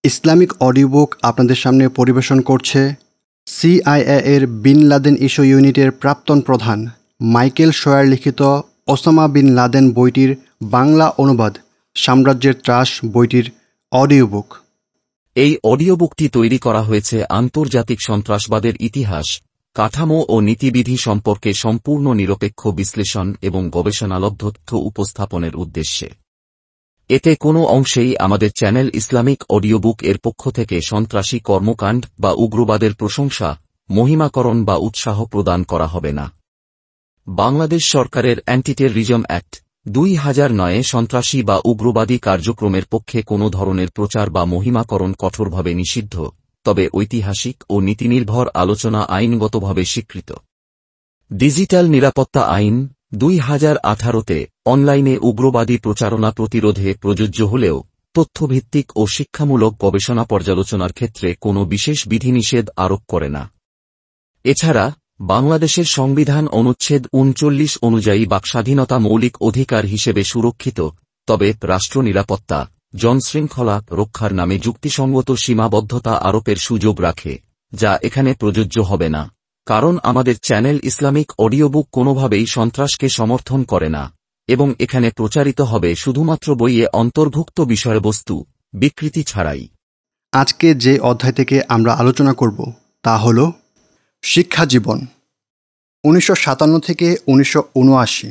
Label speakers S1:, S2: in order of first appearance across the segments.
S1: Islamic audio book আপনাদের সামনে পরিবেশন করছে সিআইএ এর বিন লাদেন ইস্যু ইউনিটের প্রাক্তন প্রধান মাইকেল শোয়ার লিখিত ওসামা বিন লাদেন বইটির বাংলা অনুবাদ সাম্রাজ্যের ত্রাস বইটির অডিও বুক।
S2: এই অডিও বুকটি তৈরি করা হয়েছে আন্তর্জাতিক সন্ত্রাসবাদের ইতিহাস, কাঠামো ও নীতিবিধি সম্পর্কে সম্পূর্ণ নিরপেক্ষ বিশ্লেষণ এবং গবেষণালব্ধ তথ্য উপস্থাপনের উদ্দেশ্যে। এতে কোনো অংশেই আমাদের চ্যানেল ইসলামিক অডিও বুক এর পক্ষ থেকে সন্ত্রাসী কর্মকাণ্ড বা উগ্রবাদের প্রশংসা, মহিমাকরণ বা উৎসাহ প্রদান করা হবে না। বাংলাদেশ সরকারের অ্যান্টি টেররিজম অ্যাক্ট 2009 সন্ত্রাসী বা উগ্রবাদী কার্যক্রমের পক্ষে কোনো ধরনের প্রচার বা মহিমাকরণ কঠোরভাবে নিষিদ্ধ, তবে ঐতিহাসিক ও নীতিনির্ভর আলোচনা আইনগতভাবে স্বীকৃত। ডিজিটাল নিরাপত্তা আইন 2018-তে অনলাইনে উগ্রবাদী প্রচারণা প্রতিরোধে প্রযোজ্য হলেও তথ্যভিত্তিক ও শিক্ষামূলক গবেষণা পর্যালোচনার ক্ষেত্রে কোনো বিশেষ বিধিনিষেধ আরোপ করে না। এছাড়া বাংলাদেশের সংবিধান অনুচ্ছেদ 39 অনুযায়ী বাকস্বাধীনতা মৌলিক অধিকার হিসেবে সুরক্ষিত, তবে রাষ্ট্র নিরাপত্তা, জনশৃঙ্খলা রক্ষার নামে যুক্তিসঙ্গত সীমাবদ্ধতা আরোপের সুযোগ রাখে, যা এখানে প্রযোজ্য হবে না, কারণ আমাদের চ্যানেল ইসলামিক অডিও বুক কোনোভাবেই সন্ত্রাসকে সমর্থন করে না এবং এখানে প্রচারিত হবে শুধুমাত্র বইয়ে অন্তর্ভুক্ত বিষয়বস্তু, বিকৃতি ছাড়াই।
S1: আজকে যে অধ্যায় থেকে আমরা আলোচনা করব তা হল শিক্ষা জীবন 1957 থেকে 1979।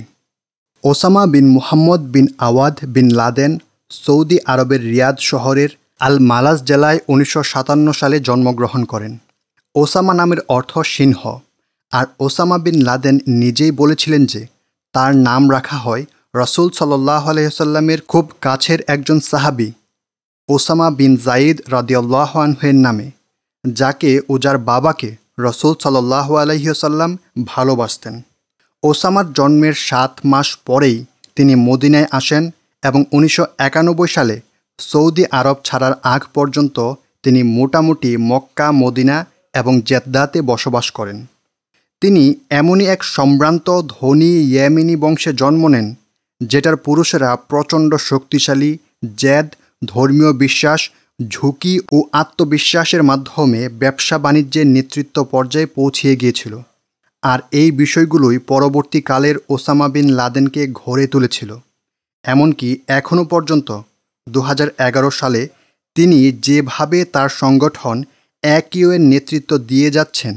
S1: ওসামা বিন মুহাম্মদ বিন আওয়াদ বিন লাদেন সৌদি আরবের রিয়াদ শহরের আল মালাজ জেলায় 1957 সালে জন্মগ্রহণ করেন। ওসামা নামের অর্থ সিংহ, আর ওসামা বিন লাদেন নিজেই বলেছিলেন যে তার নাম রাখা হয় রাসূল সাল্লাল্লাহু আলাইহি ওয়াসাল্লামের খুব কাছের একজন সাহাবী ওসামা বিন যায়েদ রাদিয়াল্লাহু আনহু-এর নামে, যাকে ও যার বাবাকে রাসূল সাল্লাল্লাহু আলাইহি ওয়াসাল্লাম ভালোবাসতেন। ওসামার জন্মের 7 মাস পরেই তিনি মদিনায় আসেন এবং 1991 সালে সৌদি আরব ছাড়ার আগ পর্যন্ত তিনি মোটামুটি মক্কা, মদিনা এবং জেদ্দাতে বসবাস করেন। তিনি এমনই এক সম্ভ্রান্ত ধনী ইয়েমেনি বংশে জন্ম নেন যেটার পুরুষেরা প্রচণ্ড শক্তিশালী, জেদ, ধর্মীয় বিশ্বাস, ঝুঁকি ও আত্মবিশ্বাসের মাধ্যমে ব্যবসা বাণিজ্যের নেতৃত্ব পর্যায়ে পৌঁছিয়ে গিয়েছিল। আর এই বিষয়গুলোই পরবর্তীকালের ওসামা বিন লাদেনকে গড়ে তুলেছিল। এমনকি এখনও পর্যন্ত 2011 সালে তিনি যেভাবে তার সংগঠন AQI's নেতৃত্ব দিয়ে যাচ্ছেন,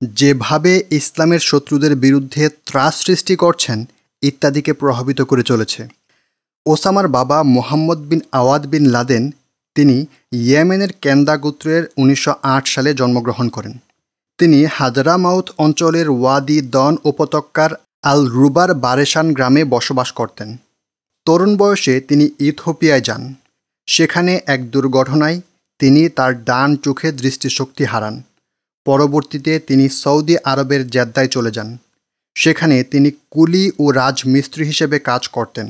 S1: যেভাবে ইসলামের শত্রুদের বিরুদ্ধে ত্রাস সৃষ্টি করছেন ইত্যাদিকে প্রভাবিত করে চলেছে। ওসামার বাবা মোহাম্মদ বিন আওয়াদ বিন লাদেন তিনি ইয়েমেনের কেন্দা গোত্রের 1908 সালে জন্মগ্রহণ করেন। তিনি হাজরামাউত অঞ্চলের ওয়াদি দন উপত্যকার আল রুবার বারেশান গ্রামে বসবাস করতেন। তরুণ বয়সে তিনি ইথিওপিয়ায় যান। সেখানে এক দুর্ঘটনায় তিনি তার ডান চোখে দৃষ্টিশক্তি হারান। পরবর্তীতে তিনি সৌদি আরবের জেদ্দায় চলে যান। সেখানে তিনি কুলি ও রাজমিস্ত্রি হিসেবে কাজ করতেন।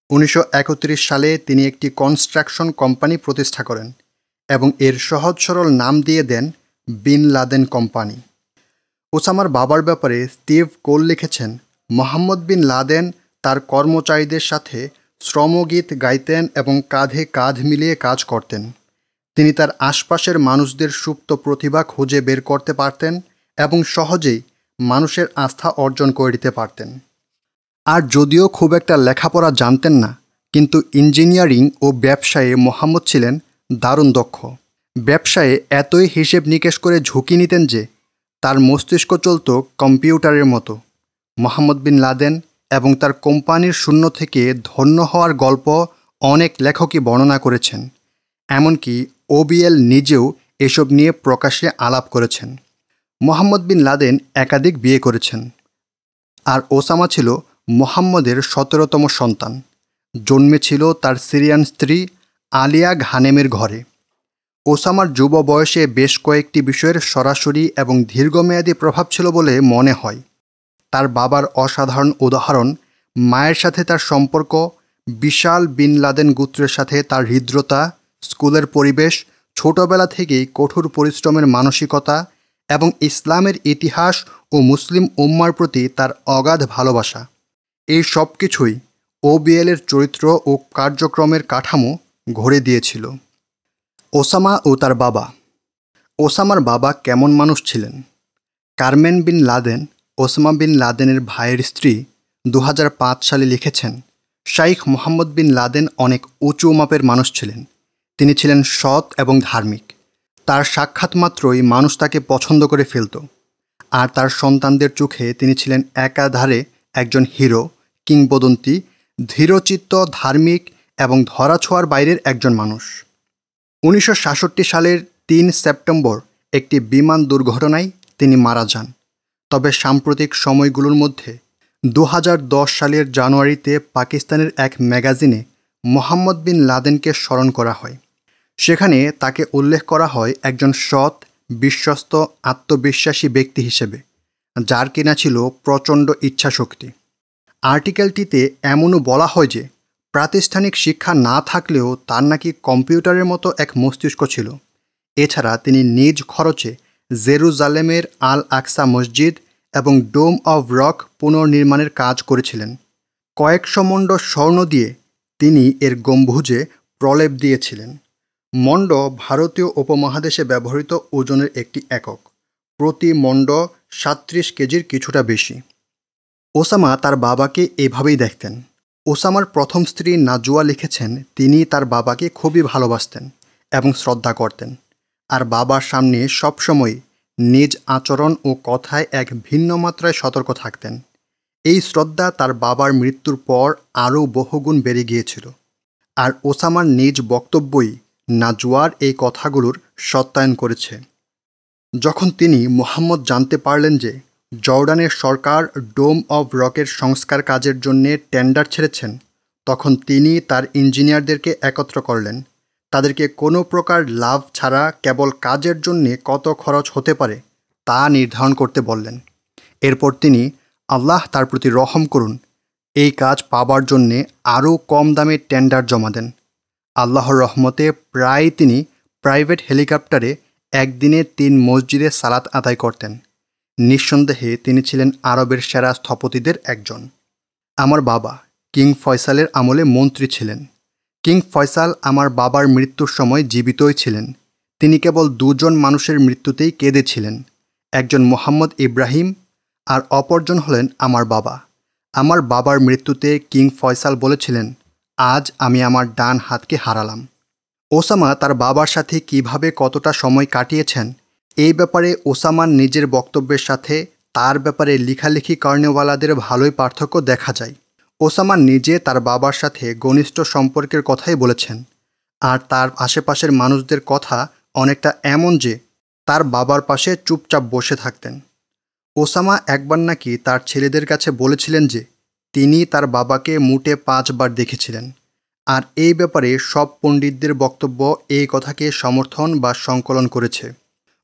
S1: 1931 সালে তিনি একটি কনস্ট্রাকশন কোম্পানি প্রতিষ্ঠা করেন এবং এর সহজ সরল নাম দিয়ে দেন বিন লাদেন কোম্পানি। ওসামার বাবার ব্যাপারে স্টিভ কোল লিখেছেন, মোহাম্মদ বিন লাদেন তার কর্মচারীদের সাথে শ্রমগীত গাইতেন এবং কাঁধে কাঁধ মিলিয়ে কাজ করতেন। তিনি তার আশপাশের মানুষদের সুপ্ত প্রতিভা খুঁজে বের করতে পারতেন এবং সহজেই মানুষের আস্থা অর্জন করে দিতে পারতেন। আর যদিও খুব একটা লেখাপড়া জানতেন না, কিন্তু ইঞ্জিনিয়ারিং ও ব্যবসায়ে মোহাম্মদ ছিলেন দারুণ দক্ষ। ব্যবসায়ে এতই হিসেব নিকেশ করে ঝুঁকি নিতেন যে তার মস্তিষ্ক চলত কম্পিউটারের মতো। মোহাম্মদ বিন লাদেন এবং তার কোম্পানির শূন্য থেকে ধন্য হওয়ার গল্প অনেক লেখকই বর্ণনা করেছেন। এমনকি OBL নিজেও এসব নিয়ে প্রকাশ্যে আলাপ করেছেন। মোহাম্মদ বিন লাদেন একাধিক বিয়ে করেছেন, আর ওসামা ছিল মোহাম্মদের 17তম সন্তান। জন্মেছিল তার সিরিয়ান স্ত্রী আলিয়া ঘানেমের ঘরে। ওসামার যুব বয়সে বেশ কয়েকটি বিষয়ের সরাসরি এবং দীর্ঘমেয়াদী প্রভাব ছিল বলে মনে হয়। তার বাবার অসাধারণ উদাহরণ, মায়ের সাথে তার সম্পর্ক, বিশাল বিন লাদেন গোত্রের সাথে তার হৃদ্রতা, স্কুলের পরিবেশ, ছোটবেলা থেকেই কঠোর পরিশ্রমের মানসিকতা এবং ইসলামের ইতিহাস ও মুসলিম উম্মার প্রতি তার অগাধ ভালোবাসা, এই সব কিছুই OBL-এর চরিত্র ও কার্যক্রমের কাঠামো গড়ে দিয়েছিল। ওসামা ও তার বাবা। ওসামার বাবা কেমন মানুষ ছিলেন? কারমেন বিন লাদেন, ওসামা বিন লাদেনের ভাইয়ের স্ত্রী, 2005 সালে লিখেছেন, শাইখ মোহাম্মদ বিন লাদেন অনেক উঁচু মাপের মানুষ ছিলেন। তিনি ছিলেন সৎ এবং ধার্মিক। তার সাক্ষাৎ মাত্রই মানুষ তাকে পছন্দ করে ফেলত। আর তার সন্তানদের চোখে তিনি ছিলেন একাধারে একজন হিরো, কিংবদন্তি, ধীরচিত্ত, ধার্মিক এবং ধরাছোঁয়ার বাইরের একজন মানুষ। 1966 সালের 3 সেপ্টেম্বর একটি বিমান দুর্ঘটনায় তিনি মারা যান। তবে সাম্প্রতিক সময়গুলোর মধ্যে 2010 সালের জানুয়ারিতে পাকিস্তানের এক ম্যাগাজিনে মোহাম্মদ বিন লাদেনকে স্মরণ করা হয়। সেখানে তাকে উল্লেখ করা হয় একজন সৎ, বিশ্বস্ত, আত্মবিশ্বাসী ব্যক্তি হিসেবে, যার কিনা ছিল প্রচণ্ড ইচ্ছাশক্তি। আর্টিকেলটিতে এমনও বলা হয় যে প্রাতিষ্ঠানিক শিক্ষা না থাকলেও তার নাকি কম্পিউটারের মতো এক মস্তিষ্ক ছিল। এছাড়া তিনি নিজ খরচে জেরুজালেমের আল আকসা মসজিদ এবং ডোম অব রক পুনর্নির্মাণের কাজ করেছিলেন। কয়েকশো মণ্ড স্বর্ণ দিয়ে তিনি এর গম্বুজে প্রলেপ দিয়েছিলেন। মণ্ড ভারতীয় উপমহাদেশে ব্যবহৃত ওজনের একটি একক। প্রতি মণ্ড 37 কেজির কিছুটা বেশি। ওসামা তার বাবাকে এভাবেই দেখতেন। ওসামার প্রথম স্ত্রী নাজুয়া লিখেছেন, তিনি তার বাবাকে খুবই ভালোবাসতেন এবং শ্রদ্ধা করতেন, আর বাবার সামনে সবসময় নিজ আচরণ ও কথায় এক ভিন্ন মাত্রায় সতর্ক থাকতেন। এই শ্রদ্ধা তার বাবার মৃত্যুর পর আরও বহুগুণ বেড়ে গিয়েছিল। আর ওসামার নিজ বক্তব্যই নাজুয়ার এই কথাগুলোর সত্যায়ন করেছে। যখন তিনি মুহাম্মদ জানতে পারলেন যে জর্ডানের সরকার ডোম অব রকের সংস্কার কাজের জন্য টেন্ডার ছেড়েছেন, তখন তিনি তার ইঞ্জিনিয়ারদেরকে একত্র করলেন। তাদেরকে কোনো প্রকার লাভ ছাড়া কেবল কাজের জন্যে কত খরচ হতে পারে তা নির্ধারণ করতে বললেন। এরপর তিনি, আল্লাহ তার প্রতি রহম করুন, এই কাজ পাবার জন্যে আরও কম দামে টেন্ডার জমা দেন। আল্লাহর রহমতে প্রায় তিনি প্রাইভেট হেলিকপ্টারে একদিনে 3 মসজিদে সালাত আদায় করতেন। নিঃসন্দেহে তিনি ছিলেন আরবের সেরা স্থপতিদের একজন। আমার বাবা কিং ফয়সালের আমলে মন্ত্রী ছিলেন। কিং ফয়সাল আমার বাবার মৃত্যুর সময় জীবিতই ছিলেন। তিনি কেবল 2 জন মানুষের মৃত্যুতেই কেঁদেছিলেন, একজন মোহাম্মদ ইব্রাহিম আর অপরজন হলেন আমার বাবা। আমার বাবার মৃত্যুতে কিং ফয়সাল বলেছিলেন, আজ আমি আমার ডান হাতকে হারালাম। ওসামা তার বাবার সাথে কিভাবে কতটা সময় কাটিয়েছেন, এই ব্যাপারে ওসামার নিজের বক্তব্যের সাথে তার ব্যাপারে লেখালেখি কর্নেওয়ালাদের ভালোই পার্থক্য দেখা যায়। ওসামা নিজে তার বাবার সাথে ঘনিষ্ঠ সম্পর্কের কথাই বলেছেন, আর তার আশেপাশের মানুষদের কথা অনেকটা এমন যে তার বাবার পাশে চুপচাপ বসে থাকতেন। ওসামা একবার নাকি তার ছেলেদের কাছে বলেছিলেন যে তিনি তার বাবাকে মোটে 5 বার দেখেছিলেন। আর এই ব্যাপারে সব পণ্ডিতদের বক্তব্য এই কথাকে সমর্থন বা সংকলন করেছে।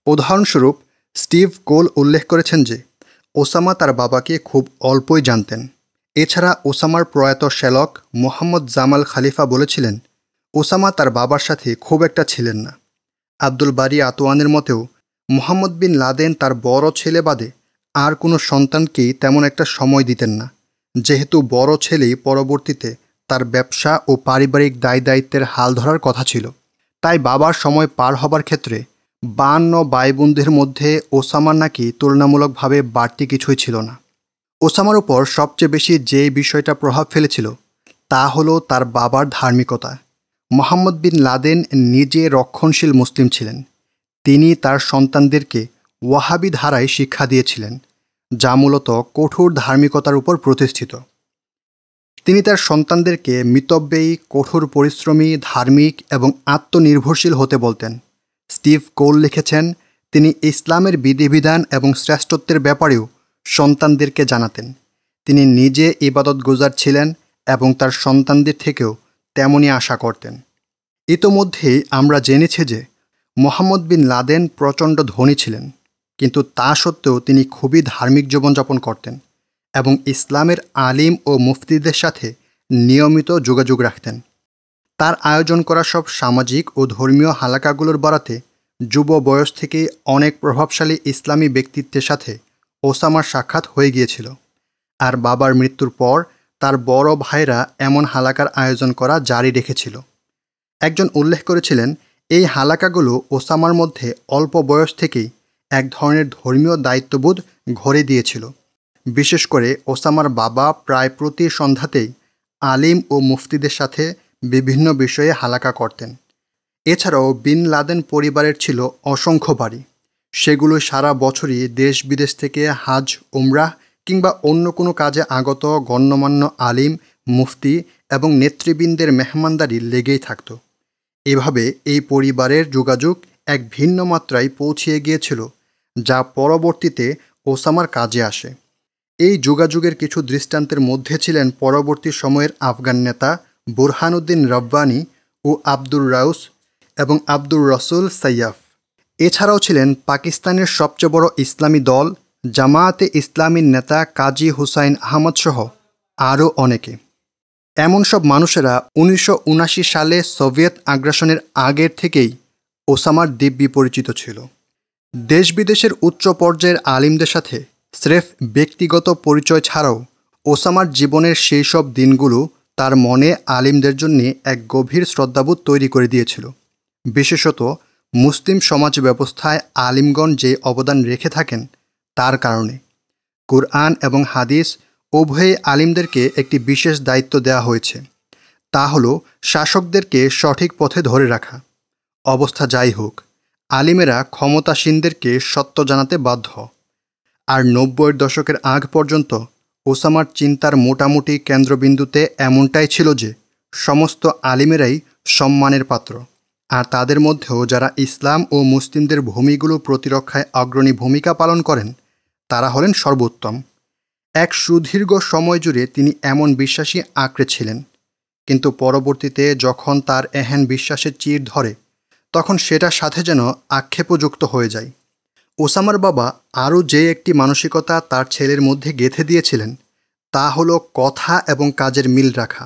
S1: উদাহরণস্বরূপ স্টিভ কোল উল্লেখ করেছেন যে ওসামা তার বাবাকে খুব অল্পই জানতেন। এছাড়া ওসামার প্রয়াত শ্যালক মোহাম্মদ জামাল খালিফা বলেছিলেন, ওসামা তার বাবার সাথে খুব একটা ছিলেন না। আব্দুল বারি আতওয়ানের মতেও মোহাম্মদ বিন লাদেন তার বড় ছেলে বাদে আর কোনো সন্তানকেই তেমন একটা সময় দিতেন না, যেহেতু বড় ছেলেই পরবর্তীতে তার ব্যবসা ও পারিবারিক দায়-দায়িত্বের হাল ধরার কথা ছিল। তাই বাবার সময় পার হবার ক্ষেত্রে 52 ভাই-বোনদের মধ্যে ওসামার নাকি তুলনামূলকভাবে বাড়তি কিছুই ছিল না। ওসামার উপর সবচেয়ে বেশি যে বিষয়টা প্রভাব ফেলেছিল তা হলো তার বাবার ধার্মিকতা। মোহাম্মদ বিন লাদেন নিজে রক্ষণশীল মুসলিম ছিলেন। তিনি তার সন্তানদেরকে ওয়াহাবি ধারায় শিক্ষা দিয়েছিলেন, যা মূলত কঠোর ধার্মিকতার উপর প্রতিষ্ঠিত। তিনি তার সন্তানদেরকে মিতব্যয়ী, কঠোর পরিশ্রমী, ধার্মিক এবং আত্মনির্ভরশীল হতে বলতেন। স্টিভ কোল লিখেছেন, তিনি ইসলামের বিধিবিধান এবং শ্রেষ্ঠত্বের ব্যাপারেও সন্তানদেরকে জানাতেন। তিনি নিজে ইবাদতগুজার ছিলেন এবং তার সন্তানদের থেকেও তেমনই আশা করতেন। ইতোমধ্যেই আমরা জেনেছি যে মোহাম্মদ বিন লাদেন প্রচণ্ড ধনী ছিলেন, কিন্তু তা সত্ত্বেও তিনি খুবই ধার্মিক জীবনযাপন করতেন এবং ইসলামের আলিম ও মুফতিদের সাথে নিয়মিত যোগাযোগ রাখতেন। তার আয়োজন করা সব সামাজিক ও ধর্মীয় হালাকাগুলোর বরাতে যুব বয়স থেকেই অনেক প্রভাবশালী ইসলামী ব্যক্তিত্বের সাথে ওসামার সাক্ষাৎ হয়ে গিয়েছিল। আর বাবার মৃত্যুর পর তার বড় ভাইরা এমন হালাকার আয়োজন করা জারি রেখেছিল। একজন উল্লেখ করেছিলেন, এই হালাকাগুলো ওসামার মধ্যে অল্প বয়স থেকেই এক ধরনের ধর্মীয় দায়িত্ববোধ গড়ে দিয়েছিল। বিশেষ করে ওসামার বাবা প্রায় প্রতি সন্ধ্যাতেই আলিম ও মুফতিদের সাথে বিভিন্ন বিষয়ে হালাকা করতেন। এছাড়াও বিন লাদেন পরিবারের ছিল অসংখ্য বাড়ি। সেগুলো সারা বছরই দেশ বিদেশ থেকে হাজ, উমরাহ কিংবা অন্য কোনো কাজে আগত গণ্যমান্য আলিম, মুফতি এবং নেতৃবৃন্দের মেহমানদারি লেগেই থাকত। এভাবে এই পরিবারের যোগাযোগ এক ভিন্ন মাত্রায় পৌঁছিয়ে গিয়েছিল, যা পরবর্তীতে ওসামার কাজে আসে। এই যোগাযোগের কিছু দৃষ্টান্তের মধ্যে ছিলেন পরবর্তী সময়ের আফগান নেতা বুরহানুদ্দিন রব্বানী ও আব্দুর রাউস এবং আব্দুর রসুল সাইয়াফ। এছাড়াও ছিলেন পাকিস্তানের সবচেয়ে বড় ইসলামী দল জামায়াতে ইসলামীর নেতা কাজী হুসাইন আহমদ সহ আরও অনেকে। এমন সব মানুষেরা 1979 সালে সোভিয়েত আগ্রাসনের আগের থেকেই ওসামার দিব্যি পরিচিত ছিল। দেশ বিদেশের উচ্চ পর্যায়ের আলিমদের সাথে স্রেফ ব্যক্তিগত পরিচয় ছাড়াও ওসামার জীবনের সেই সব দিনগুলো তার মনে আলিমদের জন্য এক গভীর শ্রদ্ধাবোধ তৈরি করে দিয়েছিল। বিশেষত মুসলিম সমাজ ব্যবস্থায় আলিমগণ যে অবদান রেখে থাকেন তার কারণে। কুরআন এবং হাদিস উভয়ে আলিমদেরকে একটি বিশেষ দায়িত্ব দেওয়া হয়েছে, তা হলো শাসকদেরকে সঠিক পথে ধরে রাখা। অবস্থা যাই হোক, আলিমেরা ক্ষমতাসীনদেরকে সত্য জানাতে বাধ্য। আর 90-এর দশকের আগ পর্যন্ত ওসামার চিন্তার মোটামুটি কেন্দ্রবিন্দুতে এমনটাই ছিল যে সমস্ত আলিমেরাই সম্মানের পাত্র, আর তাদের মধ্যেও যারা ইসলাম ও মুসলিমদের ভূমিগুলো প্রতিরক্ষায় অগ্রণী ভূমিকা পালন করেন তারা হলেন সর্বোত্তম। এক সুদীর্ঘ সময় জুড়ে তিনি এমন বিশ্বাসী আঁকড়ে ছিলেন, কিন্তু পরবর্তীতে যখন তার এহেন বিশ্বাসের চির ধরে তখন সেটার সাথে যেন আক্ষেপযুক্ত হয়ে যায়। ওসামার বাবা আরও যে একটি মানসিকতা তার ছেলের মধ্যে গেঁথে দিয়েছিলেন তা হলো কথা এবং কাজের মিল রাখা,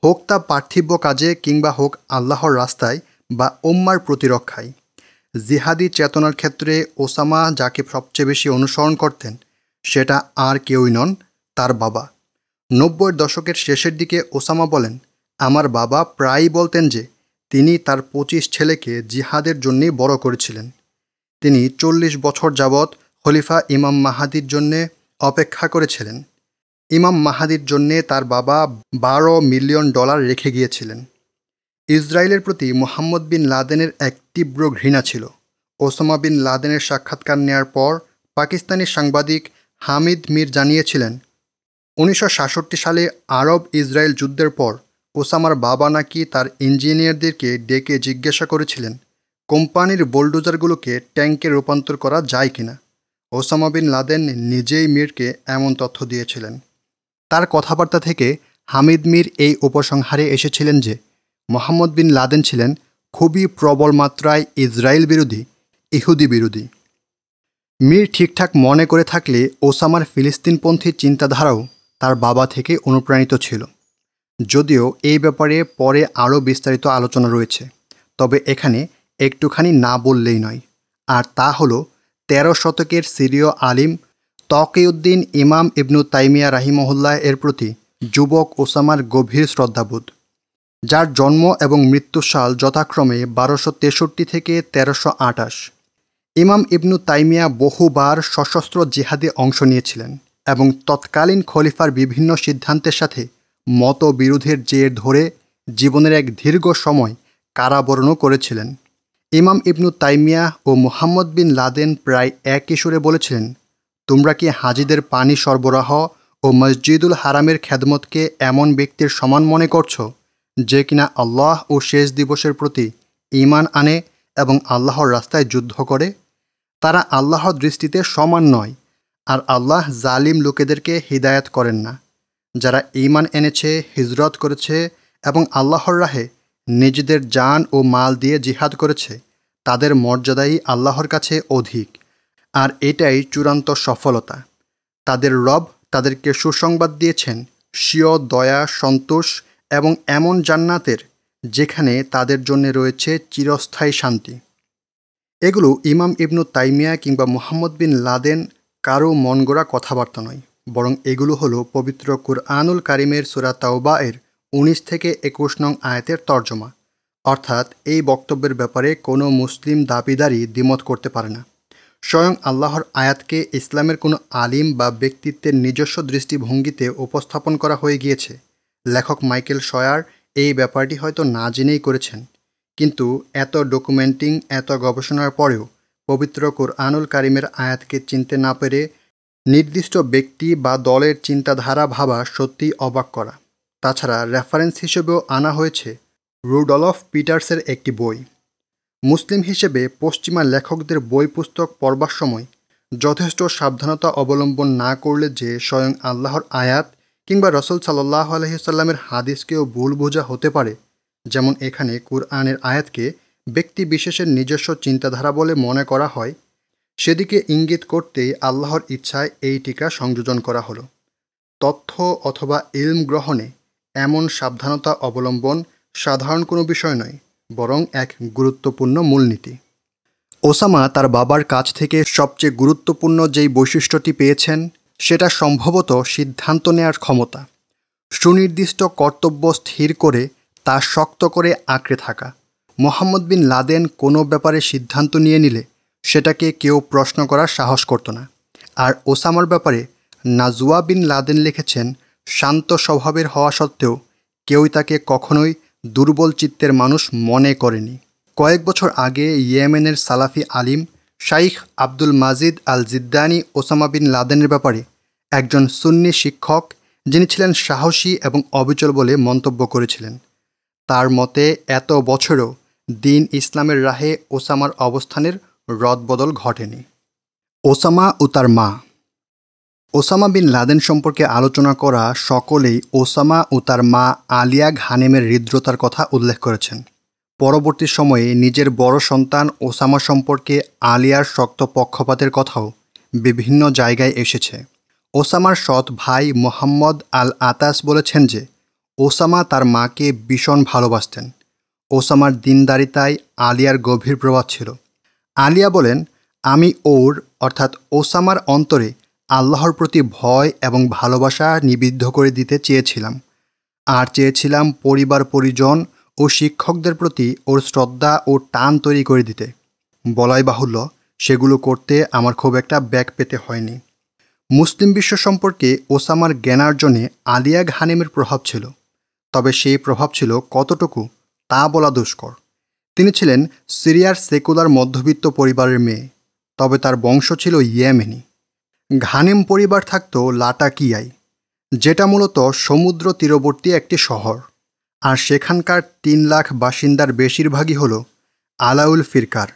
S1: হোক তা পার্থিব কাজে কিংবা হোক আল্লাহর রাস্তায় বা উম্মার প্রতিরক্ষায়। জিহাদি চেতনার ক্ষেত্রে ওসামা যাকে সবচেয়ে বেশি অনুসরণ করতেন সেটা আর কেউই নন, তার বাবা। 90-এর দশকের শেষের দিকে ওসামা বলেন, আমার বাবা প্রায়ই বলতেন যে তিনি তার 25 ছেলেকে জিহাদের জন্যেই বড় করেছিলেন। তিনি 40 বছর যাবৎ খলিফা ইমাম মাহাদির জন্যে অপেক্ষা করেছিলেন। ইমাম মাহাদির জন্যে তার বাবা $12 মিলিয়ন রেখে গিয়েছিলেন। ইসরায়েলের প্রতি মোহাম্মদ বিন লাদেনের এক তীব্র ঘৃণা ছিল। ওসামা বিন লাদেনের সাক্ষাৎকার নেয়ার পর পাকিস্তানি সাংবাদিক হামিদ মির জানিয়েছিলেন, 1966 সালে আরব ইসরায়েল যুদ্ধের পর ওসামার বাবা নাকি তার ইঞ্জিনিয়ারদেরকে ডেকে জিজ্ঞাসা করেছিলেন কোম্পানির বোলডোজারগুলোকে ট্যাঙ্কে রূপান্তর করা যায় কিনা। ওসামা বিন লাদেন নিজেই মিরকে এমন তথ্য দিয়েছিলেন। তার কথাবার্তা থেকে হামিদ মির এই উপসংহারে এসেছিলেন যে মোহাম্মদ বিন লাদেন ছিলেন খুবই প্রবল মাত্রায় ইসরায়েল বিরোধী, ইহুদি বিরোধী। মির ঠিকঠাক মনে করে থাকলে ওসামার ফিলিস্তিনপন্থী চিন্তাধারাও তার বাবা থেকে অনুপ্রাণিত ছিল। যদিও এই ব্যাপারে পরে আরও বিস্তারিত আলোচনা রয়েছে, তবে এখানে একটুখানি না বললেই নয়। আর তা হলো 13 শতকের সিরীয় আলিম তকিউদ্দিন ইমাম ইবনু তাইমিয়া রাহিমাহুল্লাহ এর প্রতি যুবক ওসামার গভীর শ্রদ্ধাবোধ, যার জন্ম এবং মৃত্যুসাল যথাক্রমে 1263 থেকে 1328। ইমাম ইবনু তাইমিয়া বহুবার সশস্ত্র জিহাদে অংশ নিয়েছিলেন এবং তৎকালীন খলিফার বিভিন্ন সিদ্ধান্তের সাথে মতবিরোধের জের ধরে জীবনের এক দীর্ঘ সময় কারাবরণও করেছিলেন। ইমাম ইবনু তাইমিয়া ও মুহাম্মদ বিন লাদেন প্রায় একই সুরে বলেছিলেন, তোমরা কি হাজিদের পানি সরবরাহ ও মসজিদুল হারামের খেদমতকে এমন ব্যক্তির সমান মনে করছো যে কিনা আল্লাহ ও শেষ দিবসের প্রতি ঈমান আনে এবং আল্লাহর রাস্তায় যুদ্ধ করে? তারা আল্লাহর দৃষ্টিতে সমান নয়, আর আল্লাহ জালিম লোকেদেরকে হিদায়াত করেন না। যারা ঈমান এনেছে, হিজরত করেছে এবং আল্লাহর রাহে নিজেদের জান ও মাল দিয়ে জিহাদ করেছে, তাদের মর্যাদাই আল্লাহর কাছে অধিক, আর এটাই চূড়ান্ত সফলতা। তাদের রব তাদেরকে সুসংবাদ দিয়েছেন স্বীয় দয়া, সন্তোষ এবং এমন জান্নাতের যেখানে তাদের জন্য রয়েছে চিরস্থায়ী শান্তি। এগুলো ইমাম ইবনু তাইমিয়া কিংবা মুহাম্মদ বিন লাদেন কারও মনগড়া কথাবার্তা নয়, বরং এগুলো হলো পবিত্র কুরআনুল কারিমের সূরা তাওবা এর 19 থেকে 21 নং আয়াতের তর্জমা। অর্থাৎ এই বক্তব্যের ব্যাপারে কোনো মুসলিম দাবিদারই দ্বিমত করতে পারে না। স্বয়ং আল্লাহর আয়াতকে ইসলামের কোনো আলিম বা ব্যক্তিত্বের নিজস্ব দৃষ্টিভঙ্গিতে উপস্থাপন করা হয়ে গিয়েছে। লেখক মাইকেল শয়ার এই ব্যাপারটি হয়তো না জেনেই করেছেন, কিন্তু এত ডকুমেন্টিং, এত গবেষণার পরেও পবিত্র কোরআনুল কারিমের আয়াতকে চিনতে না পেরে নির্দিষ্ট ব্যক্তি বা দলের চিন্তাধারা ভাবা সত্যিই অবাক করা। তাছাড়া রেফারেন্স হিসেবেও আনা হয়েছে রুডলফ পিটার্সের একটি বই। মুসলিম হিসেবে পশ্চিমা লেখকদের বই পুস্তক পড়বার সময় যথেষ্ট সাবধানতা অবলম্বন না করলে যে স্বয়ং আল্লাহর আয়াত কিংবা রসুল সাল্লাল্লাহু আলাইহি সাল্লামের হাদিসকেও ভুল বোঝা হতে পারে, যেমন এখানে কুরআনের আয়াতকে ব্যক্তি বিশেষের নিজস্ব চিন্তাধারা বলে মনে করা হয়, সেদিকে ইঙ্গিত করতেই আল্লাহর ইচ্ছায় এই টিকা সংযোজন করা হলো। তথ্য অথবা ইলম গ্রহণে এমন সাবধানতা অবলম্বন সাধারণ কোনো বিষয় নয়, বরং এক গুরুত্বপূর্ণ মূলনীতি। ওসামা তার বাবার কাছ থেকে সবচেয়ে গুরুত্বপূর্ণ যেই বৈশিষ্ট্যটি পেয়েছেন সেটা সম্ভবত সিদ্ধান্ত নেওয়ার ক্ষমতা। সুনির্দিষ্ট কর্তব্য স্থির করে তা শক্ত করে আঁকড়ে থাকা। মোহাম্মদ বিন লাদেন কোনো ব্যাপারে সিদ্ধান্ত নিয়ে নিলে সেটাকে কেউ প্রশ্ন করার সাহস করত না। আর ওসামার ব্যাপারে নাজওয়া বিন লাদেন লিখেছেন, শান্ত স্বভাবের হওয়া সত্ত্বেও কেউই তাকে কখনোই দুর্বল চিত্তের মানুষ মনে করেনি। কয়েক বছর আগে ইয়েমেনের সালাফি আলিম শাইখ আব্দুল মাজিদ আল জিদ্দানি ওসামা বিন লাদেনের ব্যাপারে একজন সুন্নি শিক্ষক, যিনি ছিলেন সাহসী এবং অবিচল বলে মন্তব্য করেছিলেন। তার মতে এত বছরও দিন ইসলামের রাহে ওসামার অবস্থানের রদবদল ঘটেনি। ওসামা ও তার মা। ওসামা বিন লাদেন সম্পর্কে আলোচনা করা সকলেই ওসামা ও তার মা আলিয়া ঘানেমের হৃদ্রতার কথা উল্লেখ করেছেন। পরবর্তী সময়ে নিজের বড় সন্তান ওসামা সম্পর্কে আলিয়ার শক্ত পক্ষপাতের কথাও বিভিন্ন জায়গায় এসেছে। ওসামার সৎ ভাই মোহাম্মদ আল আতাস বলেছেন যে ওসামা তার মাকে ভীষণ ভালোবাসতেন। ওসামার দিনদারিতায় আলিয়ার গভীর প্রভাব ছিল। আলিয়া বলেন, আমি অর্থাৎ ওসামার অন্তরে আল্লাহর প্রতি ভয় এবং ভালোবাসা নিবিদ্ধ করে দিতে চেয়েছিলাম, আর চেয়েছিলাম পরিবার পরিজন ও শিক্ষকদের প্রতি ওর শ্রদ্ধা ও টান তৈরি করে দিতে। বলাই বাহুল্য, সেগুলো করতে আমার খুব একটা ব্যাক পেতে হয়নি। মুসলিম বিশ্ব সম্পর্কে ওসামার জ্ঞানার্জনে আলিয়া ঘানেমের প্রভাব ছিল, তবে সেই প্রভাব ছিল কতটুকু তা বলা দুষ্কর। তিনি ছিলেন সিরিয়ার সেকুলার মধ্যবিত্ত পরিবারের মেয়ে, তবে তার বংশ ছিল ইয়েমেনি। ঘানেম পরিবার থাকত লাটাকিয়ায়, যেটা মূলত সমুদ্র তীরবর্তী একটি শহর, আর সেখানকার 3 লাখ বাসিন্দার বেশিরভাগই হল আলাউল ফিরকার।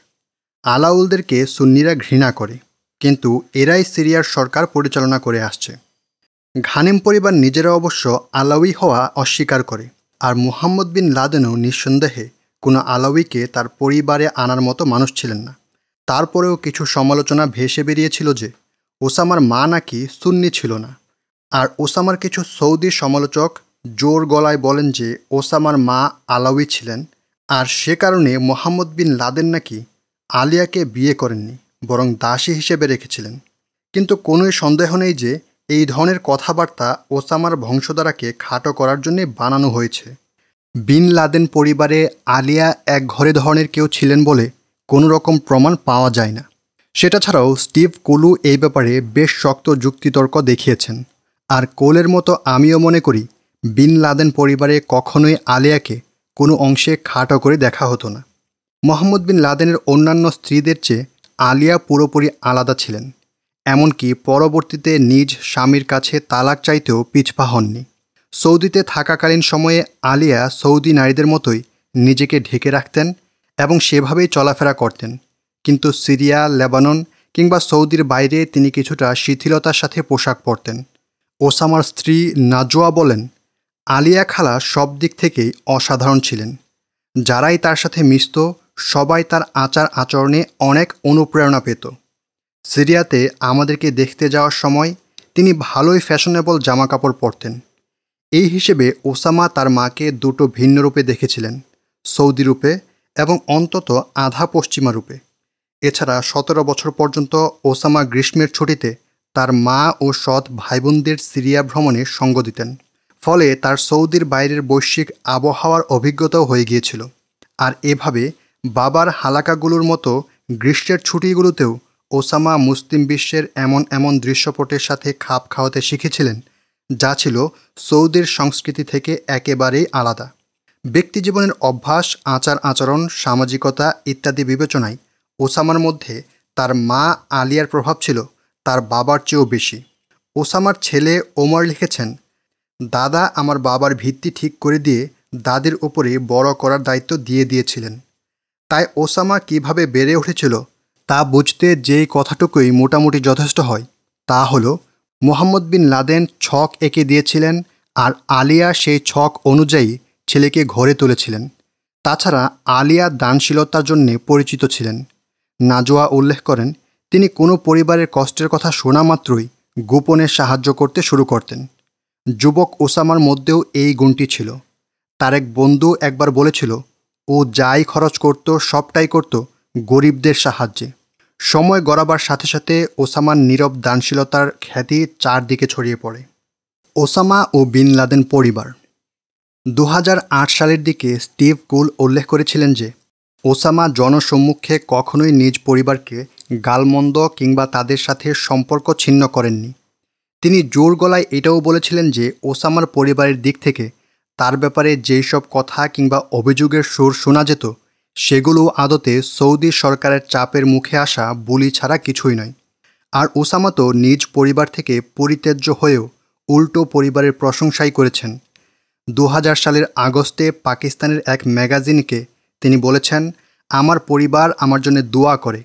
S1: আলাউলদেরকে সুন্নিরা ঘৃণা করে, কিন্তু এরাই সিরিয়ার সরকার পরিচালনা করে আসছে। ঘানেম পরিবার নিজেরা অবশ্য আলাউই হওয়া অস্বীকার করে, আর মুহাম্মদ বিন লাদেনও নিঃসন্দেহে কোনো আলাউইকে তার পরিবারে আনার মতো মানুষ ছিলেন না। তারপরেও কিছু সমালোচনা ভেসে বেরিয়েছিল যে ওসামার মা নাকি সুন্নি ছিল না, আর ওসামার কিছু সৌদি সমালোচক জোর গলায় বলেন যে ওসামার মা আলাউই ছিলেন, আর সে কারণে মোহাম্মদ বিন লাদেন নাকি আলিয়াকে বিয়ে করেননি, বরং দাসী হিসেবে রেখেছিলেন। কিন্তু কোনোই সন্দেহ নেই যে এই ধরনের কথাবার্তা ওসামার বংশধারাকে খাটো করার জন্যে বানানো হয়েছে। বিন লাদেন পরিবারে আলিয়া এক ঘরে ধরনের কেউ ছিলেন বলে কোনো রকম প্রমাণ পাওয়া যায় না। সেটা ছাড়াও স্টিভ কোলু এই ব্যাপারে বেশ শক্ত যুক্তিতর্ক দেখিয়েছেন। আর কোলের মতো আমিও মনে করি বিন লাদেন পরিবারে কখনোই আলিয়াকে কোনো অংশে খাটো করে দেখা হতো না। মোহাম্মদ বিন লাদেনের অন্যান্য স্ত্রীদের চেয়ে আলিয়া পুরোপুরি আলাদা ছিলেন, এমনকি পরবর্তীতে নিজ স্বামীর কাছে তালাক চাইতেও পিছপা হননি। সৌদিতে থাকাকালীন সময়ে আলিয়া সৌদি নারীদের মতোই নিজেকে ঢেকে রাখতেন এবং সেভাবেই চলাফেরা করতেন, কিন্তু সিরিয়া, লেবানন কিংবা সৌদির বাইরে তিনি কিছুটা শিথিলতার সাথে পোশাক পরতেন। ওসামার স্ত্রী নাজওয়া বলেন, আলিয়া খালা সব দিক থেকেই অসাধারণ ছিলেন। যারাই তার সাথে মিশত সবাই তার আচার আচরণে অনেক অনুপ্রেরণা পেত। সিরিয়াতে আমাদেরকে দেখতে যাওয়ার সময় তিনি ভালোই ফ্যাশনেবল জামাকাপড় পরতেন। এই হিসেবে ওসামা তার মাকে দুটো ভিন্ন রূপে দেখেছিলেন, সৌদি রূপে এবং অন্তত আধা পশ্চিমা রূপে। এছাড়া 17 বছর পর্যন্ত ওসামা গ্রীষ্মের ছুটিতে তার মা ও সৎ ভাইবোনদের সিরিয়া ভ্রমণে সঙ্গ দিতেন, ফলে তার সৌদির বাইরের বৈশ্বিক আবহাওয়ার অভিজ্ঞতাও হয়ে গিয়েছিল। আর এভাবে বাবার হালাকাগুলোর মতো গ্রীষ্মের ছুটিগুলোতেও ওসামা মুসলিম বিশ্বের এমন এমন দৃশ্যপটের সাথে খাপ খাওয়াতে শিখেছিলেন যা ছিল সৌদির সংস্কৃতি থেকে একেবারেই আলাদা। ব্যক্তিজীবনের অভ্যাস, আচার আচরণ, সামাজিকতা ইত্যাদি বিবেচনায় ওসামার মধ্যে তার মা আলিয়ার প্রভাব ছিল তার বাবার চেয়েও বেশি। ওসামার ছেলে ওমর লিখেছেন, দাদা আমার বাবার ভিত্তি ঠিক করে দিয়ে দাদির উপরে বড় করার দায়িত্ব দিয়ে দিয়েছিলেন। তাই ওসামা কিভাবে বেড়ে উঠেছিল তা বুঝতে যেই কথাটুকুই মোটামুটি যথেষ্ট হয় তা হলো মোহাম্মদ বিন লাদেন ছক এঁকে দিয়েছিলেন আর আলিয়া সেই ছক অনুযায়ী ছেলেকে ঘরে তুলেছিলেন। তাছাড়া আলিয়া দানশীলতার জন্যে পরিচিত ছিলেন। নাজোয়া উল্লেখ করেন, তিনি কোনো পরিবারের কষ্টের কথা শোনা মাত্রই গোপনে সাহায্য করতে শুরু করতেন। যুবক ওসামার মধ্যেও এই গুণটি ছিল। তার এক বন্ধু একবার বলেছিল, ও যাই খরচ করত সবটাই করত গরিবদের সাহায্যে। সময় গড়াবার সাথে সাথে ওসামার নীরব দানশীলতার খ্যাতি চারদিকে ছড়িয়ে পড়ে। ওসামা ও বিন লাদেন পরিবার। 2008 সালের দিকে স্টিভ কুল উল্লেখ করেছিলেন যে ওসামা জনসম্মুখে কখনোই নিজ পরিবারকে গালমন্দ কিংবা তাদের সাথে সম্পর্ক ছিন্ন করেননি। তিনি জোর গলায় এটাও বলেছিলেন যে ওসামার পরিবারের দিক থেকে তার ব্যাপারে যেই সব কথা কিংবা অভিযোগের সুর শোনা যেত সেগুলো আদতে সৌদি সরকারের চাপের মুখে আসা বুলি ছাড়া কিছুই নয়। আর ওসামা তো নিজ পরিবার থেকে পরিত্যাজ্য হয়েও উল্টো পরিবারের প্রশংসাই করেছেন। 2000 সালের আগস্টে পাকিস্তানের এক ম্যাগাজিনকে তিনি বলেছেন, আমার পরিবার আমার জন্য দোয়া করে।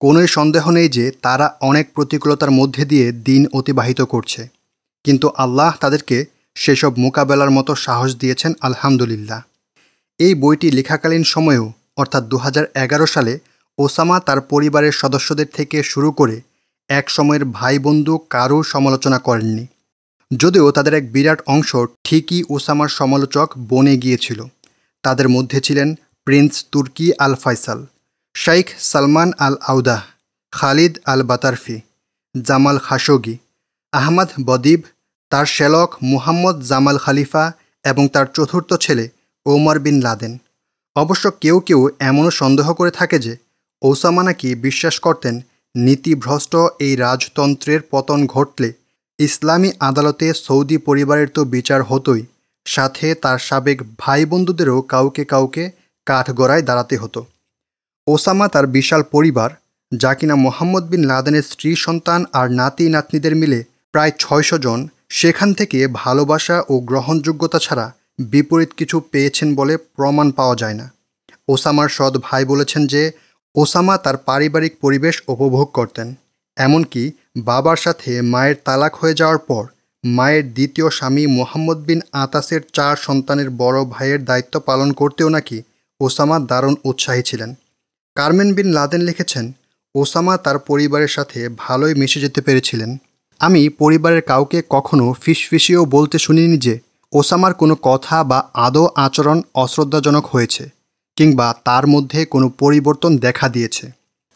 S1: কোনোই সন্দেহ নেই যে তারা অনেক প্রতিকূলতার মধ্যে দিয়ে দিন অতিবাহিত করছে, কিন্তু আল্লাহ তাদেরকে সেসব মোকাবেলার মতো সাহস দিয়েছেন, আলহামদুলিল্লাহ। এই বইটি লেখাকালীন সময়েও অর্থাৎ 2011 সালে ওসামা তার পরিবারের সদস্যদের থেকে শুরু করে এক সময়ের ভাই বন্ধু কারও সমালোচনা করেননি, যদিও তাদের এক বিরাট অংশ ঠিকই ওসামার সমালোচক বনে গিয়েছিল। তাদের মধ্যে ছিলেন প্রিন্স তুর্কি আল ফয়সাল, শাইখ সালমান আল আউদাহ, খালিদ আল বাতারফি, জামাল খাশোগি, আহমদ বদিব, তার শ্যালক মুহাম্মদ জামাল খালিফা এবং তার চতুর্থ ছেলে ওমর বিন লাদেন। অবশ্য কেউ কেউ এমনও সন্দেহ করে থাকে যে ওসামা নাকি বিশ্বাস করতেন নীতিভ্রষ্ট এই রাজতন্ত্রের পতন ঘটলে ইসলামী আদালতে সৌদি পরিবারের তো বিচার হতোই, সাথে তার সাবেক ভাই বন্ধুদেরও কাউকে কাউকে কাঠগড়ায় দাঁড়াতে হতো। ওসামা তার বিশাল পরিবার, যা কিনা মোহাম্মদ বিন লাদেনের স্ত্রী সন্তান আর নাতি নাতনিদের মিলে প্রায় 600 জন, সেখান থেকে ভালোবাসা ও গ্রহণযোগ্যতা ছাড়া বিপরীত কিছু পেয়েছেন বলে প্রমাণ পাওয়া যায় না। ওসামার সৎ ভাই বলেছেন যে ওসামা তার পারিবারিক পরিবেশ উপভোগ করতেন। এমনকি বাবার সাথে মায়ের তালাক হয়ে যাওয়ার পর মায়ের দ্বিতীয় স্বামী মোহাম্মদ বিন আতাসের 4 সন্তানের বড় ভাইয়ের দায়িত্ব পালন করতেও নাকি ওসামা দারুণ উৎসাহী ছিলেন। কারমেন বিন লাদেন লিখেছেন, ওসামা তার পরিবারের সাথে ভালোই মিশে যেতে পেরেছিলেন। আমি পরিবারের কাউকে কখনো ফিসফিসিয়েও বলতে শুনিনি যে ওসামার কোনো কথা বা আদৌ আচরণ অশ্রদ্ধাজনক হয়েছে কিংবা তার মধ্যে কোনো পরিবর্তন দেখা দিয়েছে।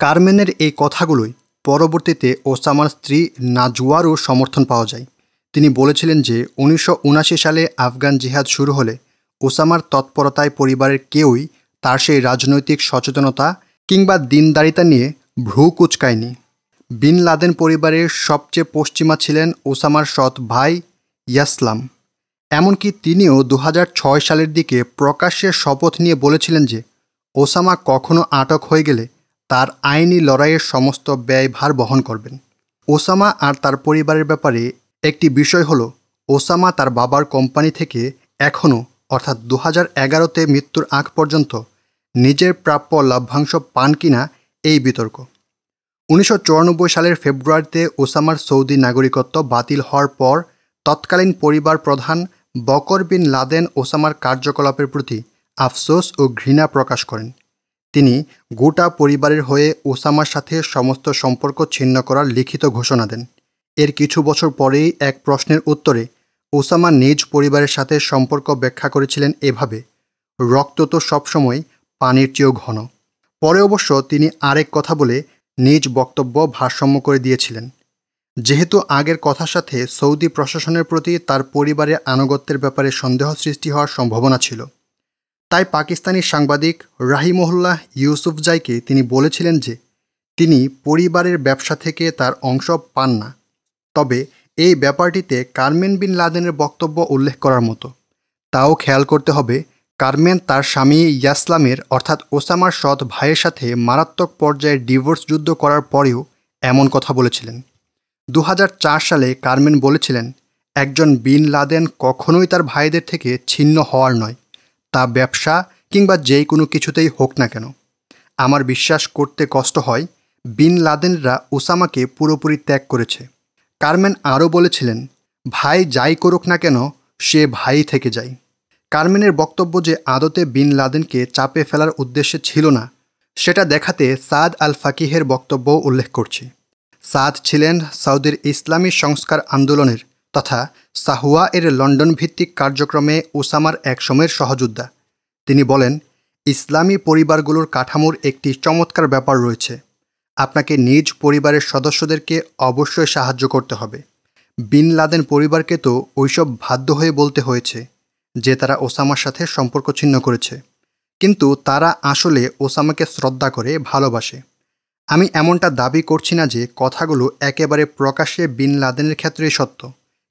S1: কারমেনের এই কথাগুলোই পরবর্তীতে ওসামার স্ত্রী নাজওয়ারও সমর্থন পাওয়া যায়। তিনি বলেছিলেন যে 1979 সালে আফগান জিহাদ শুরু হলে ওসামার তৎপরতায় পরিবারের কেউই তার সেই রাজনৈতিক সচেতনতা কিংবা দিনদারিতা নিয়ে ভ্রু কুঁচকায়নি। বিন লাদেন পরিবারের সবচেয়ে পশ্চিমা ছিলেন ওসামার সৎ ভাই ইয়াসলাম। এমনকি তিনিও 2006 সালের দিকে প্রকাশ্যে শপথ নিয়ে বলেছিলেন যে ওসামা কখনো আটক হয়ে গেলে তার আইনি লড়াইয়ের সমস্ত ব্যয়ভার বহন করবেন। ওসামা আর তার পরিবারের ব্যাপারে একটি বিষয় হলো ওসামা তার বাবার কোম্পানি থেকে এখনও অর্থাৎ 2011-তে মৃত্যুর আগ পর্যন্ত নিজের প্রাপ্য লভ্যাংশ পান কিনা এই বিতর্ক। 1994 সালের ফেব্রুয়ারিতে ওসামার সৌদি নাগরিকত্ব বাতিল হওয়ার পর তৎকালীন পরিবার প্রধান বকর বিন লাদেন ওসামার কার্যকলাপের প্রতি আফসোস ও ঘৃণা প্রকাশ করেন। তিনি গোটা পরিবারের হয়ে ওসামার সাথে সমস্ত সম্পর্ক ছিন্ন করার লিখিত ঘোষণা দেন। এর কিছু বছর পরেই এক প্রশ্নের উত্তরে ওসামা নিজ পরিবারের সাথে সম্পর্ক ব্যাখ্যা করেছিলেন এভাবে, রক্ত তো সবসময় পানির চেয়েও ঘন। পরে অবশ্য তিনি আরেক কথা বলে নিজ বক্তব্য ভারসাম্য করে দিয়েছিলেন। যেহেতু আগের কথার সাথে সৌদি প্রশাসনের প্রতি তার পরিবারের আনুগত্যের ব্যাপারে সন্দেহ সৃষ্টি হওয়ার সম্ভাবনা ছিল, তাই পাকিস্তানি সাংবাদিক রাহিমহুল্লাহ ইউসুফজাইকে তিনি বলেছিলেন যে তিনি পরিবারের ব্যবসা থেকে তার অংশ পান না। তবে এই ব্যাপারটিতে কারমেন বিন লাদেনের বক্তব্য উল্লেখ করার মতো। তাও খেয়াল করতে হবে, কারমেন তার স্বামী ইয়াসলামের অর্থাৎ ওসামার সৎ ভাইয়ের সাথে মারাত্মক পর্যায়ে ডিভোর্স যুদ্ধ করার পরেও এমন কথা বলেছিলেন। 2004 সালে কারমেন বলেছিলেন, একজন বিন লাদেন কখনোই তার ভাইদের থেকে ছিন্ন হওয়ার নয়, তা ব্যবসা কিংবা যে কোনো কিছুতেই হোক না কেন। আমার বিশ্বাস করতে কষ্ট হয় বিন লাদেনরা ওসামাকে পুরোপুরি ত্যাগ করেছে। কারমেন আরও বলেছিলেন, ভাই যাই করুক না কেন সে ভাই থেকে যায়। কারমেনের বক্তব্য যে আদতে বিন লাদেনকে চাপে ফেলার উদ্দেশ্যে ছিল না, সেটা দেখাতে সাদ আল ফাকিহের বক্তব্য উল্লেখ করছি। সাদ ছিলেন সৌদির ইসলামী সংস্কার আন্দোলনের তথা সাহুয়া এর লন্ডন ভিত্তিক কার্যক্রমে ওসামার এক সময়ের সহযোদ্ধা। তিনি বলেন, ইসলামী পরিবারগুলোর কাঠামোর একটি চমৎকার ব্যাপার রয়েছে। আপনাকে নিজ পরিবারের সদস্যদেরকে অবশ্যই সাহায্য করতে হবে। বিন লাদেন পরিবারকে তো ওইসব বাধ্য হয়ে বলতে হয়েছে যে তারা ওসামার সাথে সম্পর্ক ছিন্ন করেছে, কিন্তু তারা আসলে ওসামাকে শ্রদ্ধা করে, ভালোবাসে। আমি এমনটা দাবি করছি না যে কথাগুলো একেবারে প্রকাশ্যে বিন লাদেনের ক্ষেত্রেই সত্য,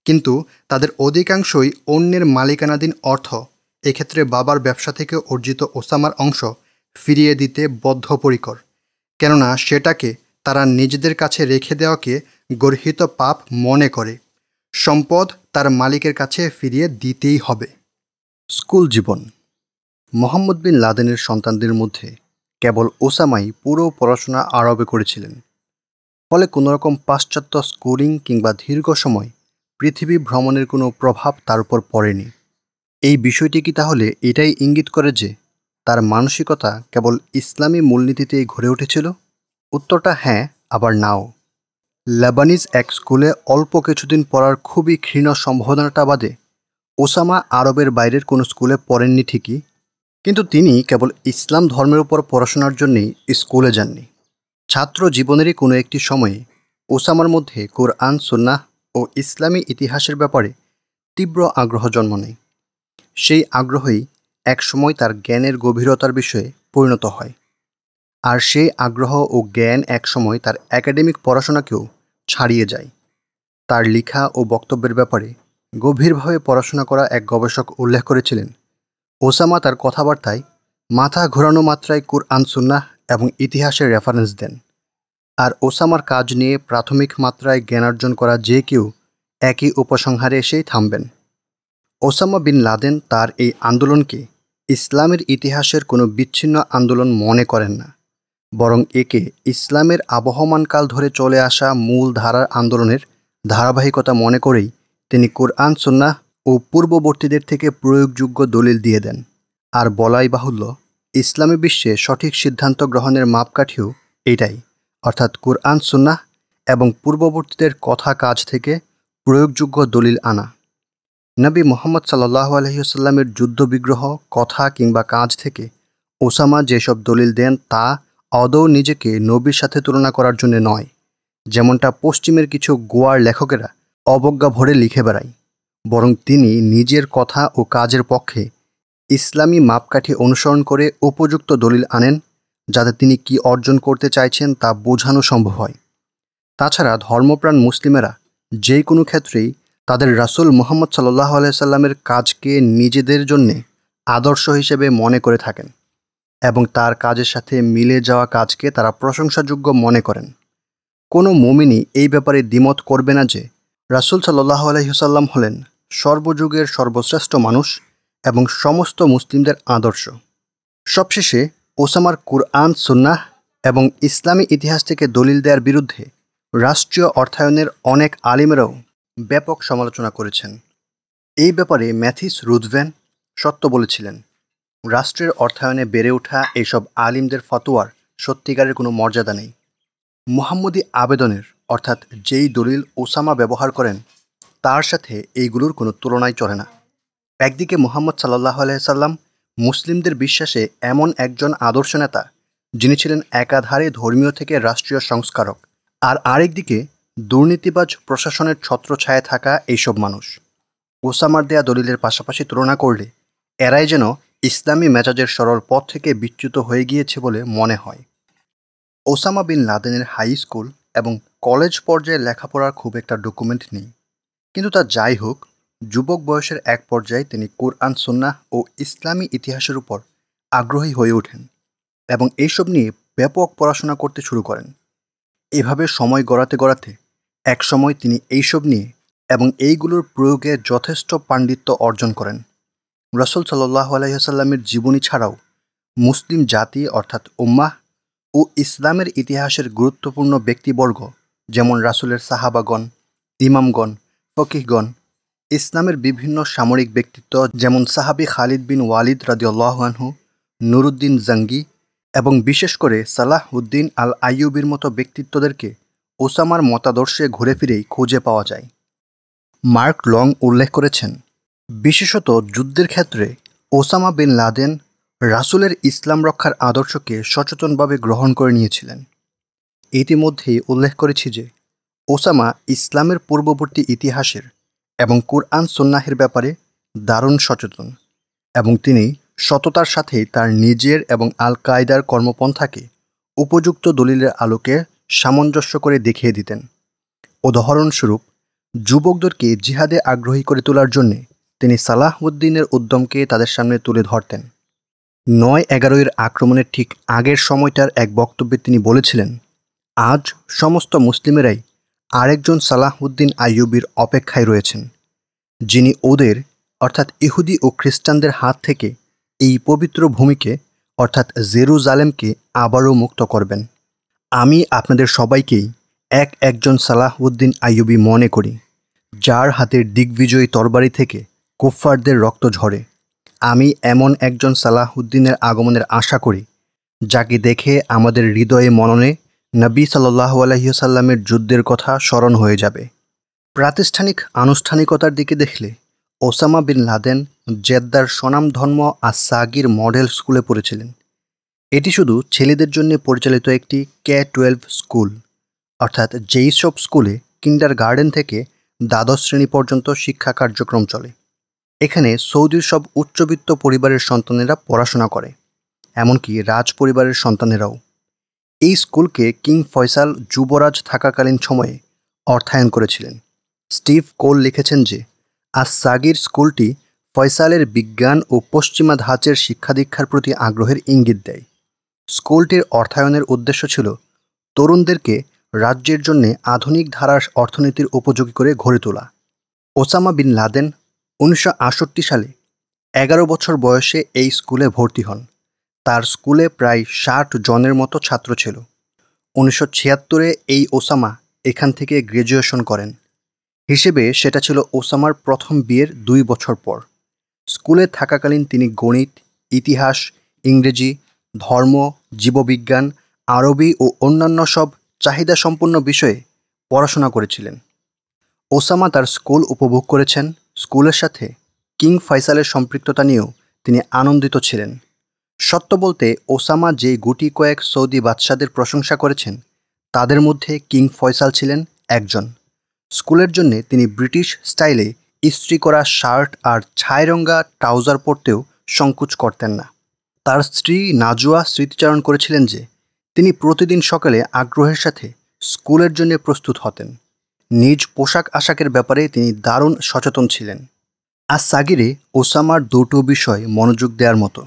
S1: কিন্তু তাদের অধিকাংশই অন্যের মালিকানাধীন অর্থ, এক্ষেত্রে বাবার ব্যবসা থেকে অর্জিত ওসামার অংশ ফিরিয়ে দিতে বদ্ধপরিকর, কেননা সেটাকে তারা নিজেদের কাছে রেখে দেওয়াকে গর্হিত পাপ মনে করে। সম্পদ তার মালিকের কাছে ফিরিয়ে দিতেই হবে। স্কুল জীবন। মোহাম্মদ বিন লাদেনের সন্তানদের মধ্যে কেবল ওসামাই পুরো পড়াশোনা আরবে করেছিলেন, ফলে কোনোরকম পাশ্চাত্য স্কুলিং কিংবা দীর্ঘ সময় পৃথিবী ভ্রমণের কোনো প্রভাব তার উপর পড়েনি। এই বিষয়টি কি তাহলে এটাই ইঙ্গিত করে যে তার মানসিকতা কেবল ইসলামী মূলনীতিতেই গড়ে উঠেছিল? উত্তরটা হ্যাঁ, আবার নাও। লেবানিজ এক স্কুলে অল্প কিছুদিন পড়ার খুবই ক্ষীণ সম্ভাবনাটা বাদে ওসামা আরবের বাইরের কোনো স্কুলে পড়েননি ঠিকই, কিন্তু তিনি কেবল ইসলাম ধর্মের উপর পড়াশোনার জন্যেই স্কুলে যাননি। ছাত্র জীবনেরই কোনো একটি সময়ে ওসামার মধ্যে কোরআন, সুন্নাহ ও ইসলামী ইতিহাসের ব্যাপারে তীব্র আগ্রহ জন্ম নেয়। সেই আগ্রহই একসময় তার জ্ঞানের গভীরতার বিষয়ে পরিণত হয়, আর সেই আগ্রহ ও জ্ঞান একসময় তার একাডেমিক পড়াশোনাকেও ছাড়িয়ে যায়। তার লেখা ও বক্তব্যের ব্যাপারে গভীরভাবে পড়াশোনা করা এক গবেষক উল্লেখ করেছিলেন, ওসামা তার কথাবার্তায় মাথা ঘোরানো মাত্রায় কুরআন, সুন্নাহ এবং ইতিহাসের রেফারেন্স দেন। আর ওসামার কাজ নিয়ে প্রাথমিক মাত্রায় জ্ঞানার্জন করা যে কেউ একই উপসংহারে এসেই থামবেন। ওসামা বিন লাদেন তার এই আন্দোলনকে ইসলামের ইতিহাসের কোনো বিচ্ছিন্ন আন্দোলন মনে করেন না, বরং একে ইসলামের আবহমানকাল ধরে চলে আসা মূল ধারার আন্দোলনের ধারাবাহিকতা মনে করেই তিনি কুরআন, সুন্নাহ ও পূর্ববর্তীদের থেকে প্রয়োগযোগ্য দলিল দিয়ে দেন। আর বলাই বাহুল্য, ইসলামী বিশ্বে সঠিক সিদ্ধান্ত গ্রহণের মাপকাঠিও এটাই, অর্থাৎ কুরআন, সুন্নাহ এবং পূর্ববর্তীদের কথা কাজ থেকে প্রয়োগযোগ্য দলিল আনা। নবী মুহাম্মদ সাল্লাল্লাহু আলাইহি ওয়াসাল্লামের যুদ্ধ বিগ্রহ, কথা কিংবা কাজ থেকে ওসামা যেসব দলিল দেন তা আদৌ নিজেকে নবীর সাথে তুলনা করার জন্য নয়, যেমনটা পশ্চিমের কিছু গোয়ার লেখকেরা অবজ্ঞা ভরে লিখে বেড়ায়, বরং তিনি নিজের কথা ও কাজের পক্ষে ইসলামী মাপকাঠি অনুসরণ করে উপযুক্ত দলিল আনেন, যাতে তিনি কি অর্জন করতে চাইছেন তা বোঝানো সম্ভব হয়। তাছাড়া ধর্মপ্রাণ মুসলিমেরা যে কোনো ক্ষেত্রেই তাদের রাসূল মুহাম্মদ সাল্লাল্লাহু আলাইহি সাল্লামের কাজকে নিজেদের জন্যে আদর্শ হিসেবে মনে করে থাকেন এবং তার কাজের সাথে মিলে যাওয়া কাজকে তারা প্রশংসাযোগ্য মনে করেন। কোনো মুমিনই এই ব্যাপারে দ্বিমত করবে না যে রাসূল সাল্লাল্লাহু আলাইহি সাল্লাম হলেন সর্বযুগের সর্বশ্রেষ্ঠ মানুষ এবং সমস্ত মুসলিমদের আদর্শ। সবশেষে ওসামার কুরআন, সুন্নাহ এবং ইসলামী ইতিহাস থেকে দলিল দেওয়ার বিরুদ্ধে রাষ্ট্রীয় অর্থায়নের অনেক আলিমেরাও ব্যাপক সমালোচনা করেছেন। এই ব্যাপারে ম্যাথিস রুথভেন সত্য বলেছিলেন, রাষ্ট্রের অর্থায়নে বেড়ে ওঠা এইসব আলিমদের ফতোয়ার সত্যিকারের কোনো মর্যাদা নেই। মুহাম্মদী আবেদনের অর্থাৎ যেই দলিল ওসামা ব্যবহার করেন তার সাথে এইগুলোর কোনো তুলনাই চলে না। একদিকে মুহাম্মদ সাল্লাল্লাহু আলাইহি সাল্লাম মুসলিমদের বিশ্বাসে এমন একজন আদর্শ নেতা যিনি ছিলেন একাধারে ধর্মীয় থেকে রাষ্ট্রীয় সংস্কারক, আর আরেকদিকে দুর্নীতিবাজ প্রশাসনের ছত্রছায়ায় থাকা এইসব মানুষ। ওসামার দেয়া দলিলের পাশাপাশি তুলনা করলে এরাই যেন ইসলামী মেজাজের সরল পথ থেকে বিচ্যুত হয়ে গিয়েছে বলে মনে হয়। ওসামা বিন লাদেনের হাই স্কুল এবং কলেজ পর্যায়ে লেখাপড়ার খুব একটা ডকুমেন্ট নেই, কিন্তু তা যাই হোক, যুবক বয়সের এক পর্যায়ে তিনি কোরআন সুন্নাহ ও ইসলামী ইতিহাসের উপর আগ্রহী হয়ে ওঠেন এবং এইসব নিয়ে ব্যাপক পড়াশোনা করতে শুরু করেন। এভাবে সময় গড়াতে গড়াতে একসময় তিনি এইসব নিয়ে এবং এইগুলোর প্রয়োগে যথেষ্ট পাণ্ডিত্য অর্জন করেন। রাসূল সাল্লাল্লাহু আলাইহি ওয়াসাল্লামের জীবনী ছাড়াও মুসলিম জাতি অর্থাৎ উম্মাহ ও ইসলামের ইতিহাসের গুরুত্বপূর্ণ ব্যক্তিবর্গ যেমন রাসূলের সাহাবাগণ, ইমামগণ, ফকিহগণ, ইসলামের বিভিন্ন সামরিক ব্যক্তিত্ব যেমন সাহাবী খালিদ বিন ওয়ালিদ রাদিয়াল্লাহু আনহু, নুরুদ্দিন জঙ্গি এবং বিশেষ করে সালাহ উদ্দিন আল আইয়ুবির মতো ব্যক্তিত্বদেরকে ওসামার মতাদর্শে ঘুরে ফিরেই খুঁজে পাওয়া যায়। মার্ক লং উল্লেখ করেছেন, বিশেষত যুদ্ধের ক্ষেত্রে ওসামা বিন লাদেন রাসূলের ইসলাম রক্ষার আদর্শকে সচেতনভাবে গ্রহণ করে নিয়েছিলেন। ইতিমধ্যেই উল্লেখ করেছি যে ওসামা ইসলামের পূর্ববর্তী ইতিহাসের এবং কুরআন সুন্নাহের ব্যাপারে দারুণ সচেতন এবং তিনি সততার সাথে তার নিজের এবং আল কায়দার কর্মপন্থাকে উপযুক্ত দলিলের আলোকে সামঞ্জস্য করে দেখিয়ে দিতেন। উদাহরণস্বরূপ, যুবকদেরকে জিহাদে আগ্রহী করে তোলার জন্যে তিনি সালাহ উদ্দিনের উদ্যমকে তাদের সামনে তুলে ধরতেন। ৯/১১ আক্রমণের ঠিক আগের সময়টার এক বক্তব্যে তিনি বলেছিলেন, আজ সমস্ত মুসলিমেরাই আরেকজন সালাহ উদ্দিন আইয়ুবির অপেক্ষায় রয়েছেন, যিনি ওদের অর্থাৎ ইহুদি ও খ্রিস্টানদের হাত থেকে এই পবিত্র ভূমিকে অর্থাৎ জেরুজালেমকে আবারও মুক্ত করবেন। আমি আপনাদের সবাইকেই একজন সালাহ উদ্দিন আইয়ুবি মনে করি, যার হাতের দিগ্বিজয়ী তরবারি থেকে কুফফারদের রক্ত ঝরে। আমি এমন একজন সালাহ উদ্দিনের আগমনের আশা করি, যাকে দেখে আমাদের হৃদয়ে মননে নবী সাল্লাল্লাহু আলাইহি ওয়াসাল্লামের যুদ্ধের কথা স্মরণ হয়ে যাবে। প্রাতিষ্ঠানিক আনুষ্ঠানিকতার দিকে দেখলে ওসামা বিন লাদেন জেদ্দার স্বনামধন্য আস-সাগির মডেল স্কুলে পড়েছিলেন। এটি শুধু ছেলেদের জন্য পরিচালিত একটি K-12 স্কুল, অর্থাৎ যেই সব স্কুলে কিন্ডারগার্টেন থেকে দ্বাদশ শ্রেণী পর্যন্ত শিক্ষা কার্যক্রম চলে। এখানে সৌদির সব উচ্চবিত্ত পরিবারের সন্তানেরা পড়াশোনা করে, এমনকি রাজ পরিবারের সন্তানেরাও। এই স্কুলকে কিং ফয়সাল যুবরাজ থাকাকালীন সময়ে অর্থায়ন করেছিলেন। স্টিভ কোল লিখেছেন যে আস-সাগির স্কুলটি ফয়সালের বিজ্ঞান ও পশ্চিমা ধাঁচের শিক্ষাদীক্ষার প্রতি আগ্রহের ইঙ্গিত দেয়। স্কুলটির অর্থায়নের উদ্দেশ্য ছিল তরুণদেরকে রাজ্যের জন্য আধুনিক ধারার অর্থনীতির উপযোগী করে গড়ে তোলা। ওসামা বিন লাদেন 1968 সালে 11 বছর বয়সে এই স্কুলে ভর্তি হন। তার স্কুলে প্রায় 60 জনের মতো ছাত্র ছিল। 1976 এই ওসামা এখান থেকে গ্র্যাজুয়েশন করেন। হিসেবে সেটা ছিল ওসামার প্রথম বিয়ের 2 বছর পর। স্কুলে থাকাকালীন তিনি গণিত, ইতিহাস, ইংরেজি, ধর্ম, জীববিজ্ঞান, আরবি ও অন্যান্য সব চাহিদাসম্পন্ন বিষয়ে পড়াশোনা করেছিলেন। ওসামা তার স্কুল উপভোগ করেছেন। স্কুলের সাথে কিং ফয়সালের সম্পৃক্ততা নিয়েও তিনি আনন্দিত ছিলেন। সত্য বলতে ওসামা যে গুটি কয়েক সৌদি বাদশাদের প্রশংসা করেছেন, তাদের মধ্যে কিং ফয়সাল ছিলেন একজন। স্কুলের জন্যে তিনি ব্রিটিশ স্টাইলে ইস্ত্রি করা শার্ট আর ছাইরঙা ট্রাউজার পরতেও সংকোচ করতেন না। তার স্ত্রী নাজুয়া স্মৃতিচারণ করেছিলেন যে তিনি প্রতিদিন সকালে আগ্রহের সাথে স্কুলের জন্য প্রস্তুত হতেন। নিজ পোশাক আশাকের ব্যাপারে তিনি দারুণ সচেতন ছিলেন। আস-সাগিরে ওসামার দুটো বিষয় মনোযোগ দেওয়ার মতো।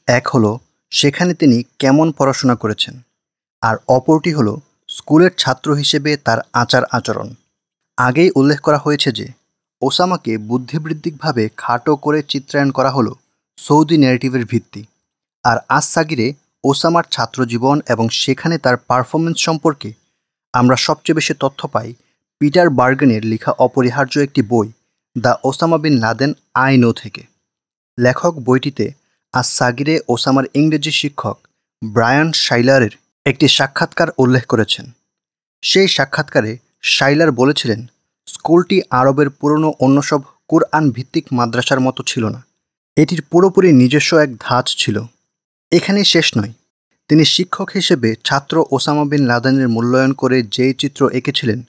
S1: এক হলো সেখানে তিনি কেমন পড়াশোনা করেছেন, আর অপরটি হলো স্কুলের ছাত্র হিসেবে তার আচার আচরণ। আগেই উল্লেখ করা হয়েছে যে ওসামাকে বুদ্ধিবৃত্তিকভাবে খাটো করে চিত্রায়ন করা হলো সৌদি ন্যারেটিভের ভিত্তি। আর আস-সাগিরে ওসামার ছাত্রজীবন এবং সেখানে তার পারফরমেন্স সম্পর্কে আমরা সবচেয়ে বেশি তথ্য পাই পিটার বার্গেনের লেখা অপরিহার্য একটি বই the Osama bin Laden I know থেকে। লেখক বইটিতে আস-সাগিরে ওসামার ইংরেজি শিক্ষক ব্রায়ান শাইলারের একটি সাক্ষাৎকার উল্লেখ করেছেন। সেই সাক্ষাৎকারে শাইলার বলেছিলেন, স্কুলটি আরবের পুরনো অন্য সব কুরআন ভিত্তিক মাদ্রাসার মতো ছিল না। এটির পুরোপুরি নিজস্ব এক ধাঁচ ছিল। এখানেই শেষ নয়, তিনি শিক্ষক হিসেবে ছাত্র ওসামা বিন লাদেনের মূল্যায়ন করে যেই চিত্র এঁকেছিলেন,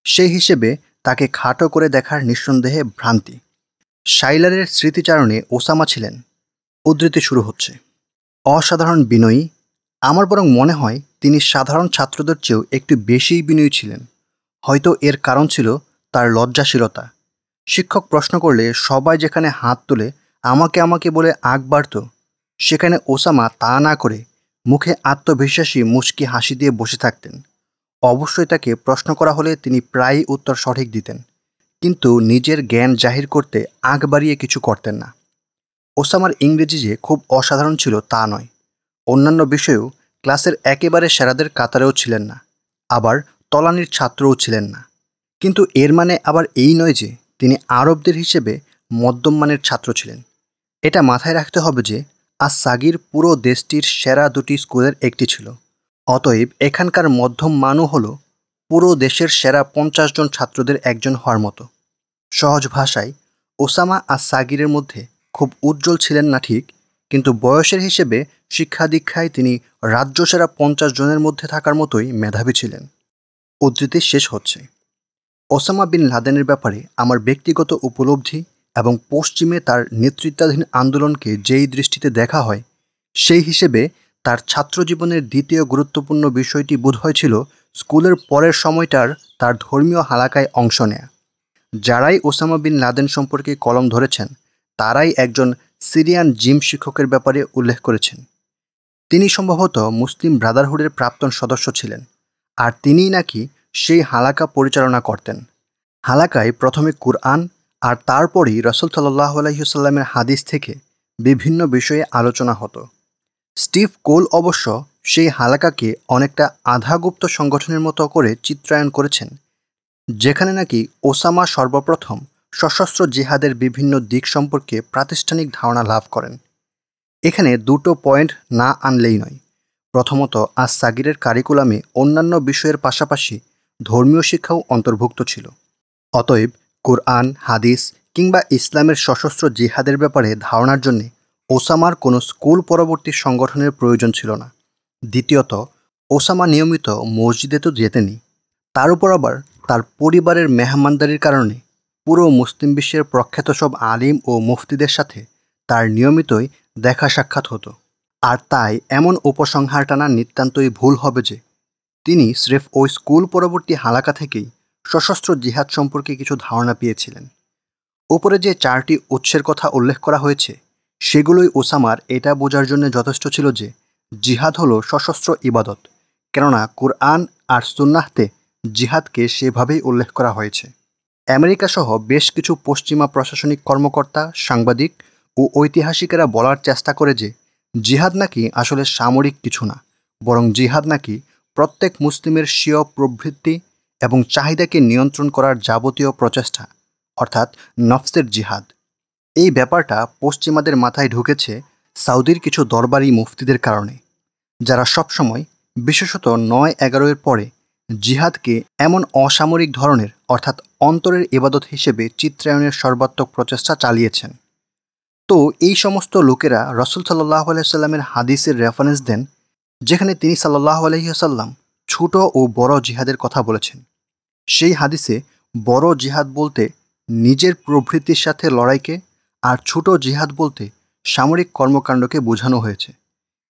S1: সেই হিসেবে তাকে খাটো করে দেখার নিঃসন্দেহে ভ্রান্তি। শাইলারের স্মৃতিচারণে ওসামা ছিলেন উদ্ধৃতি শুরু হচ্ছে। অসাধারণ বিনয়ী, আমার বরং মনে হয় তিনি সাধারণ ছাত্রদের চেয়েও একটু বেশিই বিনয়ী ছিলেন। হয়তো এর কারণ ছিল তার লজ্জাশীলতা। শিক্ষক প্রশ্ন করলে সবাই যেখানে হাত তুলে আমাকে আমাকে বলে আগ বাড়ত, সেখানে ওসামা তা না করে মুখে আত্মবিশ্বাসী মুচকি হাসি দিয়ে বসে থাকতেন। অবশ্যই তাকে প্রশ্ন করা হলে তিনি প্রায়ই উত্তর সঠিক দিতেন, কিন্তু নিজের জ্ঞান জাহির করতে আগ বাড়িয়ে কিছু করতেন না। ওসামার ইংরেজি যে খুব অসাধারণ ছিল তা নয়, অন্যান্য বিষয়েও ক্লাসের একেবারে সেরাদের কাতারেও ছিলেন না, আবার তলানির ছাত্রও ছিলেন না। কিন্তু এর মানে আবার এই নয় যে তিনি আরবদের হিসেবে মধ্যমমানের ছাত্র ছিলেন। এটা মাথায় রাখতে হবে যে আস-সাগির পুরো দেশটির সেরা দুটি স্কুলের একটি ছিল। অতএব এখানকার মধ্যম মানও হল পুরো দেশের সেরা 50 জন ছাত্রদের একজন হওয়ার মতো। সহজ ভাষায়, ওসামা আস-সাগিরের মধ্যে খুব উজ্জ্বল ছিলেন না ঠিক, কিন্তু বয়সের হিসেবে শিক্ষা দীক্ষায় তিনি রাজ্য সেরা 50 জনের মধ্যে থাকার মতোই মেধাবী ছিলেন। উদ্ধৃতি শেষ হচ্ছে। ওসামা বিন লাদেনের ব্যাপারে আমার ব্যক্তিগত উপলব্ধি এবং পশ্চিমে তার নেতৃত্বাধীন আন্দোলনকে যেই দৃষ্টিতে দেখা হয়, সেই হিসেবে তার ছাত্রজীবনের দ্বিতীয় গুরুত্বপূর্ণ বিষয়টি বোধহয় ছিল স্কুলের পরের সময়টার তার ধর্মীয় হালাকায় অংশ নেয়া। যারাই ওসামা বিন লাদেন সম্পর্কে কলম ধরেছেন, তারাই একজন সিরিয়ান জিম শিক্ষকের ব্যাপারে উল্লেখ করেছেন। তিনি সম্ভবত মুসলিম ব্রাদারহুডের প্রাক্তন সদস্য ছিলেন, আর তিনিই নাকি সেই হালাকা পরিচালনা করতেন। হালাকায় প্রথমে কুরআন আর তারপরই রাসূল সাল্লাল্লাহু আলাইহি ওয়াসাল্লামের হাদিস থেকে বিভিন্ন বিষয়ে আলোচনা হতো। স্টিভ কোল অবশ্য সেই হালাকাকে অনেকটা আধাগুপ্ত সংগঠনের মতো করে চিত্রায়ন করেছেন, যেখানে নাকি ওসামা সর্বপ্রথম সশস্ত্র জিহাদের বিভিন্ন দিক সম্পর্কে প্রাতিষ্ঠানিক ধারণা লাভ করেন। এখানে দুটো পয়েন্ট না আনলেই নয়। প্রথমত, আস-সাগিরের কারিকুলামে অন্যান্য বিষয়ের পাশাপাশি ধর্মীয় শিক্ষাও অন্তর্ভুক্ত ছিল। অতএব কুরআন, হাদিস কিংবা ইসলামের সশস্ত্র জিহাদের ব্যাপারে ধারণার জন্য ওসামার কোনো স্কুল পরবর্তী সংগঠনের প্রয়োজন ছিল না। দ্বিতীয়ত, ওসামা নিয়মিত মসজিদে তো যেতেনই, তার উপর আবার তার পরিবারের মেহমানদারির কারণে পুরো মুসলিম বিশ্বের প্রখ্যাত সব আলিম ও মুফতিদের সাথে তার নিয়মিতই দেখা সাক্ষাৎ হতো। আর তাই এমন উপসংহার টানা নিতান্তই ভুল হবে যে তিনি স্রেফ ওই স্কুল পরবর্তী হালাকা থেকেই সশস্ত্র জিহাদ সম্পর্কে কিছু ধারণা পেয়েছিলেন। উপরে যে 4টি উৎসের কথা উল্লেখ করা হয়েছে, সেগুলোই ওসামার এটা বোঝার জন্য যথেষ্ট ছিল যে জিহাদ হলো সশস্ত্র ইবাদত, কেননা কুরআন আর সুন্নাহতে জিহাদকে সেভাবেই উল্লেখ করা হয়েছে। আমেরিকা সহ বেশ কিছু পশ্চিমা প্রশাসনিক কর্মকর্তা, সাংবাদিক ও ঐতিহাসিকেরা বলার চেষ্টা করে যে জিহাদ নাকি আসলে সামরিক কিছু না, বরং জিহাদ নাকি প্রত্যেক মুসলিমের স্বীয় প্রবৃত্তি এবং চাহিদাকে নিয়ন্ত্রণ করার যাবতীয় প্রচেষ্টা, অর্থাৎ নফসের জিহাদ। এই ব্যাপারটা পশ্চিমাদের মাথায় ঢুকেছে সৌদির কিছু দরবারি মুফতিদের কারণে, যারা সবসময়, বিশেষত 9/11-এর পরে, জিহাদকে এমন অসামরিক ধরনের অর্থাৎ অন্তরের ইবাদত হিসেবে চিত্রায়নের সর্বাত্মক প্রচেষ্টা চালিয়েছেন। তো এই সমস্ত লোকেরা রাসূল সাল্লাল্লাহু আলাইহি ওয়াসাল্লামের হাদিসের রেফারেন্স দেন, যেখানে তিনি সাল্লাল্লাহু আলাইহি ওয়াসাল্লাম ছোট ও বড় জিহাদের কথা বলেছেন। সেই হাদিসে বড় জিহাদ বলতে নিজের প্রবৃত্তির সাথে লড়াইকে, আর ছোট জিহাদ বলতে সামরিক কর্মকাণ্ডকে বোঝানো হয়েছে।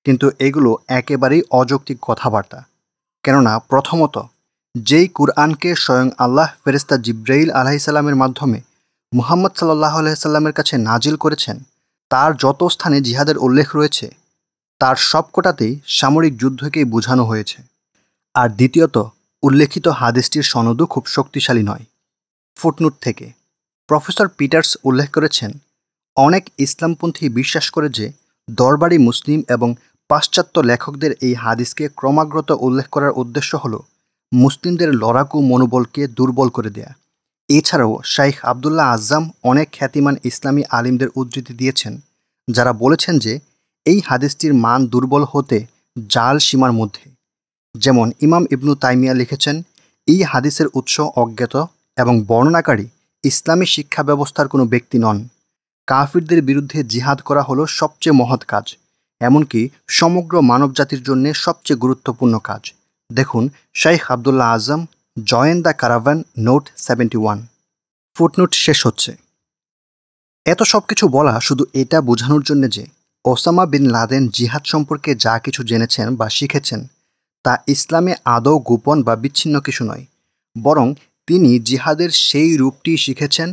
S1: কিন্তু এগুলো একেবারেই অযৌক্তিক কথাবার্তা, কেননা প্রথমত, যেই কুরআনকে স্বয়ং আল্লাহ ফেরেশতা জিবরাইল আলাইহিস সালামের মাধ্যমে মুহাম্মদ সাল্লাল্লাহু আলাইহি সাল্লামের কাছে নাজিল করেছেন, তার যত স্থানে জিহাদের উল্লেখ রয়েছে, তার সবকটাতেই সামরিক যুদ্ধকেই বোঝানো হয়েছে। আর দ্বিতীয়ত, উল্লেখিত হাদিসটির সনদও খুব শক্তিশালী নয়। ফুটনোট থেকে প্রফেসর পিটার্স উল্লেখ করেছেন, অনেক ইসলামপন্থী বিশ্বাস করে যে দরবারি মুসলিম এবং পাশ্চাত্য লেখকদের এই হাদিসকে ক্রমাগত উল্লেখ করার উদ্দেশ্য হল মুসলিমদের লড়াকু মনোবলকে দুর্বল করে দেয়া। এছাড়াও শাইখ আবদুল্লাহ আজ্জাম অনেক খ্যাতিমান ইসলামী আলিমদের উদ্ধৃতি দিয়েছেন, যারা বলেছেন যে এই হাদিসটির মান দুর্বল হতে জাল সীমার মধ্যে। যেমন ইমাম ইবনু তাইমিয়া লিখেছেন, এই হাদিসের উৎস অজ্ঞাত এবং বর্ণনাকারী ইসলামী শিক্ষা ব্যবস্থার কোনো ব্যক্তি নন। কাফিরদের বিরুদ্ধে জিহাদ করা হলো সবচেয়ে মহৎ কাজ, এমনকি সমগ্র মানবজাতির জন্য সবচেয়ে গুরুত্বপূর্ণ কাজ। দেখুন শাইখ আবদুল্লাহ আজম, জয়েন দ্য কারাভান, নোট 71। ফুটনোট শেষ হচ্ছে। এত সব কিছু বলা শুধু এটা বোঝানোর জন্য যে ওসামা বিন লাদেন জিহাদ সম্পর্কে যা কিছু জেনেছেন বা শিখেছেন তা ইসলামে আদৌ গোপন বা বিচ্ছিন্ন কিছু নয়, বরং তিনি জিহাদের সেই রূপটি শিখেছেন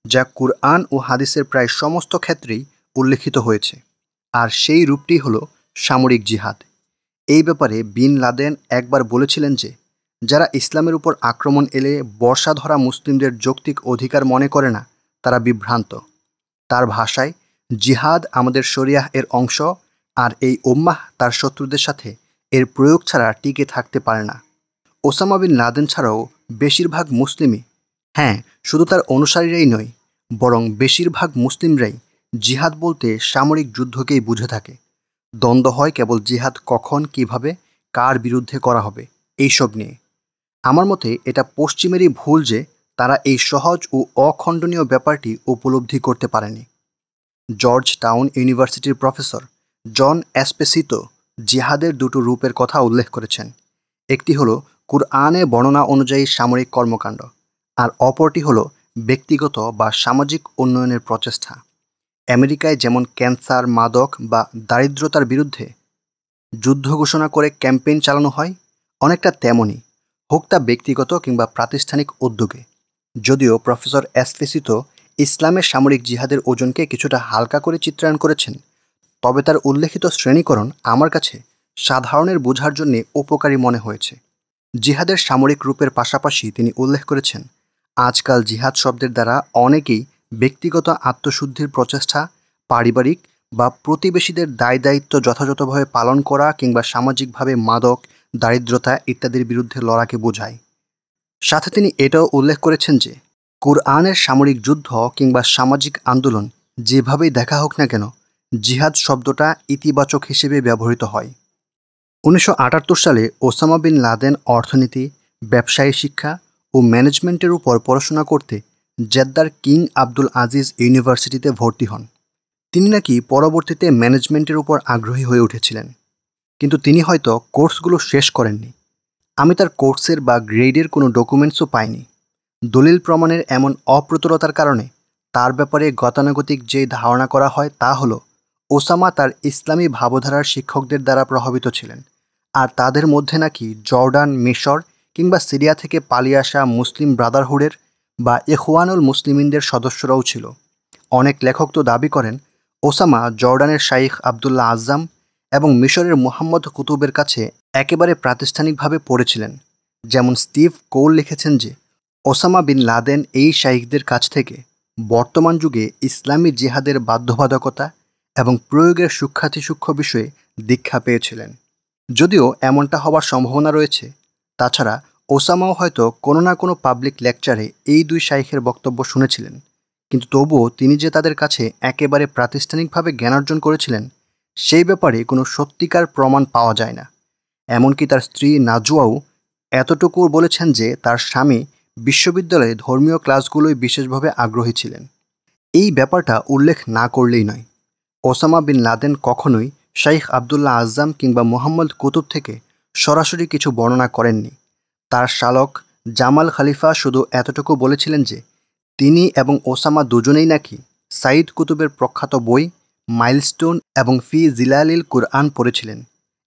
S1: যা কুরআন ও হাদিসের প্রায় সমস্ত ক্ষেত্রেই উল্লেখিত হয়েছে। আর সেই রূপটি হল সামরিক জিহাদ। এই ব্যাপারে বিন লাদেন একবার বলেছিলেন যে, যারা ইসলামের উপর আক্রমণ এলে বর্ষা ধরা মুসলিমদের যৌক্তিক অধিকার মনে করে না, তারা বিভ্রান্ত। তার ভাষায়, জিহাদ আমাদের শরিয়াহ এর অংশ, আর এই উম্মাহ তার শত্রুদের সাথে এর প্রয়োগ ছাড়া টিকে থাকতে পারে না। ওসামা বিন লাদেন ছাড়াও বেশিরভাগ মুসলিমই, হ্যাঁ শুধু তার অনুসারীরাই নয়, বরং বেশিরভাগ মুসলিমরাই জিহাদ বলতে সামরিক যুদ্ধকেই বুঝে থাকে। দ্বন্দ্ব হয় কেবল জিহাদ কখন, কিভাবে, কার বিরুদ্ধে করা হবে এইসব নিয়ে। আমার মতে এটা পশ্চিমেরই ভুল যে তারা এই সহজ ও অখণ্ডনীয় ব্যাপারটি উপলব্ধি করতে পারেনি। জর্জ টাউন ইউনিভার্সিটির প্রফেসর জন এসপেসিতো জিহাদের দুটো রূপের কথা উল্লেখ করেছেন। একটি হলো কুরআনে বর্ণনা অনুযায়ী সামরিক কর্মকাণ্ড, আর অপরটি হলো ব্যক্তিগত বা সামাজিক উন্নয়নের প্রচেষ্টা। আমেরিকায় যেমন ক্যান্সার, মাদক বা দারিদ্রতার বিরুদ্ধে যুদ্ধ ঘোষণা করে ক্যাম্পেইন চালানো হয়, অনেকটা তেমনই, হোক তা ব্যক্তিগত কিংবা প্রাতিষ্ঠানিক উদ্যোগে। যদিও প্রফেসর এসপেসিতো ইসলামের সামরিক জিহাদের ওজনকে কিছুটা হালকা করে চিত্রায়ন করেছেন, তবে তার উল্লেখিত শ্রেণীকরণ আমার কাছে সাধারণের বোঝার জন্য উপকারী মনে হয়েছে। জিহাদের সামরিক রূপের পাশাপাশি তিনি উল্লেখ করেছেন, আজকাল জিহাদ শব্দের দ্বারা অনেকেই ব্যক্তিগত আত্মশুদ্ধির প্রচেষ্টা, পারিবারিক বা প্রতিবেশীদের দায়-দায়িত্ব যথাযথভাবে পালন করা কিংবা সামাজিকভাবে মাদক, দারিদ্রতা ইত্যাদির বিরুদ্ধে লড়াকে বোঝায়। সাথে তিনি এটাও উল্লেখ করেছেন যে, কুরআনের সামরিক যুদ্ধ কিংবা সামাজিক আন্দোলন যেভাবেই দেখা হোক না কেন, জিহাদ শব্দটা ইতিবাচক হিসেবে ব্যবহৃত হয়। 1978 সালে ওসামা বিন লাদেন অর্থনীতি, ব্যবসায়ী শিক্ষা ও ম্যানেজমেন্টের উপর পড়াশোনা করতে জেদ্দার কিং আব্দুল আজিজ ইউনিভার্সিটিতে ভর্তি হন। তিনি নাকি পরবর্তীতে ম্যানেজমেন্টের উপর আগ্রহী হয়ে উঠেছিলেন, কিন্তু তিনি হয়তো কোর্সগুলো শেষ করেননি। আমি তার কোর্সের বা গ্রেডের কোনো ডকুমেন্টসও পাইনি। দলিল প্রমাণের এমন অপ্রতুলতার কারণে তার ব্যাপারে গতানুগতিক যে ধারণা করা হয় তা হলো, ওসামা তার ইসলামী ভাবধারার শিক্ষকদের দ্বারা প্রভাবিত ছিলেন, আর তাদের মধ্যে নাকি জর্ডান, মিশর কিংবা সিরিয়া থেকে পালিয়ে আসা মুসলিম ব্রাদারহুডের বা ইখওয়ানুল মুসলিমিনদের সদস্যরাও ছিল। অনেক লেখক তো দাবি করেন ওসামা জর্ডানের শাইখ আবদুল্লাহ আজ্জাম এবং মিশরের মুহাম্মদ কুতুবের কাছে একেবারে প্রাতিষ্ঠানিকভাবে পড়েছিলেন। যেমন স্টিভ কোল লিখেছেন যে, ওসামা বিন লাদেন এই শাইখদের কাছ থেকে বর্তমান যুগে ইসলামী জিহাদের বাধ্যবাধকতা এবং প্রয়োগের সূক্ষ্মাতিসূক্ষ্ম বিষয়ে দীক্ষা পেয়েছিলেন। যদিও এমনটা হওয়ার সম্ভাবনা রয়েছে, তাছাড়া ওসামাও হয়তো কোনো না কোনো পাবলিক লেকচারে এই দুই শাইখের বক্তব্য শুনেছিলেন, কিন্তু তবুও তিনি যে তাদের কাছে একেবারে প্রাতিষ্ঠানিকভাবে জ্ঞানার্জন করেছিলেন সেই ব্যাপারে কোনো সত্যিকার প্রমাণ পাওয়া যায় না। এমনকি তার স্ত্রী নাজওয়াও এতটুকু বলেছেন যে তার স্বামী বিশ্ববিদ্যালয়ে ধর্মীয় ক্লাসগুলোয় বিশেষভাবে আগ্রহী ছিলেন। এই ব্যাপারটা উল্লেখ না করলেই নয়, ওসামা বিন লাদেন কখনোই শাইখ আবদুল্লাহ আজ্জাম কিংবা মুহাম্মদ কুতুব থেকে সরাসরি কিছু বর্ণনা করেননি। তার শালক জামাল খলিফা শুধু এতটুকু বলেছিলেন যে তিনি এবং ওসামা দুজনেই নাকি সাইদ কুতুবের প্রখ্যাত বই মাইলস্টোন এবং ফি জিলালিল কুরআন পড়েছিলেন।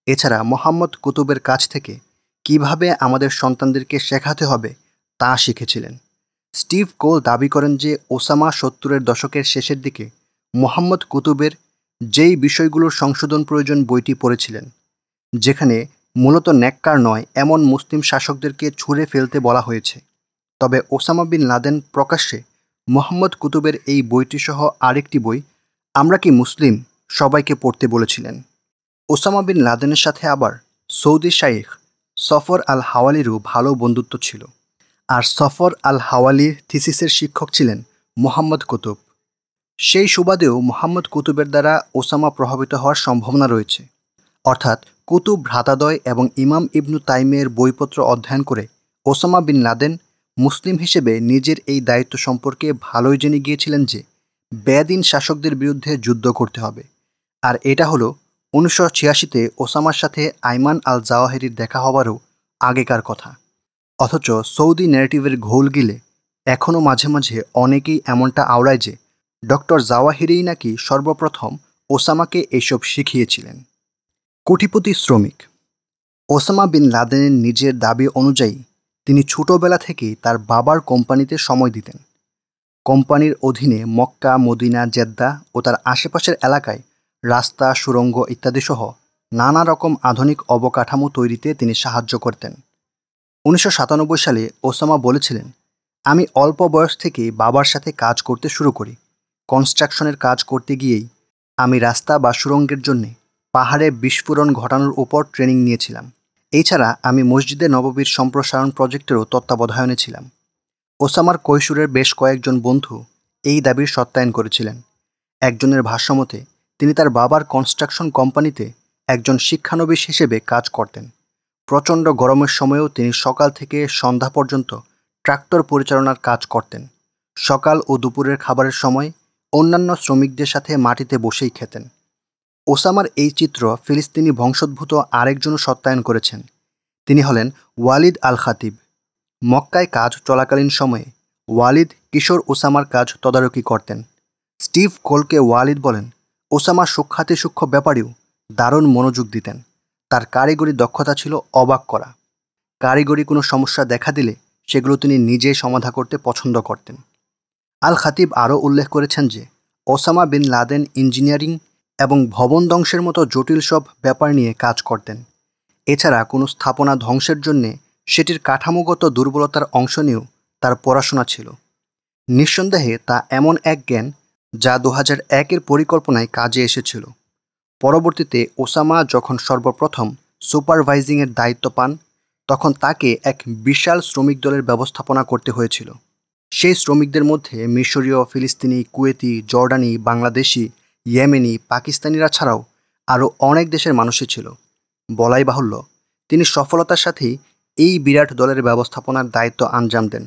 S1: এছাড়া মুহাম্মদ কুতুবের কাছ থেকে কিভাবে আমাদের সন্তানদেরকে শেখাতে হবে তা শিখেছিলেন। স্টিভ কোল দাবি করেন যে ওসামা 70-এর দশকের শেষের দিকে মুহাম্মদ কুতুবের যেই বিষয়গুলোর সংশোধন প্রয়োজন বইটি পড়েছিলেন, যেখানে মূলত নেককার নয় এমন মুসলিম শাসকদেরকে ছুঁড়ে ফেলতে বলা হয়েছে। তবে ওসামা বিন লাদেন প্রকাশ্যে মুহাম্মদ কুতুবের এই বইটি সহ আরেকটি বই আমরা কি মুসলিম সবাইকে পড়তে বলেছিলেন। ওসামা বিন লাদেনের সাথে আবার সৌদি শাইখ সফর আল হাওয়ালিরও ভালো বন্ধুত্ব ছিল, আর সফর আল হাওয়ালির থিসিসের শিক্ষক ছিলেন মুহাম্মদ কুতুব। সেই সুবাদেও মুহাম্মদ কুতুবের দ্বারা ওসামা প্রভাবিত হওয়ার সম্ভাবনা রয়েছে। অর্থাৎ কুতুব ভ্রাতাদ্বয় এবং ইমাম ইবনু তাইমিয়ার বইপত্র অধ্যয়ন করে ওসামা বিন লাদেন মুসলিম হিসেবে নিজের এই দায়িত্ব সম্পর্কে ভালোই জেনে গিয়েছিলেন যে বেদিন শাসকদের বিরুদ্ধে যুদ্ধ করতে হবে। আর এটা হলো 1986-তে ওসামার সাথে আইমান আল জাওয়াহিরির দেখা হওয়ারও আগেকার কথা। অথচ সৌদি ন্যারেটিভের ঘোল গিলে এখনও মাঝে মাঝে অনেকেই এমনটা আওড়ায় যে ডক্টর জাওয়াহিরিই নাকি সর্বপ্রথম ওসামাকে এসব শিখিয়েছিলেন। কোটিপতি শ্রমিক। ওসামা বিন লাদেনের নিজের দাবি অনুযায়ী তিনি ছোটবেলা থেকেই তার বাবার কোম্পানিতে সময় দিতেন। কোম্পানির অধীনে মক্কা, মদিনা, জেদ্দা ও তার আশেপাশের এলাকায় রাস্তা, সুড়ঙ্গ ইত্যাদি সহ নানা রকম আধুনিক অবকাঠামো তৈরিতে তিনি সাহায্য করতেন। 1997 সালে ওসামা বলেছিলেন, আমি অল্প বয়স থেকেই বাবার সাথে কাজ করতে শুরু করি। কনস্ট্রাকশনের কাজ করতে গিয়েই আমি রাস্তা বা সুড়ঙ্গের জন্যে পাহাড়ে বিস্ফোরণ ঘটানোর উপর ট্রেনিং নিয়েছিলাম। এছাড়া আমি মসজিদে নববীর সম্প্রসারণ প্রজেক্টেরও তত্ত্বাবধানে ছিলাম। ওসামার কৈশোরের বেশ কয়েকজন বন্ধু এই দাবির সত্যায়ন করেছিলেন। একজনের ভাষ্যমতে তিনি তার বাবার কনস্ট্রাকশন কোম্পানিতে একজন শিক্ষানবিশ হিসেবে কাজ করতেন। প্রচণ্ড গরমের সময়েও তিনি সকাল থেকে সন্ধ্যা পর্যন্ত ট্রাক্টর পরিচালনার কাজ করতেন। সকাল ও দুপুরের খাবারের সময় অন্যান্য শ্রমিকদের সাথে মাটিতে বসেই খেতেন। ওসামার এই চিত্র ফিলিস্তিনি বংশোদ্ভূত আরেকজনও সত্যায়ন করেছেন। তিনি হলেন ওয়ালিদ আল খাতিব। মক্কায় কাজ চলাকালীন সময়ে ওয়ালিদ কিশোর ওসামার কাজ তদারকি করতেন। স্টিভ কোলকে ওয়ালিদ বলেন, ওসামা সূক্ষ্মাতি সূক্ষ্ম ব্যাপারেও দারুণ মনোযোগ দিতেন। তার কারিগরি দক্ষতা ছিল অবাক করা। কারিগরি কোনো সমস্যা দেখা দিলে সেগুলো তিনি নিজেই সমাধা করতে পছন্দ করতেন। আল খাতিব আরও উল্লেখ করেছেন যে ওসামা বিন লাদেন ইঞ্জিনিয়ারিং এবং ভবন ধ্বংসের মতো জটিল সব ব্যাপার নিয়ে কাজ করতেন। এছাড়া কোনো স্থাপনা ধ্বংসের জন্যে সেটির কাঠামোগত দুর্বলতার অংশ নিয়েও তার পড়াশোনা ছিল। নিঃসন্দেহে তা এমন এক জ্ঞান যা 2001-এর পরিকল্পনায় কাজে এসেছিল। পরবর্তীতে ওসামা যখন সর্বপ্রথম সুপারভাইজিংয়ের দায়িত্ব পান, তখন তাকে এক বিশাল শ্রমিক দলের ব্যবস্থাপনা করতে হয়েছিল। সেই শ্রমিকদের মধ্যে মিশরীয়, ফিলিস্তিনি, কুয়েতি, জর্ডানি, বাংলাদেশি, ইয়েমেনি, পাকিস্তানিরা ছাড়াও আরও অনেক দেশের মানুষই ছিল। বলাই বাহুল্য, তিনি সফলতার সাথেই এই বিরাট দলের ব্যবস্থাপনার দায়িত্ব আঞ্জাম দেন।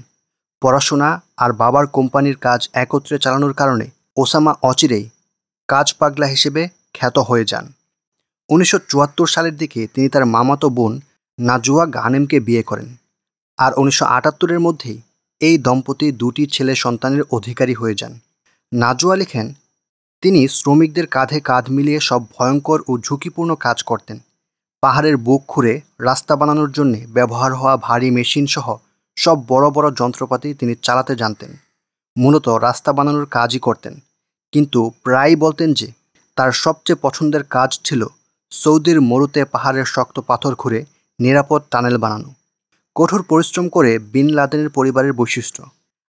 S1: পড়াশোনা আর বাবার কোম্পানির কাজ একত্রে চালানোর কারণে ওসামা অচিরেই কাজ পাগলা হিসেবে খ্যাত হয়ে যান। 1974 সালের দিকে তিনি তার মামাতো বোন নাজুয়া গানেমকে বিয়ে করেন। আর 1978-এর মধ্যেই এই দম্পতি দুটি ছেলে সন্তানের অধিকারী হয়ে যান। নাজুয়া লেখেন, তিনি শ্রমিকদের কাঁধে কাঁধ মিলিয়ে সব ভয়ঙ্কর ও ঝুঁকিপূর্ণ কাজ করতেন। পাহাড়ের বুক খুঁড়ে রাস্তা বানানোর জন্য ব্যবহার হওয়া ভারী মেশিন সহ সব বড় বড় যন্ত্রপাতি তিনি চালাতে জানতেন। মূলত রাস্তা বানানোর কাজই করতেন, কিন্তু প্রায়ই বলতেন যে তার সবচেয়ে পছন্দের কাজ ছিল সৌদির মরুতে পাহাড়ের শক্ত পাথর খুঁড়ে নিরাপদ টানেল বানানো। কঠোর পরিশ্রম করে বিন লাদেনের পরিবারের বৈশিষ্ট্য,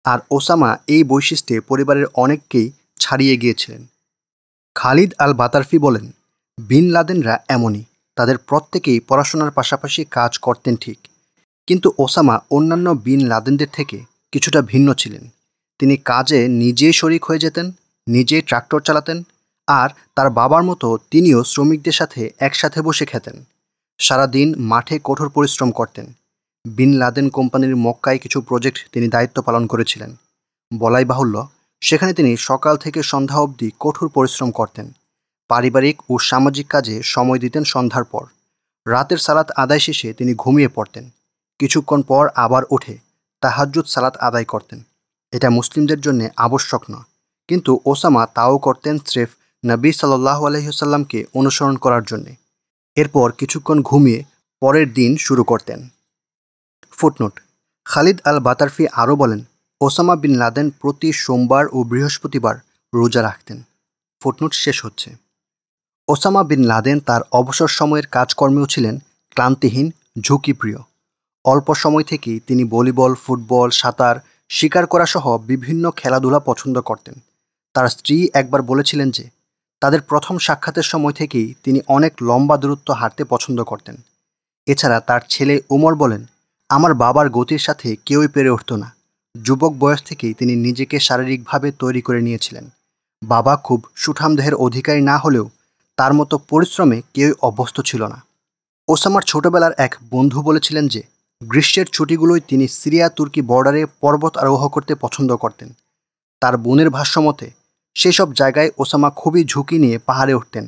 S1: আর ওসামা এই বৈশিষ্ট্যে পরিবারের অনেককেই ছাড়িয়ে গিয়েছিলেন। খালিদ আল বাতারফি বলেন, বিন লাদেনরা এমনই, তাদের প্রত্যেকেই পড়াশোনার পাশাপাশি কাজ করতেন ঠিক, কিন্তু ওসামা অন্যান্য বিন লাদেনদের থেকে কিছুটা ভিন্ন ছিলেন। তিনি কাজে নিজেই শরিক হয়ে যেতেন, নিজেই ট্রাক্টর চালাতেন, আর তার বাবার মতো তিনিও শ্রমিকদের সাথে একসাথে বসে খেতেন। সারাদিন মাঠে কঠোর পরিশ্রম করতেন। বিন লাদেন কোম্পানির মক্কায় কিছু প্রজেক্ট তিনি দায়িত্ব পালন করেছিলেন। বলাই বাহুল্য, সেখানে তিনি সকাল থেকে সন্ধ্যা অবধি কঠোর পরিশ্রম করতেন। পারিবারিক ও সামাজিক কাজে সময় দিতেন সন্ধ্যার পর। রাতের সালাত আদায় শেষে তিনি ঘুমিয়ে পড়তেন। কিছুক্ষণ পর আবার উঠে তাহাজ্জুদ সালাত আদায় করতেন। এটা মুসলিমদের জন্য আবশ্যক নয়, কিন্তু ওসামা তাও করতেন স্রেফ নবী সাল্লাল্লাহু আলাইহি ওয়াসাল্লামকে অনুসরণ করার জন্যে। এরপর কিছুক্ষণ ঘুমিয়ে পরের দিন শুরু করতেন। ফুটনোট: খালিদ আল বাতারফি আরও বলেন, ওসামা বিন লাদেন প্রতি সোমবার ও বৃহস্পতিবার রোজা রাখতেন। ফুটনোট শেষ হচ্ছে। ওসামা বিন লাদেন তার অবসর সময়ের কাজকর্মেও ছিলেন ক্লান্তিহীন, ঝুঁকিপ্রিয়। অল্প সময় থেকেই তিনি ভলিবল, ফুটবল, সাঁতার, শিকার করা সহ বিভিন্ন খেলাধুলা পছন্দ করতেন। তার স্ত্রী একবার বলেছিলেন যে তাদের প্রথম সাক্ষাতের সময় থেকেই তিনি অনেক লম্বা দূরত্ব হাঁটতে পছন্দ করতেন। এছাড়া তার ছেলে উমর বলেন, আমার বাবার গতির সাথে কেউই পেরে উঠত না। যুবক বয়স থেকেই তিনি নিজেকে শারীরিকভাবে তৈরি করে নিয়েছিলেন। বাবা খুব সুঠাম দেহের অধিকারী না হলেও তার মতো পরিশ্রমে কেউই অভ্যস্ত ছিল না। ওসামার ছোটবেলার এক বন্ধু বলেছিলেন যে গ্রীষ্মের ছুটিগুলোই তিনি সিরিয়া তুর্কি বর্ডারে পর্বত আরোহ করতে পছন্দ করতেন। তার বোনের ভাষ্যমতে সেসব জায়গায় ওসামা খুবই ঝুঁকি নিয়ে পাহাড়ে উঠতেন।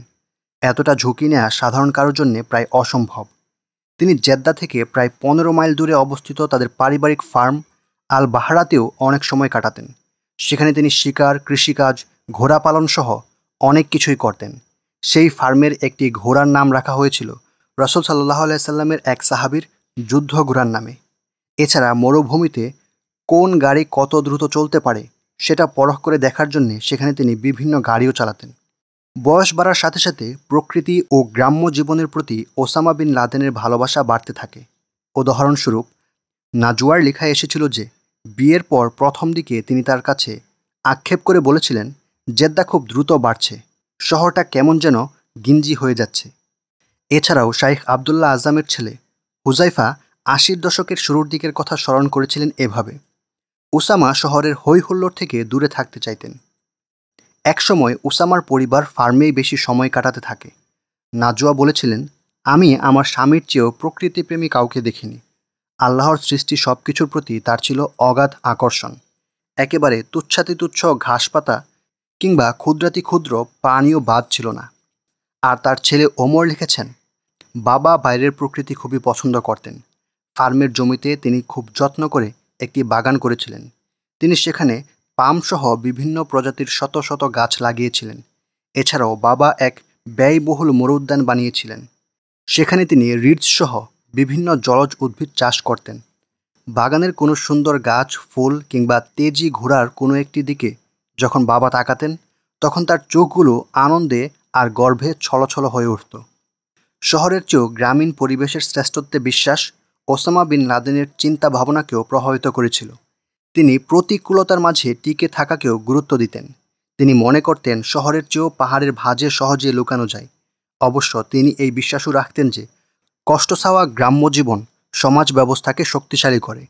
S1: এতটা ঝুঁকি নেওয়া সাধারণ কারোর জন্য প্রায় অসম্ভব। তিনি জেদ্দা থেকে প্রায় 15 মাইল দূরে অবস্থিত তাদের পারিবারিক ফার্ম আল বাহারাতেও অনেক সময় কাটাতেন। সেখানে তিনি শিকার, কৃষিকাজ, ঘোড়া পালন সহ অনেক কিছুই করতেন। সেই ফার্মের একটি ঘোড়ার নাম রাখা হয়েছিল রাসূল সাল্লাল্লাহু আলাইহি সাল্লামের এক সাহাবীর যুদ্ধ ঘোড়ার নামে। এছাড়া মরুভূমিতে কোন গাড়ি কত দ্রুত চলতে পারে সেটা পরখ করে দেখার জন্য সেখানে তিনি বিভিন্ন গাড়িও চালাতেন। বয়স বাড়ার সাথে সাথে প্রকৃতি ও গ্রাম্য জীবনের প্রতি ওসামা বিন লাদেনের ভালোবাসা বাড়তে থাকে। উদাহরণস্বরূপ, নাজওয়ার লেখায় এসেছিল যে বিয়ের পর প্রথম দিকে তিনি তার কাছে আক্ষেপ করে বলেছিলেন, জেদ্দা খুব দ্রুত বাড়ছে, শহরটা কেমন যেন গিঞ্জি হয়ে যাচ্ছে। এছাড়াও শাইখ আবদুল্লাহ আজমের ছেলে হুজাইফা ৮০ দশকের শুরুর দিকের কথা স্মরণ করেছিলেন এভাবে, উসামা শহরের হৈ হুল্লোড় থেকে দূরে থাকতে চাইতেন। একসময় উসামার পরিবার ফার্মেই বেশি সময় কাটাতে থাকে। নাজওয়া বলেছিলেন, আমি আমার স্বামীর চেয়েও প্রকৃতিপ্রেমী কাউকে দেখিনি। আল্লাহর সৃষ্টি সব কিছুর প্রতি তার ছিল অগাধ আকর্ষণ। একেবারে তুচ্ছাতিতুচ্ছ ঘাসপাতা কিংবা ক্ষুদ্রাতি ক্ষুদ্র প্রাণীও বাদ ছিল না। আর তার ছেলে ওমর লিখেছেন, বাবা বাইরের প্রকৃতি খুবই পছন্দ করতেন। ফার্মের জমিতে তিনি খুব যত্ন করে একটি বাগান করেছিলেন। তিনি সেখানে পামসহ বিভিন্ন প্রজাতির শত শত গাছ লাগিয়েছিলেন। এছাড়াও বাবা এক ব্যয়বহুল মরুদ্যান বানিয়েছিলেন। সেখানে তিনি রিডসসহ বিভিন্ন জলজ উদ্ভিদ চাষ করতেন। বাগানের কোনো সুন্দর গাছ, ফুল কিংবা তেজি ঘোড়ার কোনো একটি দিকে যখন বাবা তাকাতেন, তখন তার চোখগুলো আনন্দে আর গর্বে ছলছল হয়ে উঠত। শহরের চেয়েও গ্রামীণ পরিবেশের শ্রেষ্ঠত্বে বিশ্বাস ওসামা বিন লাদেনের চিন্তা ভাবনাকেও প্রভাবিত করেছিল। তিনি প্রতিকূলতার মাঝে টিকে থাকাকেও গুরুত্ব দিতেন। তিনি মনে করতেন শহরের চেয়েও পাহাড়ের ভাঁজে সহজে লুকানো যায়। অবশ্য তিনি এই বিশ্বাসও রাখতেন যে কষ্ট ছাওয়া গ্রাম্য জীবন সমাজ ব্যবস্থাকে শক্তিশালী করে,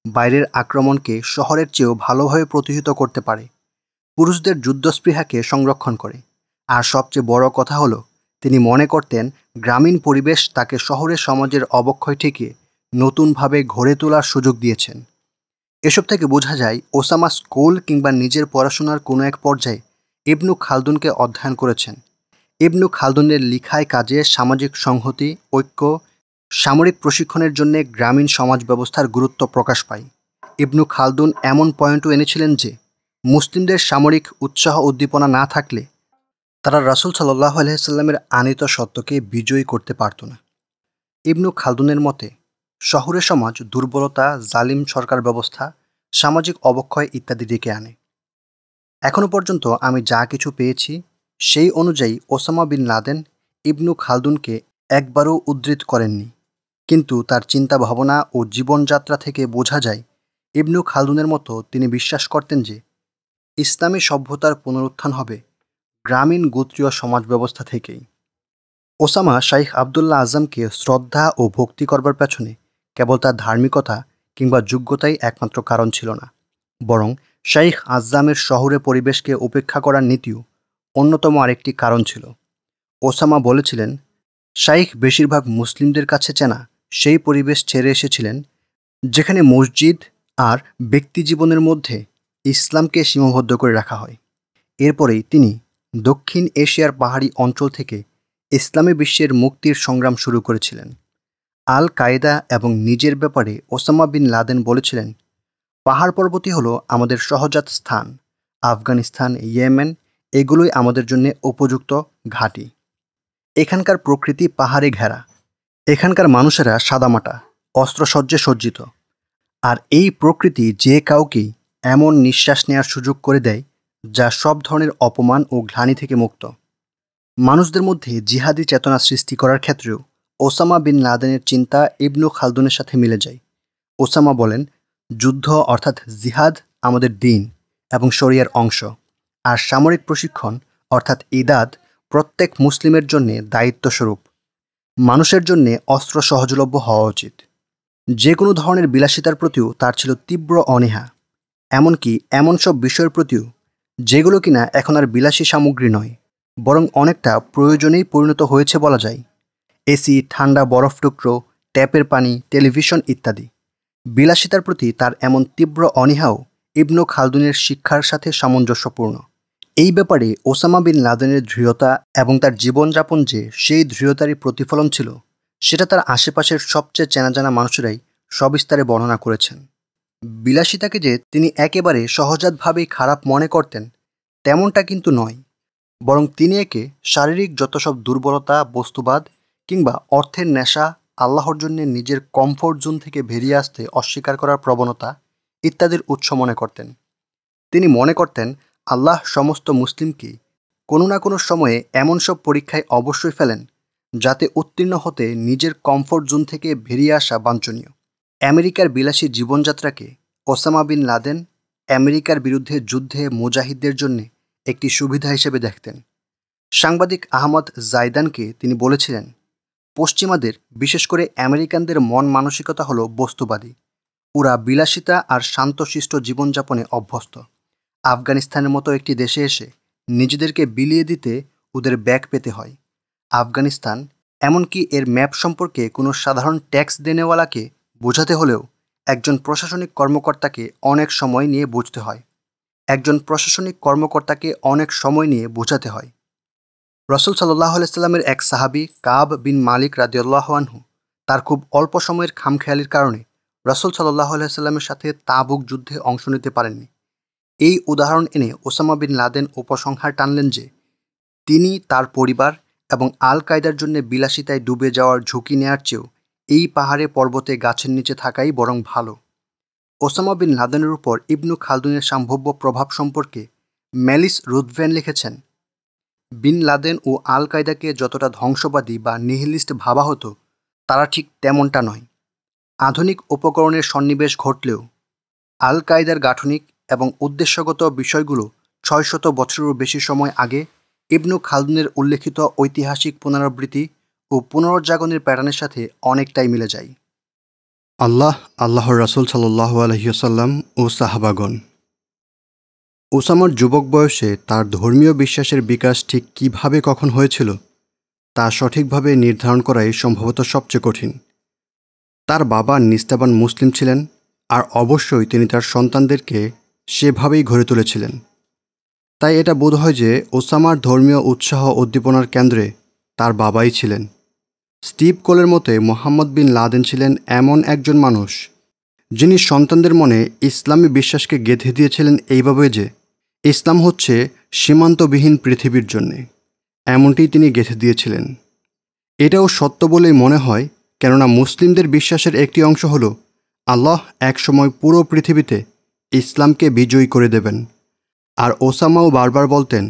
S1: বাইরের আক্রমণকে শহরের চেয়েও ভালোভাবে প্রতিহত করতে পারে, পুরুষদের যুদ্ধস্পৃহাকে সংরক্ষণ করে। আর সবচেয়ে বড় কথা হলো, তিনি মনে করতেন গ্রামীণ পরিবেশ তাকে শহরের সমাজের অবক্ষয় থেকে নতুনভাবে গড়ে তোলার সুযোগ দিয়েছেন। এসব থেকে বোঝা যায় ওসামা স্কুল কিংবা নিজের পড়াশোনার কোনো এক পর্যায়ে ইবনু খালদুনকে অধ্যয়ন করেছেন। ইবনু খালদুনের লিখায় কাজে সামাজিক সংহতি, ঐক্য, সামরিক প্রশিক্ষণের জন্য গ্রামীণ সমাজ ব্যবস্থার গুরুত্ব প্রকাশ পায়। ইবনু খালদুন এমন পয়েন্টও এনেছিলেন যে মুসলিমদের সামরিক উৎসাহ উদ্দীপনা না থাকলে তারা রাসূল সাল্লাল্লাহু আলাইহি সাল্লামের আনীত সত্যকে বিজয়ী করতে পারত না। ইবনু খালদুনের মতে শহুরে সমাজ দুর্বলতা, জালিম সরকার ব্যবস্থা, সামাজিক অবক্ষয় ইত্যাদি ডেকে আনে। এখনও পর্যন্ত আমি যা কিছু পেয়েছি সেই অনুযায়ী ওসামা বিন লাদেন ইবনু খালদুনকে একবারও উদ্ধৃত করেননি, কিন্তু তার চিন্তা ভাবনা ও জীবনযাত্রা থেকে বোঝা যায় ইবনু খালদুনের মতো তিনি বিশ্বাস করতেন যে ইসলামী সভ্যতার পুনরুত্থান হবে গ্রামীণ গোত্রীয় সমাজ ব্যবস্থা থেকেই। ওসামা শাইখ আবদুল্লাহ আজমকে শ্রদ্ধা ও ভক্তি করবার পেছনে কেবল তার ধার্মিকতা কিংবা যোগ্যতাই একমাত্র কারণ ছিল না, বরং শাইখ আজমের শহুরে পরিবেশকে উপেক্ষা করার নীতিও অন্যতম আরেকটি কারণ ছিল। ওসামা বলেছিলেন, শাইখ বেশিরভাগ মুসলিমদের কাছে চেনা সেই পরিবেশ ছেড়ে এসেছিলেন যেখানে মসজিদ আর ব্যক্তিজীবনের মধ্যে ইসলামকে সীমাবদ্ধ করে রাখা হয়। এরপরেই তিনি দক্ষিণ এশিয়ার পাহাড়ি অঞ্চল থেকে ইসলামী বিশ্বের মুক্তির সংগ্রাম শুরু করেছিলেন। আল কায়েদা এবং নিজের ব্যাপারে ওসামা বিন লাদেন বলেছিলেন, পাহাড় পর্বতই হলো আমাদের সহজাত স্থান, আফগানিস্তান, ইয়েমেন এগুলোই আমাদের জন্য উপযুক্ত ঘাঁটি। এখানকার প্রকৃতি পাহাড়ে ঘেরা, এখানকার মানুষেরা সাদামাটা, অস্ত্রসজ্জে সজ্জিত। আর এই প্রকৃতি যে কাউকেই এমন নিঃশ্বাস নেওয়ার সুযোগ করে দেয় যা সব ধরনের অপমান ও গ্লানি থেকে মুক্ত। মানুষদের মধ্যে জিহাদি চেতনা সৃষ্টি করার ক্ষেত্রেও ওসামা বিন লাদেনের চিন্তা ইবনু খালদুনের সাথে মিলে যায়। ওসামা বলেন, যুদ্ধ অর্থাৎ জিহাদ আমাদের দিন এবং শরিয়ার অংশ, আর সামরিক প্রশিক্ষণ অর্থাৎ ইদাদ প্রত্যেক মুসলিমের জন্য দায়িত্বস্বরূপ। মানুষের জন্য অস্ত্র সহজলভ্য হওয়া উচিত। যে কোনো ধরনের বিলাসিতার প্রতিও তার ছিল তীব্র অনীহা, এমনকি এমন সব বিষয়ের প্রতিও যেগুলো কিনা এখন আর বিলাসী সামগ্রী নয়, বরং অনেকটা প্রয়োজনেই পরিণত হয়েছে বলা যায়। এসি, ঠান্ডা বরফ টুকরো, ট্যাপের পানি, টেলিভিশন ইত্যাদি। বিলাসিতার প্রতি তার এমন তীব্র অনীহাও ইবনু খালদুনের শিক্ষার সাথে সামঞ্জস্যপূর্ণ। এই ব্যাপারে ওসামা বিন লাদেনের দৃঢ়তা এবং তার জীবনযাপন যে সেই দৃঢ়তারই প্রতিফলন ছিল, সেটা তার আশেপাশের সবচেয়ে চেনাজানা মানুষেরাই সবিস্তারে বর্ণনা করেছেন। বিলাসিতাকে যে তিনি একেবারে সহজাতভাবেই খারাপ মনে করতেন তেমনটা কিন্তু নয়, বরং তিনি একে শারীরিক যত সব দুর্বলতা, বস্তুবাদ কিংবা অর্থের নেশা, আল্লাহর জন্য নিজের কমফোর্ট জোন থেকে বেরিয়ে আসতে অস্বীকার করার প্রবণতা ইত্যাদির উৎস মনে করতেন। তিনি মনে করতেন আল্লাহ সমস্ত মুসলিমকে কোনো না কোনো সময়ে এমন সব পরীক্ষায় অবশ্যই ফেলেন যাতে উত্তীর্ণ হতে নিজের কমফোর্ট জোন থেকে বেরিয়ে আসা বাঞ্ছনীয়। আমেরিকার বিলাসী জীবনযাত্রাকে ওসামা বিন লাদেন আমেরিকার বিরুদ্ধে যুদ্ধে মুজাহিদদের জন্য একটি সুবিধা হিসেবে দেখতেন। সাংবাদিক আহমদ জাইদানকে তিনি বলেছিলেন, পশ্চিমাদের, বিশেষ করে আমেরিকানদের মন মানসিকতা হলো বস্তুবাদী। ওরা বিলাসিতা আর শান্তশিষ্ট জীবনযাপনে অভ্যস্ত। আফগানিস্তানের মতো একটি দেশে এসে নিজেদেরকে বিলিয়ে দিতে ওদের ব্যাগ পেতে হয়। আফগানিস্তান, এমনকি এর ম্যাপ সম্পর্কে কোনো সাধারণ ট্যাক্স দেনেওয়ালাকে বোঝাতে হলেও একজন প্রশাসনিক কর্মকর্তাকে অনেক সময় নিয়ে বুঝতে হয়। বোঝাতে হয়। রাসূল সাল্লাল্লাহু আলাইহি সাল্লামের এক সাহাবী কাব বিন মালিক রাদিয়াল্লাহু আনহু তার খুব অল্প সময়ের খামখেয়ালির কারণে রাসূল সাল্লাল্লাহু আলাইহি সাল্লামের সাথে তাবুক যুদ্ধে অংশ নিতে পারেননি। এই উদাহরণ এনে ওসামা বিন লাদেন উপসংহার টানলেন যে তিনি, তার পরিবার এবং আল কায়দার জন্য বিলাসিতায় ডুবে যাওয়ার ঝুঁকি নেয়ার চেয়েও এই পাহাড়ে পর্বতে গাছের নিচে থাকাই বরং ভালো। ওসামা বিন লাদেনের উপর ইবনু খালদুনের সম্ভাব্য প্রভাব সম্পর্কে মেলিস রুথভেন লিখেছেন, বিন লাদেন ও আল কায়দাকে যতটা ধ্বংসবাদী বা নিহিলিস্ট ভাবা হতো, তারা ঠিক তেমনটা নয়। আধুনিক উপকরণের সন্নিবেশ ঘটলেও আল কায়দার গাঠনিক এবং উদ্দেশ্যগত বিষয়গুলো ৬০০ বছরেরও বেশি সময় আগে ইবনু খালদুনের উল্লেখিত ঐতিহাসিক পুনরাবৃত্তি ও পুনরুজ্জাগরণের প্যাটার্নের সাথে অনেকটাই মিলে যায়। আল্লাহর রাসূল সাল্লাল্লাহু আলাইহি ওয়াসাল্লাম ও সাহাবাগণ। ওসামার যুবক বয়সে তার ধর্মীয় বিশ্বাসের বিকাশ ঠিক কিভাবে কখন হয়েছিল তা সঠিকভাবে নির্ধারণ করাই সম্ভবত সবচেয়ে কঠিন। তার বাবা নিস্তাবান মুসলিম ছিলেন, আর অবশ্যই তিনি তার সন্তানদেরকে সেভাবেই গড়ে তুলেছিলেন। তাই এটা বোধ হয় যে ওসামার ধর্মীয় উৎসাহ উদ্দীপনার কেন্দ্রে তার বাবাই ছিলেন। স্টিভ কোলের মতে মোহাম্মদ বিন লাদেন ছিলেন এমন একজন মানুষ যিনি সন্তানদের মনে ইসলামী বিশ্বাসকে গেঁথে দিয়েছিলেন এইভাবে যে ইসলাম হচ্ছে সীমান্তবিহীন পৃথিবীর জন্যে, এমনটি তিনি গেঁথে দিয়েছিলেন। এটাও সত্য বলেই মনে হয়, কেননা মুসলিমদের বিশ্বাসের একটি অংশ হল আল্লাহ একসময় পুরো পৃথিবীতে ইসলামকে বিজয়ী করে দেবেন। আর ওসামাও বারবার বলতেন,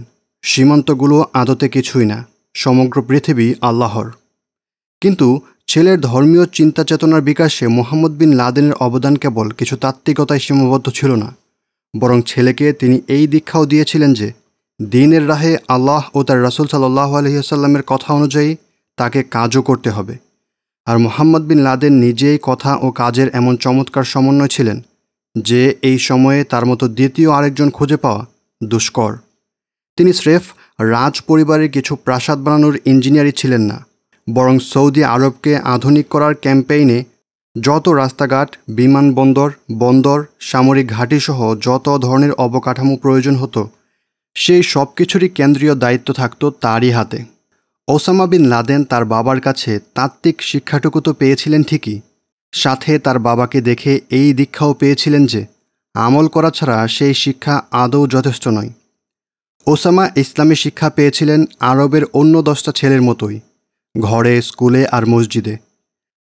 S1: সীমান্তগুলো আদতে কিছুই না, সমগ্র পৃথিবী আল্লাহর। কিন্তু ছেলের ধর্মীয় চিন্তা চেতনার বিকাশে মোহাম্মদ বিন লাদেনের অবদান কেবল কিছু তাত্ত্বিকতায় সীমাবদ্ধ ছিল না, বরং ছেলেকে তিনি এই দীক্ষাও দিয়েছিলেন যে দ্বীনের রাহে আল্লাহ ও তার রাসূল সাল্লাল্লাহু আলাইহি ওয়াসাল্লামের কথা অনুযায়ী তাকে কাজও করতে হবে। আর মোহাম্মদ বিন লাদেন নিজেই কথা ও কাজের এমন চমৎকার সমন্বয় ছিলেন যে এই সময়ে তার মতো দ্বিতীয় আরেকজন খুঁজে পাওয়া দুষ্কর। তিনি স্রেফ রাজ পরিবারের কিছু প্রাসাদ বানানোর ইঞ্জিনিয়ারই ছিলেন না, বরং সৌদি আরবকে আধুনিক করার ক্যাম্পেইনে যত রাস্তাঘাট, বিমানবন্দর, বন্দর, সামরিক ঘাঁটিসহ যত ধরনের অবকাঠামো প্রয়োজন হতো, সেই সব কিছুরই কেন্দ্রীয় দায়িত্ব থাকত তারই হাতে। ওসামা বিন লাদেন তার বাবার কাছে তাত্ত্বিক শিক্ষাটুকু তো পেয়েছিলেন ঠিকই, সাথে তার বাবাকে দেখে এই দীক্ষাও পেয়েছিলেন যে আমল করা ছাড়া সেই শিক্ষা আদৌ যথেষ্ট নয়। ওসামা ইসলামী শিক্ষা পেয়েছিলেন আরবের অন্য 10টা ছেলের মতোই, ঘরে, স্কুলে আর মসজিদে।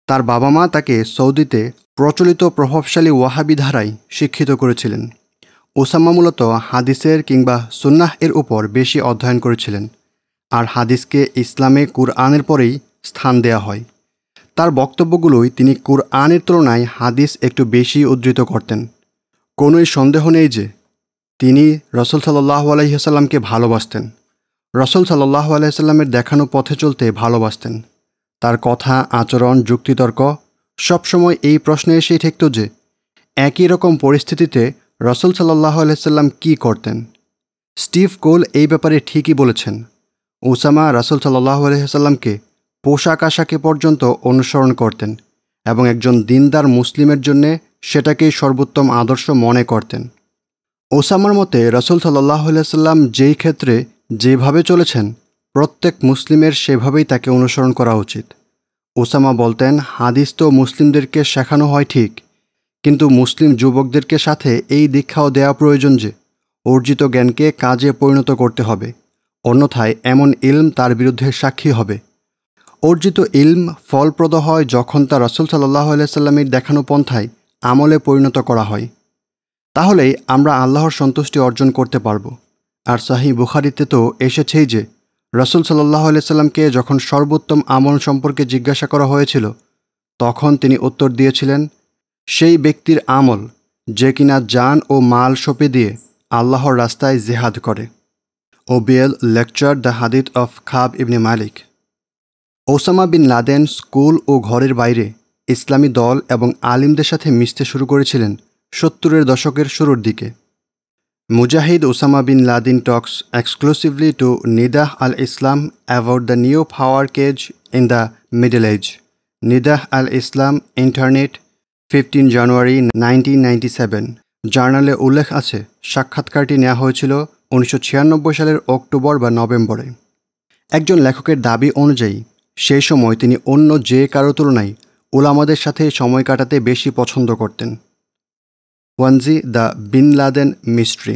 S1: তার বাবা মা তাকে সৌদিতে প্রচলিত প্রভাবশালী ওয়াহাবি ধারায় শিক্ষিত করেছিলেন। ওসামা মূলত হাদিসের কিংবা সুন্নাহ এর উপর বেশি অধ্যয়ন করেছিলেন, আর হাদিসকে ইসলামে কুরআনের পরেই স্থান দেয়া হয়। তার বক্তব্যগুলোই তিনি কুরআনের তুলনায় হাদিস একটু বেশি উদ্ধৃত করতেন। কোনোই সন্দেহ নেই যে তিনি রাসূল সাল্লাল্লাহু আলাইহি ওয়াসাল্লামকে ভালোবাসতেন, রাসূল সাল্লাল্লাহু আলাইহি ওয়াসাল্লামের দেখানো পথে চলতে ভালোবাসতেন। তার কথা, আচরণ, যুক্তিতর্ক সবসময় এই প্রশ্নে এসেই ঠেকত যে একই রকম পরিস্থিতিতে রাসূল সাল্লাল্লাহু আলাইহি ওয়াসাল্লাম কী করতেন। স্টিভ কোল এই ব্যাপারে ঠিকই বলেছেন, ওসামা রাসূল সাল্লাল্লাহু আলাইহি ওয়াসাল্লামকে পোশাক আশাকে পর্যন্ত অনুসরণ করতেন এবং একজন দিনদার মুসলিমের জন্যে সেটাকেই সর্বোত্তম আদর্শ মনে করতেন। ওসামার মতে রাসূল সাল্লাল্লাহু আলাইহি ওয়াসাল্লাম যেই ক্ষেত্রে যেভাবে চলেছেন, প্রত্যেক মুসলিমের সেভাবেই তাকে অনুসরণ করা উচিত। ওসামা বলতেন, হাদিস তো মুসলিমদেরকে শেখানো হয় ঠিক, কিন্তু মুসলিম যুবকদেরকে সাথে এই দীক্ষাও দেওয়া প্রয়োজন যে অর্জিত জ্ঞানকে কাজে পরিণত করতে হবে। অন্যথায় এমন ইলম তার বিরুদ্ধে সাক্ষী হবে। অর্জিত ইলম ফলপ্রদ হয় যখন তা রাসূল সাল্লাল্লাহু আলাইহি সাল্লামের দেখানো পন্থায় আমলে পরিণত করা হয়। তাহলেই আমরা আল্লাহর সন্তুষ্টি অর্জন করতে পারব। আর সহিহ বুখারীতে তো এসেছেই যে রাসূল সাল্লাল্লাহু আলাইহি সাল্লামকে যখন সর্বোত্তম আমল সম্পর্কে জিজ্ঞাসা করা হয়েছিল, তখন তিনি উত্তর দিয়েছিলেন, সেই ব্যক্তির আমল যে কিনা জান ও মাল সঁপে দিয়ে আল্লাহর রাস্তায় জিহাদ করে। ওবিএল লেকচার দ্য হাদিথ অফ খাব ইবনে মালিক। ওসামা বিন লাদেন স্কুল ও ঘরের বাইরে ইসলামী দল এবং আলিমদের সাথে মিশতে শুরু করেছিলেন 70-এর দশকের শুরুর দিকে। মুজাহিদ Osama bin Laden talks exclusively to Nidah al Islam about the new power keg in the Middle East. Nidah al Islam internet 15 January 1997। জার্নালে উল্লেখ আছে সাক্ষাৎকারটি নেওয়া হয়েছিল 1996 সালের অক্টোবর বা নভেম্বরে। একজন লেখকের দাবি অনুযায়ী সেই সময় তিনি অন্য যে কারো তুলনায় উলামাদের সাথে সময় কাটাতে বেশি পছন্দ করতেন। ওয়ানজি দ্য বিন লাদেন মিস্ট্রি।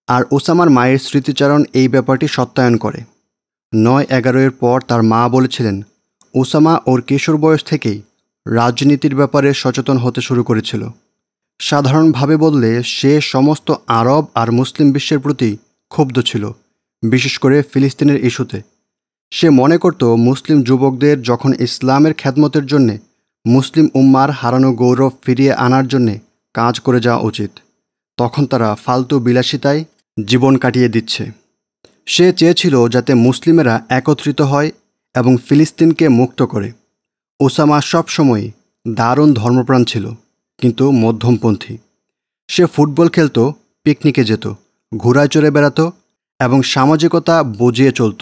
S1: আর ওসামার মায়ের স্মৃতিচারণ এই ব্যাপারটি সত্যায়ন করে। 9/11-এর পর তার মা বলেছিলেন, ওসামা ওর কিশোর বয়স থেকেই রাজনীতির ব্যাপারে সচেতন হতে শুরু করেছিল। সাধারণভাবে বললে সে সমস্ত আরব আর মুসলিম বিশ্বের প্রতি ক্ষুব্ধ ছিল, বিশেষ করে ফিলিস্তিনের ইস্যুতে। সে মনে করত মুসলিম যুবকদের যখন ইসলামের খেদমতের জন্যে, মুসলিম উম্মার হারানো গৌরব ফিরিয়ে আনার জন্যে কাজ করে যাওয়া উচিত, তখন তারা ফালতু বিলাসিতায় জীবন কাটিয়ে দিচ্ছে। সে চেয়েছিল যাতে মুসলিমেরা একত্রিত হয় এবং ফিলিস্তিনকে মুক্ত করে। ওসামা সবসময় দারুণ ধর্মপ্রাণ ছিল, কিন্তু মধ্যমপন্থী। সে ফুটবল খেলত, পিকনিকে যেত, ঘোড়ায় চড়ে বেড়াত এবং সামাজিকতা বুঝিয়ে চলত।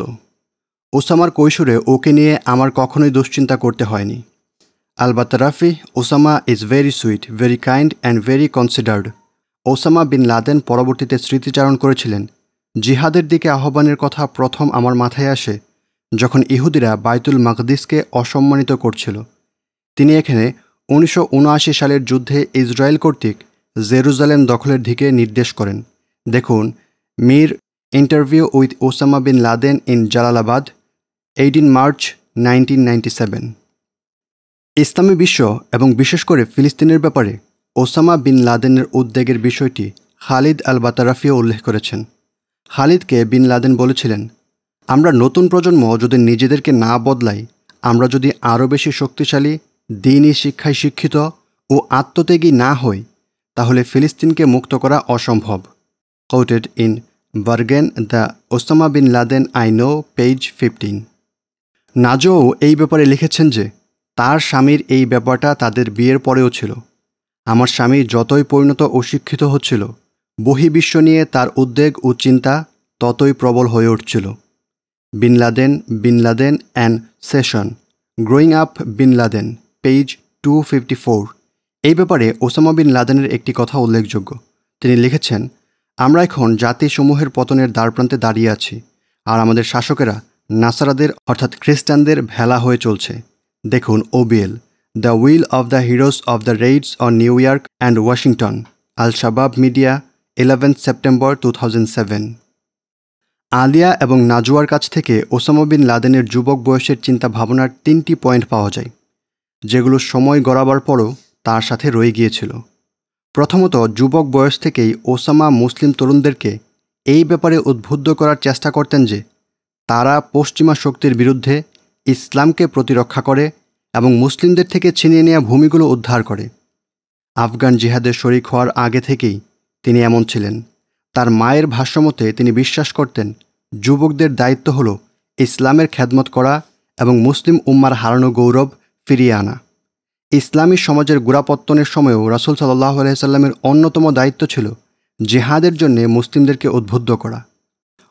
S1: ওসামার কৈশোরে ওকে নিয়ে আমার কখনোই দুশ্চিন্তা করতে হয়নি। Al Batarafi, Osama is very sweet, very kind and very considered. Osama bin Laden পরবর্তীতে স্মৃতিচারণ করেছিলেন, জিহাদের দিকে আহ্বানের কথা প্রথম আমার মাথায় আসে যখন ইহুদিরা বাইতুল মাকদিসকে অসম্মানিত করছিল। তিনি এখানে 1979 সালের যুদ্ধে ইসরায়েল কর্তৃক জেরুজালেম দখলের দিকে নির্দেশ করেন। দেখুন Mir interview with Osama bin Laden in Jalalabad, 18 March 1997। ইসলামী বিশ্ব এবং বিশেষ করে ফিলিস্তিনের ব্যাপারে ওসামা বিন লাদেনের উদ্বেগের বিষয়টি খালিদ আল বাতারাফিও উল্লেখ করেছেন। খালিদকে বিন লাদেন বলেছিলেন, আমরা নতুন প্রজন্ম যদি নিজেদেরকে না বদলাই, আমরা যদি আরও বেশি শক্তিশালী, দ্বীনি শিক্ষায় শিক্ষিত ও আত্মত্যাগী না হই, তাহলে ফিলিস্তিনকে মুক্ত করা অসম্ভব। Quoted in Bergen the Osama bin Laden I know, page 15। নাজও এই ব্যাপারে লিখেছেন যে তার স্বামীর এই ব্যাপারটা তাদের বিয়ের পরেও ছিল। আমার স্বামী যতই পরিণত ও শিক্ষিত হচ্ছিল, বহির্বিশ্ব নিয়ে তার উদ্বেগ ও চিন্তা ততই প্রবল হয়ে উঠছিল। Bin Laden and session, growing up bin Laden, page 254। এই ব্যাপারে ওসামা বিন লাদেনের একটি কথা উল্লেখযোগ্য। তিনি লিখেছেন, আমরা এখন জাতিসমূহের পতনের দ্বারপ্রান্তে দাঁড়িয়ে আছি, আর আমাদের শাসকেরা নাসারাদের অর্থাৎ খ্রিস্টানদের ভেলা হয়ে চলছে। দেখুন OBL, the will of the heroes of the raids on New York and Washington, Al Shabab media, 11 September 2007। আলিয়া এবং নাজওয়ার কাছ থেকে ওসামা বিন লাদেনের যুবক বয়সের চিন্তা ভাবনার 3টি পয়েন্ট পাওয়া যায়, যেগুলো সময় গড়াবার পরও তার সাথে রয়ে গিয়েছিল। প্রথমত, যুবক বয়স থেকেই ওসামা মুসলিম তরুণদেরকে এই ব্যাপারে উদ্বুদ্ধ করার চেষ্টা করতেন যে তারা পশ্চিমা শক্তির বিরুদ্ধে ইসলামকে প্রতিরক্ষা করে এবং মুসলিমদের থেকে ছিনিয়ে নেওয়া ভূমিগুলো উদ্ধার করে। আফগান জিহাদে শরিক হওয়ার আগে থেকেই তিনি এমন ছিলেন। তার মায়ের ভাষ্যমতে তিনি বিশ্বাস করতেন যুবকদের দায়িত্ব হল ইসলামের খেদমত করা এবং মুসলিম উম্মার হারানো গৌরব ফিরিয়ে আনা। ইসলামী সমাজের গোড়াপত্তনের সময়ও রাসূল সাল্লাল্লাহু আলাইহি সাল্লামের অন্যতম দায়িত্ব ছিল জিহাদের জন্য মুসলিমদেরকে উদ্বুদ্ধ করা।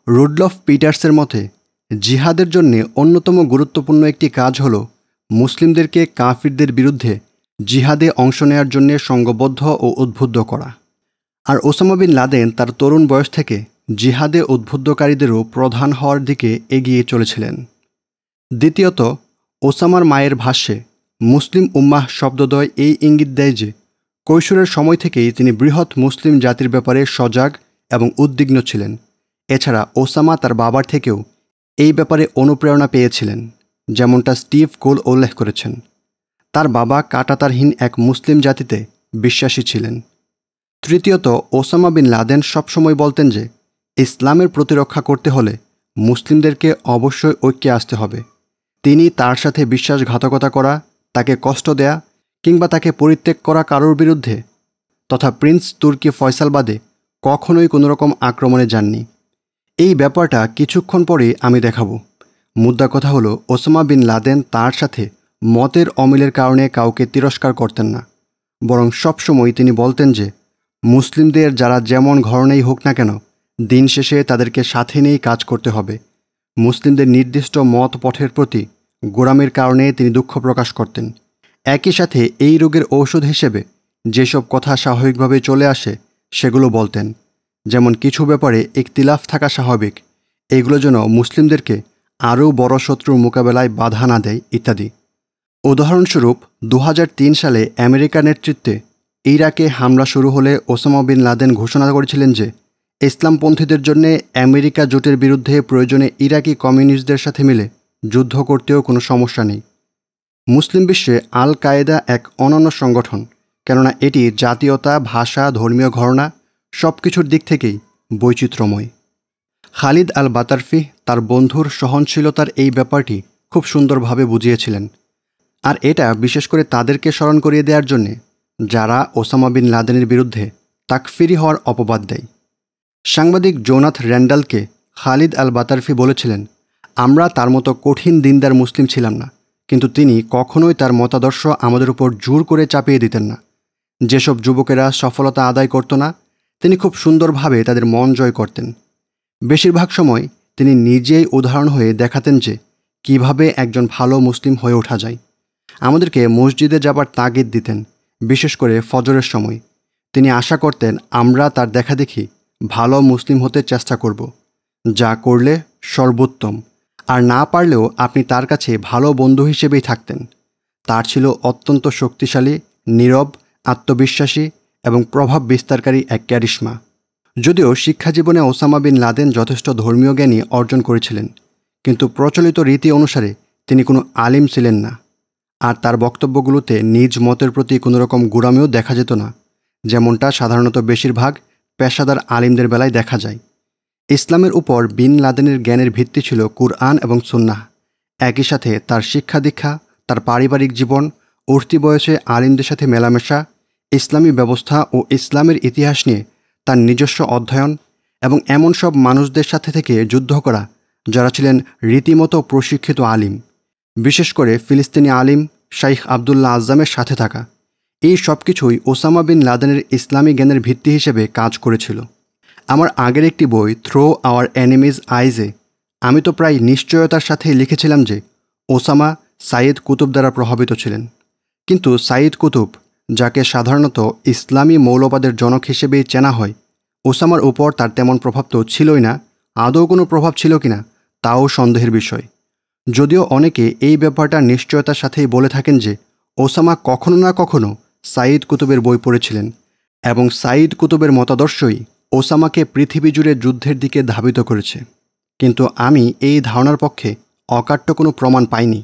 S1: রুডলফ পিটার্সের মতে জিহাদের জন্য অন্যতম গুরুত্বপূর্ণ একটি কাজ হল মুসলিমদেরকে কাফিরদের বিরুদ্ধে জিহাদে অংশ নেওয়ার জন্য সংঘবদ্ধ ও উদ্বুদ্ধ করা। আর ওসামা বিন লাদেন তার তরুণ বয়স থেকে জিহাদে উদ্বুদ্ধকারীদেরও প্রধান হওয়ার দিকে এগিয়ে চলেছিলেন। দ্বিতীয়ত, ওসামার মায়ের ভাষ্যে মুসলিম উম্মাহ শব্দদ্বয় এই ইঙ্গিত দেয় যে কৈশোরের সময় থেকেই তিনি বৃহৎ মুসলিম জাতির ব্যাপারে সজাগ এবং উদ্বিগ্ন ছিলেন এছাড়া ওসামা তার বাবার থেকেও এই ব্যাপারে অনুপ্রেরণা পেয়েছিলেন, যেমনটা স্টিভ কোল উল্লেখ করেছেন। তার বাবা কাঁটাতারহীন এক মুসলিম জাতিতে বিশ্বাসী ছিলেন। তৃতীয়ত, ওসামা বিন লাদেন সবসময় বলতেন যে ইসলামের প্রতিরক্ষা করতে হলে মুসলিমদেরকে অবশ্যই ঐক্যে আসতে হবে। তিনি তার সাথে বিশ্বাসঘাতকতা করা, তাকে কষ্ট দেয়া কিংবা তাকে পরিত্যাগ করা কারোর বিরুদ্ধে তথা প্রিন্স তুর্কি ফয়সালবাদে কখনোই কোনোরকম আক্রমণে যাননি। এই ব্যাপারটা কিছুক্ষণ পরেই আমি দেখাবো। মুদ্রা কথা হলো, ওসামা বিন লাদেন তার সাথে মতের অমিলের কারণে কাউকে তিরস্কার করতেন না, বরং সবসময় তিনি বলতেন যে মুসলিমদের যারা যেমন ধরনেই হোক না কেন, দিন শেষে তাদেরকে সাথে নিয়েই কাজ করতে হবে। মুসলিমদের নির্দিষ্ট মত পথের প্রতি গোঁড়ামির কারণে তিনি দুঃখ প্রকাশ করতেন। একই সাথে এই রোগের ঔষধ হিসেবে যেসব কথা স্বাভাবিকভাবে চলে আসে সেগুলো বলতেন, যেমন কিছু ব্যাপারে ইখতিলাফ থাকা স্বাভাবিক, এগুলো যেন মুসলিমদেরকে আরও বড় শত্রুর মোকাবেলায় বাধা না দেয় ইত্যাদি। উদাহরণস্বরূপ 2003 সালে আমেরিকার নেতৃত্বে ইরাকে হামলা শুরু হলে ওসামা বিন লাদেন ঘোষণা করেছিলেন যে ইসলামপন্থীদের জন্য আমেরিকা জোটের বিরুদ্ধে প্রয়োজনে ইরাকি কমিউনিস্টদের সাথে মিলে যুদ্ধ করতেও কোনো সমস্যা নেই। মুসলিম বিশ্বে আল কায়েদা এক অনন্য সংগঠন, কেননা এটি জাতীয়তা, ভাষা, ধর্মীয় ঘরানা সব কিছুর দিক থেকেই বৈচিত্র্যময়। খালিদ আল বাতারফি তার বন্ধুর সহনশীলতার এই ব্যাপারটি খুব সুন্দরভাবে বুঝিয়েছিলেন, আর এটা বিশেষ করে তাদেরকে স্মরণ করিয়ে দেওয়ার জন্যে যারা ওসামা বিন লাদেনের বিরুদ্ধে তাকফিরি হওয়ার অপবাদ দেয়। সাংবাদিক জোনাথ র্যান্ডালকে খালিদ আল বাতারফি বলেছিলেন, আমরা তার মতো কঠিন দিনদার মুসলিম ছিলাম না, কিন্তু তিনি কখনোই তার মতাদর্শ আমাদের উপর জোর করে চাপিয়ে দিতেন না। যেসব যুবকেরা সফলতা আদায় করত না, তিনি খুব সুন্দরভাবে তাদের মন জয় করতেন। বেশিরভাগ সময় তিনি নিজেই উদাহরণ হয়ে দেখাতেন যে কিভাবে একজন ভালো মুসলিম হয়ে ওঠা যায়। আমাদেরকে মসজিদে যাবার তাগিদ দিতেন, বিশেষ করে ফজরের সময়। তিনি আশা করতেন আমরা তার দেখাদেখি ভালো মুসলিম হতে চেষ্টা করব, যা করলে সর্বোত্তম, আর না পারলেও আপনি তার কাছে ভালো বন্ধু হিসেবেই থাকতেন। তার ছিল অত্যন্ত শক্তিশালী, নীরব, আত্মবিশ্বাসী এবং প্রভাব বিস্তারকারী এক ক্যারিশমা। যদিও শিক্ষাজীবনে ওসামা বিন লাদেন যথেষ্ট ধর্মীয় জ্ঞানই অর্জন করেছিলেন, কিন্তু প্রচলিত রীতি অনুসারে তিনি কোনো আলিম ছিলেন না, আর তার বক্তব্যগুলোতে নিজ মতের প্রতি কোনো রকম গোঁড়ামিও দেখা যেত না, যেমনটা সাধারণত বেশিরভাগ পেশাদার আলিমদের বেলায় দেখা যায়। ইসলামের উপর বিন লাদেনের জ্ঞানের ভিত্তি ছিল কুরআন এবং সুন্নাহ। একই সাথে তার শিক্ষা দীক্ষা, তার পারিবারিক জীবন, উঠতি বয়সে আলিমদের সাথে মেলামেশা, ইসলামী ব্যবস্থা ও ইসলামের ইতিহাস নিয়ে তার নিজস্ব অধ্যয়ন এবং এমন সব মানুষদের সাথে থেকে যুদ্ধ করা যারা ছিলেন রীতিমতো প্রশিক্ষিত আলিম, বিশেষ করে ফিলিস্তিনি আলিম শাইখ আবদুল্লাহ আজ্জামের সাথে থাকা, এই সব কিছুই ওসামা বিন লাদেনের ইসলামী জ্ঞানের ভিত্তি হিসেবে কাজ করেছিল। আমার আগের একটি বই থ্রো আওয়ার এনিমিজ আইজে আমি তো প্রায় নিশ্চয়তার সাথে লিখেছিলাম যে ওসামা সাইয়েদ কুতুব দ্বারা প্রভাবিত ছিলেন। কিন্তু সাইয়েদ কুতুব, যাকে সাধারণত ইসলামী মৌলবাদের জনক হিসেবেই চেনা হয়, ওসামার উপর তার তেমন প্রভাব তো ছিলই না। আদৌ কোনো প্রভাব ছিল কিনা তাও সন্দেহের বিষয়। যদিও অনেকে এই ব্যাপারটা নিশ্চয়তার সাথেই বলে থাকেন যে ওসামা কখনো না কখনো সাইয়েদ কুতুবের বই পড়েছিলেন এবং সাইয়েদ কুতুবের মতাদর্শই ওসামাকে পৃথিবী জুড়ে যুদ্ধের দিকে ধাবিত করেছে, কিন্তু আমি এই ধারণার পক্ষে অকাট্য কোনো প্রমাণ পাইনি।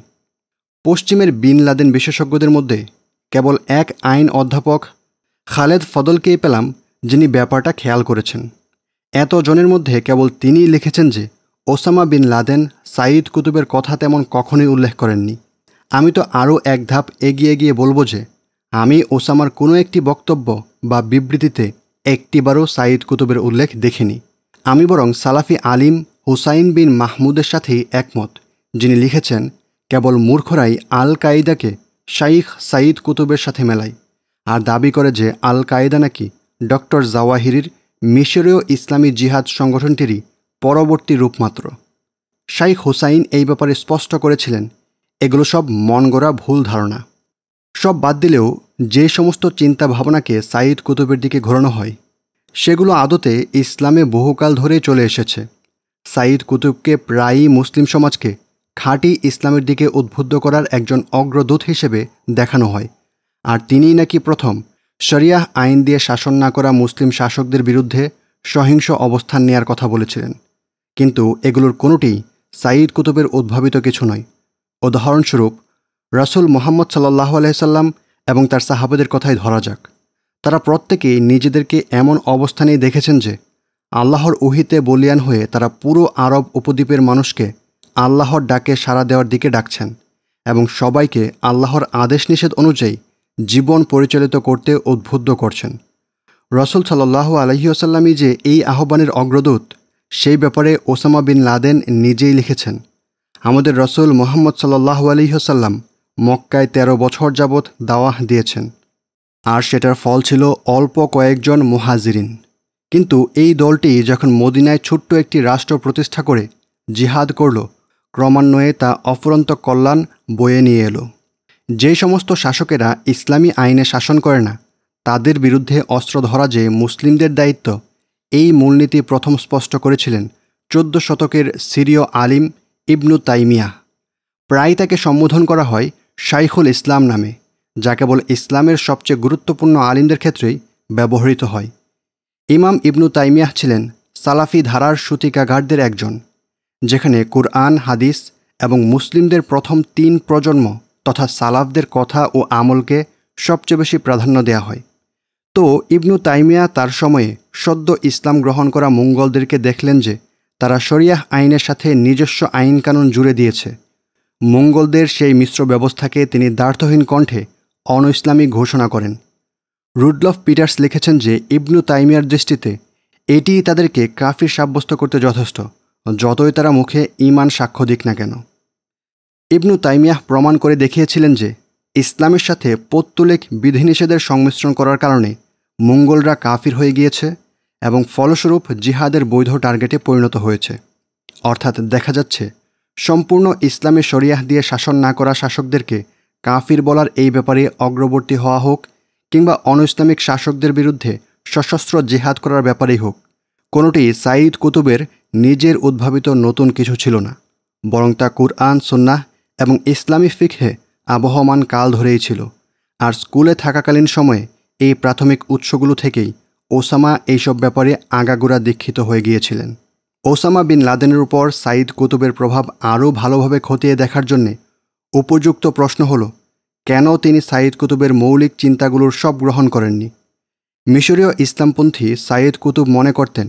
S1: পশ্চিমের বিন লাদেন বিশেষজ্ঞদের মধ্যে কেবল এক আইন অধ্যাপক খালেদ ফদলকেই পেলাম যিনি ব্যাপারটা খেয়াল করেছেন। এতজনের মধ্যে কেবল তিনিই লিখেছেন যে ওসামা বিন লাদেন সাইয়েদ কুতুবের কথা তেমন কখনোই উল্লেখ করেননি। আমি তো আরও এক ধাপ এগিয়ে গিয়ে বলবো যে আমি ওসামার কোনো একটি বক্তব্য বা বিবৃতিতে একটিবারও সাইয়েদ কুতুবের উল্লেখ দেখিনি। আমি বরং সালাফি আলিম হুসাইন বিন মাহমুদের সাথেই একমত, যিনি লিখেছেন কেবল মূর্খরাই আল কায়েদাকে শাইখ সাইয়েদ কুতুবের সাথে মেলায় আর দাবি করে যে আল কায়েদা নাকি ডক্টর জাওয়াহিরির মিশরীয় ইসলামী জিহাদ সংগঠনটিরই পরবর্তী রূপমাত্র। শাইখ হুসাইন এই ব্যাপারে স্পষ্ট করেছিলেন এগুলো সব মনগড়া ভুল ধারণা। সব বাদ দিলেও যে সমস্ত চিন্তা ভাবনাকে সাইয়েদ কুতুবের দিকে ঘোরানো হয় সেগুলো আদতে ইসলামে বহুকাল ধরেই চলে এসেছে। সাইয়েদ কুতুবকে প্রায়ই মুসলিম সমাজকে খাঁটি ইসলামের দিকে উদ্বুদ্ধ করার একজন অগ্রদূত হিসেবে দেখানো হয়, আর তিনিই নাকি প্রথম শরিয়াহ আইন দিয়ে শাসন না করা মুসলিম শাসকদের বিরুদ্ধে সহিংস অবস্থান নেয়ার কথা বলেছিলেন। কিন্তু এগুলোর কোনোটিই সাইয়্যিদ কুতুবের উদ্ভাবিত কিছু নয়। উদাহরণস্বরূপ রাসূল মুহাম্মদ সাল্লাল্লাহু আলাইহি সাল্লাম এবং তার সাহাবাদের কথাই ধরা যাক। তারা প্রত্যেকেই নিজেদেরকে এমন অবস্থানেই দেখেছেন যে আল্লাহর ওহীতে বলীয়ান হয়ে তারা পুরো আরব উপদ্বীপের মানুষকে আল্লাহর ডাকে সাড়া দেওয়ার দিকে ডাকছেন এবং সবাইকে আল্লাহর আদেশ নিষেধ অনুযায়ী জীবন পরিচালিত করতে উদ্বুদ্ধ করছেন। রাসূল সাল্লাল্লাহু আলাইহি ওয়াসাল্লামই যে এই আহ্বানের অগ্রদূত, সেই ব্যাপারে ওসামা বিন লাদেন নিজেই লিখেছেন, আমাদের রাসূল মুহাম্মদ সাল্লাল্লাহু আলাইহি ওয়াসাল্লাম মক্কায় ১৩ বছর যাবৎ দাওয়াহ দিয়েছেন, আর সেটার ফল ছিল অল্প কয়েকজন মুহাজিরিন। কিন্তু এই দলটি যখন মদিনায় ছোট্ট একটি রাষ্ট্র প্রতিষ্ঠা করে জিহাদ করল, ক্রমান্বয়ে তা অফুরন্ত কল্যাণ বয়ে নিয়ে এলো। যে সমস্ত শাসকেরা ইসলামী আইনে শাসন করে না, তাদের বিরুদ্ধে অস্ত্র ধরা যে মুসলিমদের দায়িত্ব, এই মূলনীতি প্রথম স্পষ্ট করেছিলেন ১৪ শতকের সিরীয় আলিম ইবনু তাইমিয়াহ। প্রায় তাকে সম্বোধন করা হয় শাইখুল ইসলাম নামে, যা কেবল ইসলামের সবচেয়ে গুরুত্বপূর্ণ আলিমদের ক্ষেত্রেই ব্যবহৃত হয়। ইমাম ইবনু তাইমিয়াহ ছিলেন সালাফি ধারার সূতিকাগারদের একজন, যেখানে কুরআন, হাদিস এবং মুসলিমদের প্রথম ৩ প্রজন্ম তথা সালাফদের কথা ও আমলকে সবচেয়ে বেশি প্রাধান্য দেওয়া হয়। তো ইবনু তাইমিয়া তার সময়ে সদ্য ইসলাম গ্রহণ করা মঙ্গলদেরকে দেখলেন যে তারা শরিয়াহ আইনের সাথে নিজস্ব আইনকানুন জুড়ে দিয়েছে। মঙ্গলদের সেই মিশ্র ব্যবস্থাকে তিনি দ্ব্যর্থহীন কণ্ঠে অন-ইসলামিক ঘোষণা করেন। রুডলফ পিটার্স লিখেছেন যে ইবনু তাইমিয়ার দৃষ্টিতে এটিই তাদেরকে কাফির সাব্যস্ত করতে যথেষ্ট, যতই তারা মুখে ঈমান সাক্ষ্য দিক না কেন। ইবনু তাইমিয়াহ প্রমাণ করে দেখিয়েছিলেন যে ইসলামের সাথে পৌত্তলিক বিধিনিষেধের সংমিশ্রণ করার কারণে মঙ্গলরা কাফির হয়ে গিয়েছে এবং ফলস্বরূপ জিহাদের বৈধ টার্গেটে পরিণত হয়েছে। অর্থাৎ দেখা যাচ্ছে সম্পূর্ণ ইসলামী শরিয়াহ দিয়ে শাসন না করা শাসকদেরকে কাফির বলার এই ব্যাপারে অগ্রবর্তী হওয়া হোক কিংবা অন-ইসলামিক শাসকদের বিরুদ্ধে সশস্ত্র জিহাদ করার ব্যাপারেই হোক, কোনোটি সাইয়্যিদ কুতুবের নিজের উদ্ভাবিত নতুন কিছু ছিল না, বরং তা কুরআন, সুন্নাহ এবং ইসলামী ফিকহে আবহমান কাল ধরেই ছিল। আর স্কুলে থাকাকালীন সময়ে এই প্রাথমিক উৎসগুলো থেকেই ওসামা এইসব ব্যাপারে আগাগোড়া দীক্ষিত হয়ে গিয়েছিলেন। ওসামা বিন লাদেনের উপর সাইয়্যিদ কুতুবের প্রভাব আরও ভালোভাবে খতিয়ে দেখার জন্যে উপযুক্ত প্রশ্ন হলো, কেন তিনি সাইয়্যিদ কুতুবের মৌলিক চিন্তাগুলোর সব গ্রহণ করেননি? মিশরীয় ইসলামপন্থী সাইয়্যিদ কুতুব মনে করতেন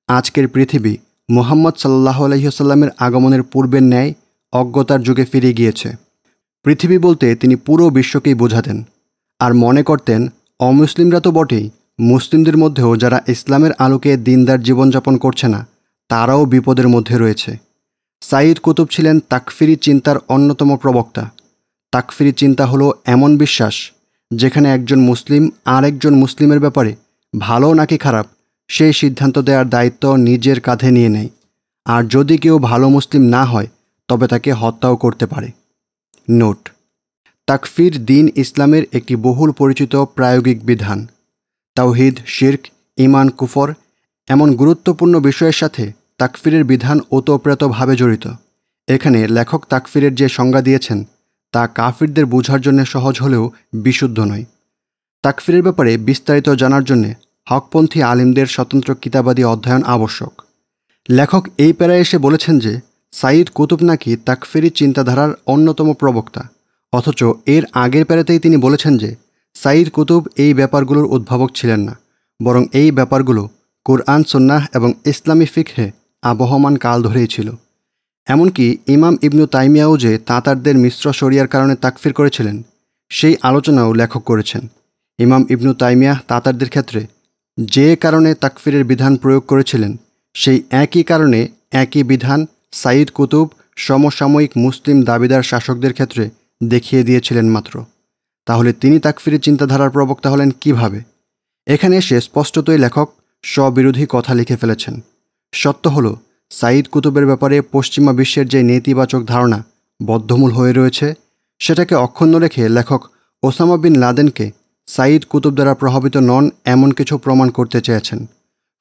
S1: আজকের পৃথিবী মুহাম্মদ সাল্লাল্লাহু আলাইহি ওয়াসাল্লামের আগমনের পূর্বের ন্যায় অজ্ঞতার যুগে ফিরে গিয়েছে। পৃথিবী বলতে তিনি পুরো বিশ্বকেই বোঝাতেন, আর মনে করতেন অমুসলিমরা তো বটেই, মুসলিমদের মধ্যেও যারা ইসলামের আলোকে দিনদার জীবনযাপন করছে না, তারাও বিপদের মধ্যে রয়েছে। সাইয়্যিদ কুতুব ছিলেন তাকফিরি চিন্তার অন্যতম প্রবক্তা। তাকফিরি চিন্তা হলো এমন বিশ্বাস যেখানে একজন মুসলিম আরেকজন মুসলিমের ব্যাপারে ভালো নাকি খারাপ সেই সিদ্ধান্ত দেওয়ার দায়িত্ব নিজের কাঁধে নিয়ে নেয়, আর যদি কেউ ভালো মুসলিম না হয় তবে তাকে হত্যাও করতে পারে। নোট: তাকফির দিন ইসলামের একটি বহুল পরিচিত প্রায়োগিক বিধান। তাওহীদ, শিরক, ঈমান, কুফর এমন গুরুত্বপূর্ণ বিষয়ের সাথে তাকফিরের বিধান ওতপ্রোতভাবে জড়িত। এখানে লেখক তাকফিরের যে সংজ্ঞা দিয়েছেন তা কাফিরদের বোঝার জন্য সহজ হলেও বিশুদ্ধ নয়। তাকফিরের ব্যাপারে বিস্তারিত জানার জন্যে হকপন্থী আলিমদের স্বতন্ত্র কিতাবাদি অধ্যয়ন আবশ্যক। লেখক এই প্যারায় এসে বলেছেন যে সাইয়্যিদ কুতুব নাকি তাকফিরি চিন্তাধারার অন্যতম প্রবক্তা, অথচ এর আগের প্যারাতেই তিনি বলেছেন যে সাইয়্যিদ কুতুব এই ব্যাপারগুলোর উদ্ভাবক ছিলেন না, বরং এই ব্যাপারগুলো কুরআন, সুন্নাহ এবং ইসলামী ফিকহে আবহমান কাল ধরেই ছিল। এমনকি ইমাম ইবনু তাইমিয়াও যে তাতারদের মিশ্র শরিয়ার কারণে তাকফির করেছিলেন, সেই আলোচনাও লেখক করেছেন। ইমাম ইবনু তাইমিয়াহ তাতারদের ক্ষেত্রে যে কারণে তাকফিরের বিধান প্রয়োগ করেছিলেন, সেই একই কারণে একই বিধান সাইয়্যিদ কুতুব সমসাময়িক মুসলিম দাবিদার শাসকদের ক্ষেত্রে দেখিয়ে দিয়েছিলেন মাত্র। তাহলে তিনি তাকফিরি চিন্তাধারার প্রবক্তা হলেন কিভাবে? এখানে এসে স্পষ্টতই লেখক স্ববিরোধী কথা লিখে ফেলেছেন। সত্য হলো সাইয়্যিদ কুতুবের ব্যাপারে পশ্চিমা বিশ্বের যে নেতিবাচক ধারণা বদ্ধমূল হয়ে রয়েছে, সেটাকে অক্ষুণ্ণ রেখে লেখক ওসামা বিন লাদেনকে সাইয়্যিদ কুতুব দ্বারা প্রভাবিত নন এমন কিছু প্রমাণ করতে চেয়েছেন।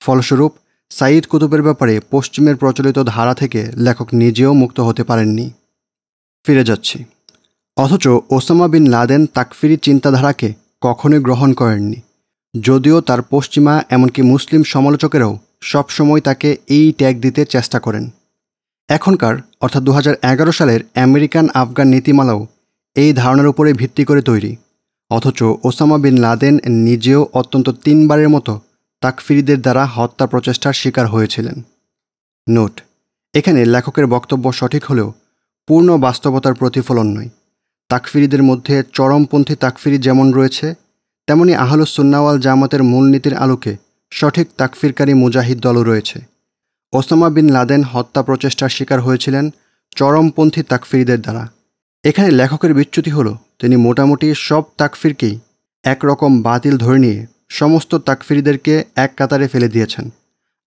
S1: ফলস্বরূপ সাইয়্যিদ কুতুবের ব্যাপারে পশ্চিমের প্রচলিত ধারা থেকে লেখক নিজেও মুক্ত হতে পারেননি। ফিরে যাচ্ছি। অথচ ওসামা বিন লাদেন তাকফিরি চিন্তাধারাকে কখনোই গ্রহণ করেননি, যদিও তার পশ্চিমা এমনকি মুসলিম সমালোচকেরাও সবসময় তাকে এই ট্যাগ দিতে চেষ্টা করেন। এখনকার অর্থাৎ 2011 সালের আমেরিকান আফগান নীতিমালাও এই ধারণার উপরে ভিত্তি করে তৈরি। অথচ ওসামা বিন লাদেন নিজেও অত্যন্ত 3 বারের মতো তাকফিরিদের দ্বারা হত্যা প্রচেষ্টার শিকার হয়েছিলেন। নোট: এখানে লেখকের বক্তব্য সঠিক হলেও পূর্ণ বাস্তবতার প্রতিফলন নয়। তাকফিরিদের মধ্যে চরমপন্থী তাকফিরি যেমন রয়েছে, তেমনি আহলুস সুন্নাহ ওয়াল জামাতের মূলনীতির আলোকে সঠিক তাকফিরকারী মুজাহিদ দলও রয়েছে। ওসামা বিন লাদেন হত্যা প্রচেষ্টার শিকার হয়েছিলেন চরমপন্থী তাকফিরিদের দ্বারা। এখানে লেখকের বিচ্যুতি হলো তিনি মোটামুটি সব তাকফিরকেই একরকম বাতিল ধরে নিয়ে সমস্ত তাকফিরিদেরকে এক কাতারে ফেলে দিয়েছেন,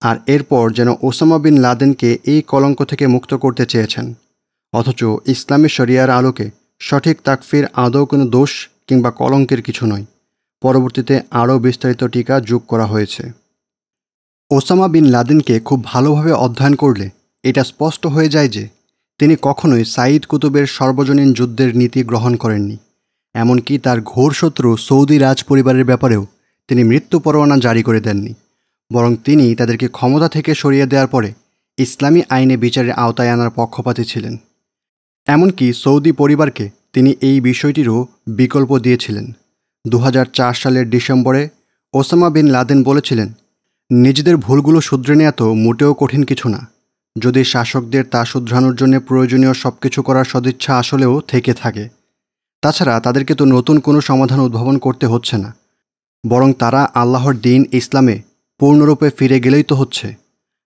S1: আর এরপর যেন ওসামা বিন লাদেনকে এই কলঙ্ক থেকে মুক্ত করতে চেয়েছেন। অথচ ইসলামী শরিয়ার আলোকে সঠিক তাকফির আদৌ কোনো দোষ কিংবা কলঙ্কের কিছু নয়। পরবর্তীতে আরও বিস্তারিত টিকা যোগ করা হয়েছে। ওসামা বিন লাদেনকে খুব ভালোভাবে অধ্যয়ন করলে এটা স্পষ্ট হয়ে যায় যে তিনি কখনোই সাইদ কুতুবের সর্বজনীন যুদ্ধের নীতি গ্রহণ করেননি। এমনকি তার ঘোর শত্রু সৌদি রাজ পরিবারের ব্যাপারেও তিনি মৃত্যু পরোয়ানা জারি করে দেননি, বরং তিনি তাদেরকে ক্ষমতা থেকে সরিয়ে দেওয়ার পরে ইসলামী আইনে বিচারের আওতায় আনার পক্ষপাতী ছিলেন। এমনকি সৌদি পরিবারকে তিনি এই বিষয়টিরও বিকল্প দিয়েছিলেন। 2004 সালের ডিসেম্বরে ওসামা বিন লাদেন বলেছিলেন, নিজেদের ভুলগুলো শুধরে নেওয়া তো মোটেও কঠিন কিছু না, যদি শাসকদের তা শুধরানোর জন্য প্রয়োজনীয় সব কিছু করার সদিচ্ছা আসলেও থেকে থাকে। তাছাড়া তাদেরকে তো নতুন কোনো সমাধান উদ্ভাবন করতে হচ্ছে না, বরং তারা আল্লাহর দিন ইসলামে পূর্ণরূপে ফিরে গেলেই তো হচ্ছে।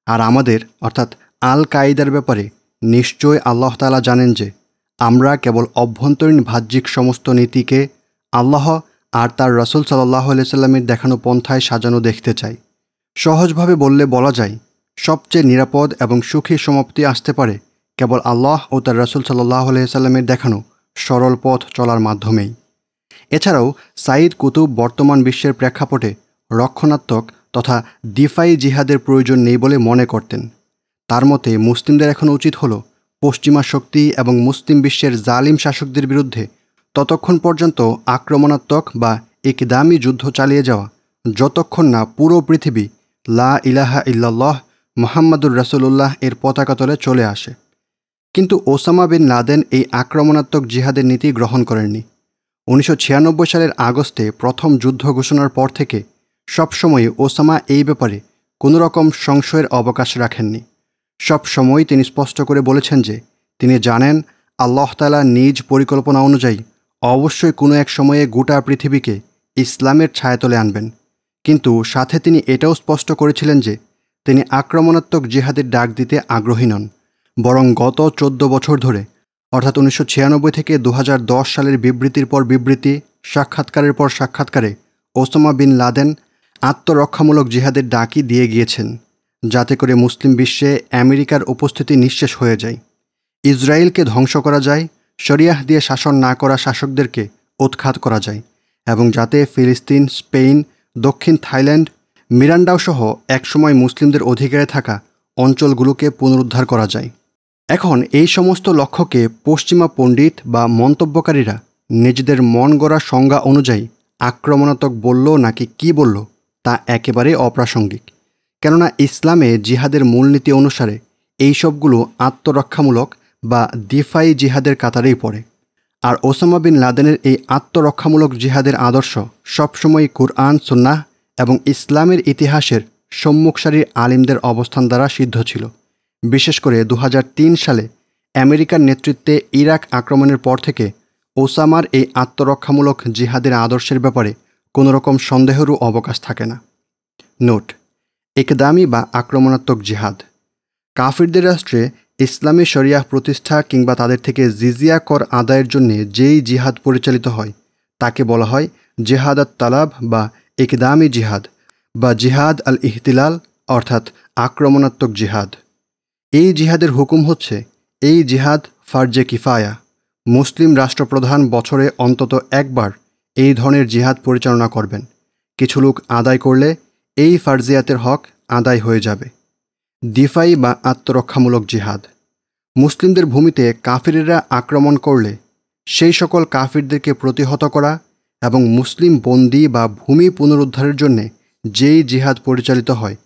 S1: আর আমাদের অর্থাৎ আল কায়দার ব্যাপারে নিশ্চয় আল্লাহ তাআলা জানেন যে আমরা কেবল অভ্যন্তরীণ বাহ্যিক সমস্ত নীতিকে আল্লাহ আর তার রাসূল সাল্লাল্লাহু আলাইহি সাল্লামের দেখানো পন্থায় সাজানো দেখতে চাই। সহজভাবে বললে বলা যায়, সবচেয়ে নিরাপদ এবং সুখী সমাপ্তি আসতে পারে কেবল আল্লাহ ও তার রাসূল সাল্লাল্লাহু আলাইহি সাল্লামের দেখানো সরল পথ চলার মাধ্যমেই। এছাড়াও সাইদ কুতুব বর্তমান বিশ্বের প্রেক্ষাপটে রক্ষণাত্মক তথা দিফাই জিহাদের প্রয়োজন নেই বলে মনে করতেন। তার মতে মুসলিমদের এখন উচিত হল পশ্চিমা শক্তি এবং মুসলিম বিশ্বের জালিম শাসকদের বিরুদ্ধে ততক্ষণ পর্যন্ত আক্রমণাত্মক বা ইকদামি যুদ্ধ চালিয়ে যাওয়া যতক্ষণ না পুরো পৃথিবী লা ইলাহা ইল্লাল্লাহ মুহাম্মাদুর রাসূলুল্লাহ এর পতাকা তলে চলে আসে। কিন্তু ওসামা বিন লাদেন এই আক্রমণাত্মক জিহাদের নীতি গ্রহণ করেননি। 1996 সালের আগস্টে প্রথম যুদ্ধ ঘোষণার পর থেকে সবসময় ওসামা এই ব্যাপারে কোনো রকম সংশয়ের অবকাশ রাখেননি। সবসময় তিনি স্পষ্ট করে বলেছেন যে তিনি জানেন আল্লাহ তাআলা নিজ পরিকল্পনা অনুযায়ী অবশ্যই কোনো এক সময়ে গোটা পৃথিবীকে ইসলামের ছায়াতলে আনবেন। কিন্তু সাথে তিনি এটাও স্পষ্ট করেছিলেন যে তিনি আক্রমণাত্মক জিহাদের ডাক দিতে আগ্রহী নন, বরং গত 14 বছর ধরে অর্থাৎ 1996 থেকে 2010 সালের বিবৃতির পর বিবৃতি, সাক্ষাৎকারের পর সাক্ষাৎকারে ওসামা বিন লাদেন আত্মরক্ষামূলক জিহাদের ডাকই দিয়ে গিয়েছেন, যাতে করে মুসলিম বিশ্বে আমেরিকার উপস্থিতি নিঃশেষ হয়ে যায়, ইসরায়েলকে ধ্বংস করা যায়, শরিয়াহ দিয়ে শাসন না করা শাসকদেরকে উৎখাত করা যায় এবং যাতে ফিলিস্তিন, স্পেন, দক্ষিণ থাইল্যান্ড, মিরান্ডাও সহ একসময় মুসলিমদের অধিকারে থাকা অঞ্চলগুলোকে পুনরুদ্ধার করা যায়। এখন এই সমস্ত লক্ষ্যকে পশ্চিমা পণ্ডিত বা মন্তব্যকারীরা নিজেদের মন গড়া সংজ্ঞা অনুযায়ী আক্রমণাত্মক বলল নাকি কি বলল তা একেবারে অপ্রাসঙ্গিক। কেননা ইসলামে জিহাদের মূলনীতি অনুসারে এই সবগুলো আত্মরক্ষামূলক বা দিফাই জিহাদের কাতারেই পড়ে। আর ওসামা বিন লাদেনের এই আত্মরক্ষামূলক জিহাদের আদর্শ সবসময় কুরআন, সুন্নাহ এবং ইসলামের ইতিহাসের সম্মুখ সারির আলিমদের অবস্থান দ্বারা সিদ্ধ ছিল। বিশেষ করে 2003 সালে আমেরিকার নেতৃত্বে ইরাক আক্রমণের পর থেকে ওসামার এই আত্মরক্ষামূলক জিহাদের আদর্শের ব্যাপারে কোনো রকম সন্দেহেরও অবকাশ থাকে না। নোট: ইকদামি বা আক্রমণাত্মক জিহাদ কাফিরদের রাষ্ট্রে ইসলামী শরিয়াহ প্রতিষ্ঠা কিংবা তাদের থেকে জিজিয়া কর আদায়ের জন্য যেই জিহাদ পরিচালিত হয় তাকে বলা হয় জিহাদ আত তালাব বা ইকদামি জিহাদ বা জিহাদ আল ইহতিলাল অর্থাৎ আক্রমণাত্মক জিহাদ। এই জিহাদের হুকুম হচ্ছে এই জিহাদ ফারজে কিফায়া। মুসলিম রাষ্ট্রপ্রধান বছরে অন্তত একবার এই ধরনের জিহাদ পরিচালনা করবেন। কিছু লোক আদায় করলে এই ফারজিয়াতের হক আদায় হয়ে যাবে। দিফাই বা আত্মরক্ষামূলক জিহাদ মুসলিমদের ভূমিতে কাফিরেরা আক্রমণ করলে সেই সকল কাফিরদেরকে প্রতিহত করা এবং মুসলিম বন্দী বা ভূমি পুনরুদ্ধারের জন্যে যেই জিহাদ পরিচালিত হয়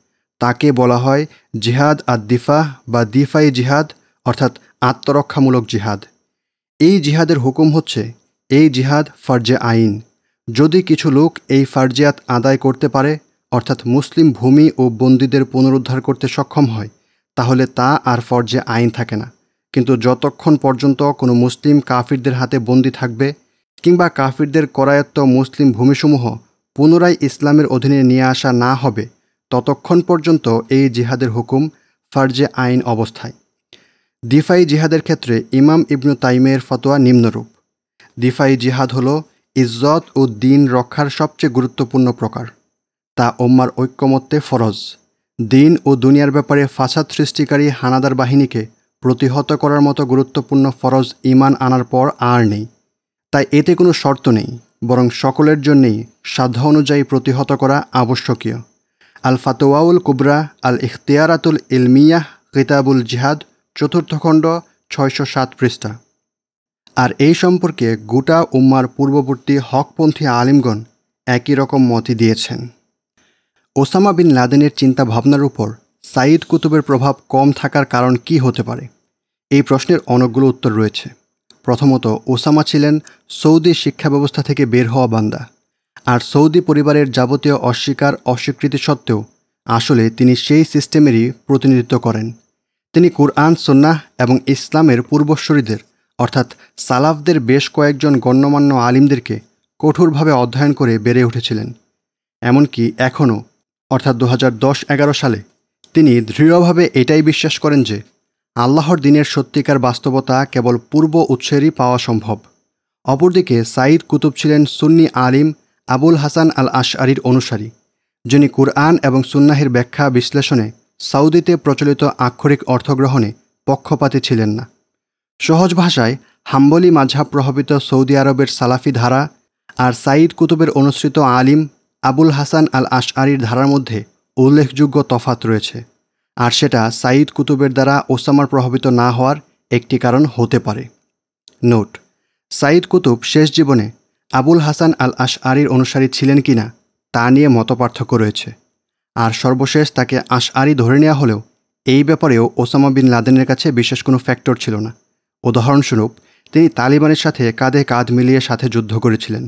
S1: তাকে বলা হয় জিহাদ আর দিফা বা দিফাই জিহাদ, অর্থাৎ আত্মরক্ষামূলক জিহাদ। এই জিহাদের হুকুম হচ্ছে, এই জিহাদ ফরজে আইন। যদি কিছু লোক এই ফারজিয়াত আদায় করতে পারে, অর্থাৎ মুসলিম ভূমি ও বন্দীদের পুনরুদ্ধার করতে সক্ষম হয়, তাহলে তা আর ফরজে আইন থাকে না। কিন্তু যতক্ষণ পর্যন্ত কোনো মুসলিম কাফিরদের হাতে বন্দী থাকবে কিংবা কাফিরদের করায়ত্ত মুসলিম ভূমিসমূহ পুনরায় ইসলামের অধীনে নিয়ে আসা না হবে, ততক্ষণ পর্যন্ত এই জিহাদের হুকুম ফরজে আইন অবস্থায়। দিফাই জিহাদের ক্ষেত্রে ইমাম ইবনু তাইমের ফতোয়া নিম্নরূপ: দিফাই জিহাদ হল ইজ্জত ও দ্বীন রক্ষার সবচেয়ে গুরুত্বপূর্ণ প্রকার। তা উম্মার ঐক্যমত্যে ফরজ। দ্বীন ও দুনিয়ার ব্যাপারে ফাসাদ সৃষ্টিকারী হানাদার বাহিনীকে প্রতিহত করার মতো গুরুত্বপূর্ণ ফরজ ঈমান আনার পর আর নেই। তাই এতে কোনো শর্ত নেই, বরং সকলের জন্যেই সাধ্য অনুযায়ী প্রতিহত করা আবশ্যকীয়। আল ফাতোয়াউল কুবরা আল ইখতিয়ারাতুল ইলমিয়াহ কিতাবুল জিহাদ, 4th খণ্ড, 607 পৃষ্ঠা। আর এই সম্পর্কে গোটা উম্মার পূর্ববর্তী হকপন্থী আলিমগণ একই রকম মতই দিয়েছেন। ওসামা বিন লাদেনের চিন্তা ভাবনার উপর সাইদ কুতুবের প্রভাব কম থাকার কারণ কি হতে পারে? এই প্রশ্নের অনেকগুলো উত্তর রয়েছে। প্রথমত, ওসামা ছিলেন সৌদি শিক্ষা ব্যবস্থা থেকে বের হওয়া বান্দা, আর সৌদি পরিবারের যাবতীয় অস্বীকৃতি সত্ত্বেও আসলে তিনি সেই সিস্টেমেরই প্রতিনিধিত্ব করেন। তিনি কুরআন, সুন্নাহ এবং ইসলামের পূর্বসূরীদের অর্থাৎ সালাফদের বেশ কয়েকজন গণ্যমান্য আলিমদেরকে কঠোরভাবে অধ্যয়ন করে বেড়ে উঠেছিলেন। এমনকি এখনও, অর্থাৎ 2010-11 সালে তিনি দৃঢ়ভাবে এটাই বিশ্বাস করেন যে আল্লাহর দ্বীনের সত্যিকার বাস্তবতা কেবল পূর্ব উৎসেরই পাওয়া সম্ভব। অপরদিকে সাইদ কুতুব ছিলেন সুন্নি আলিম আবুল হাসান আল আশআরির অনুসারী, যিনি কুরআন এবং সুন্নাহের ব্যাখ্যা বিশ্লেষণে সৌদিতে প্রচলিত আক্ষরিক অর্থগ্রহণে পক্ষপাতী ছিলেন না। সহজ ভাষায় হাম্বলি মাযহাব প্রভাবিত সৌদি আরবের সালাফি ধারা আর সাইদ কুতুবের অনুসৃত আলিম আবুল হাসান আল আশআরির ধারার মধ্যে উল্লেখযোগ্য তফাত রয়েছে, আর সেটা সাইদ কুতুবের দ্বারা ওসামার প্রভাবিত না হওয়ার একটি কারণ হতে পারে। নোট: সাইদ কুতুব শেষ জীবনে আবুল হাসান আল আশআরির অনুসারী ছিলেন কিনা তা নিয়ে মতপার্থক্য রয়েছে, আর সর্বশেষ তাকে আশআরি ধরে নেওয়া হলেও এই ব্যাপারেও ওসামা বিন লাদেনের কাছে বিশেষ কোনো ফ্যাক্টর ছিল না। উদাহরণস্বরূপ, তিনি তালিবানের সাথে কাঁধে কাঁধ মিলিয়ে সাথে যুদ্ধ করেছিলেন,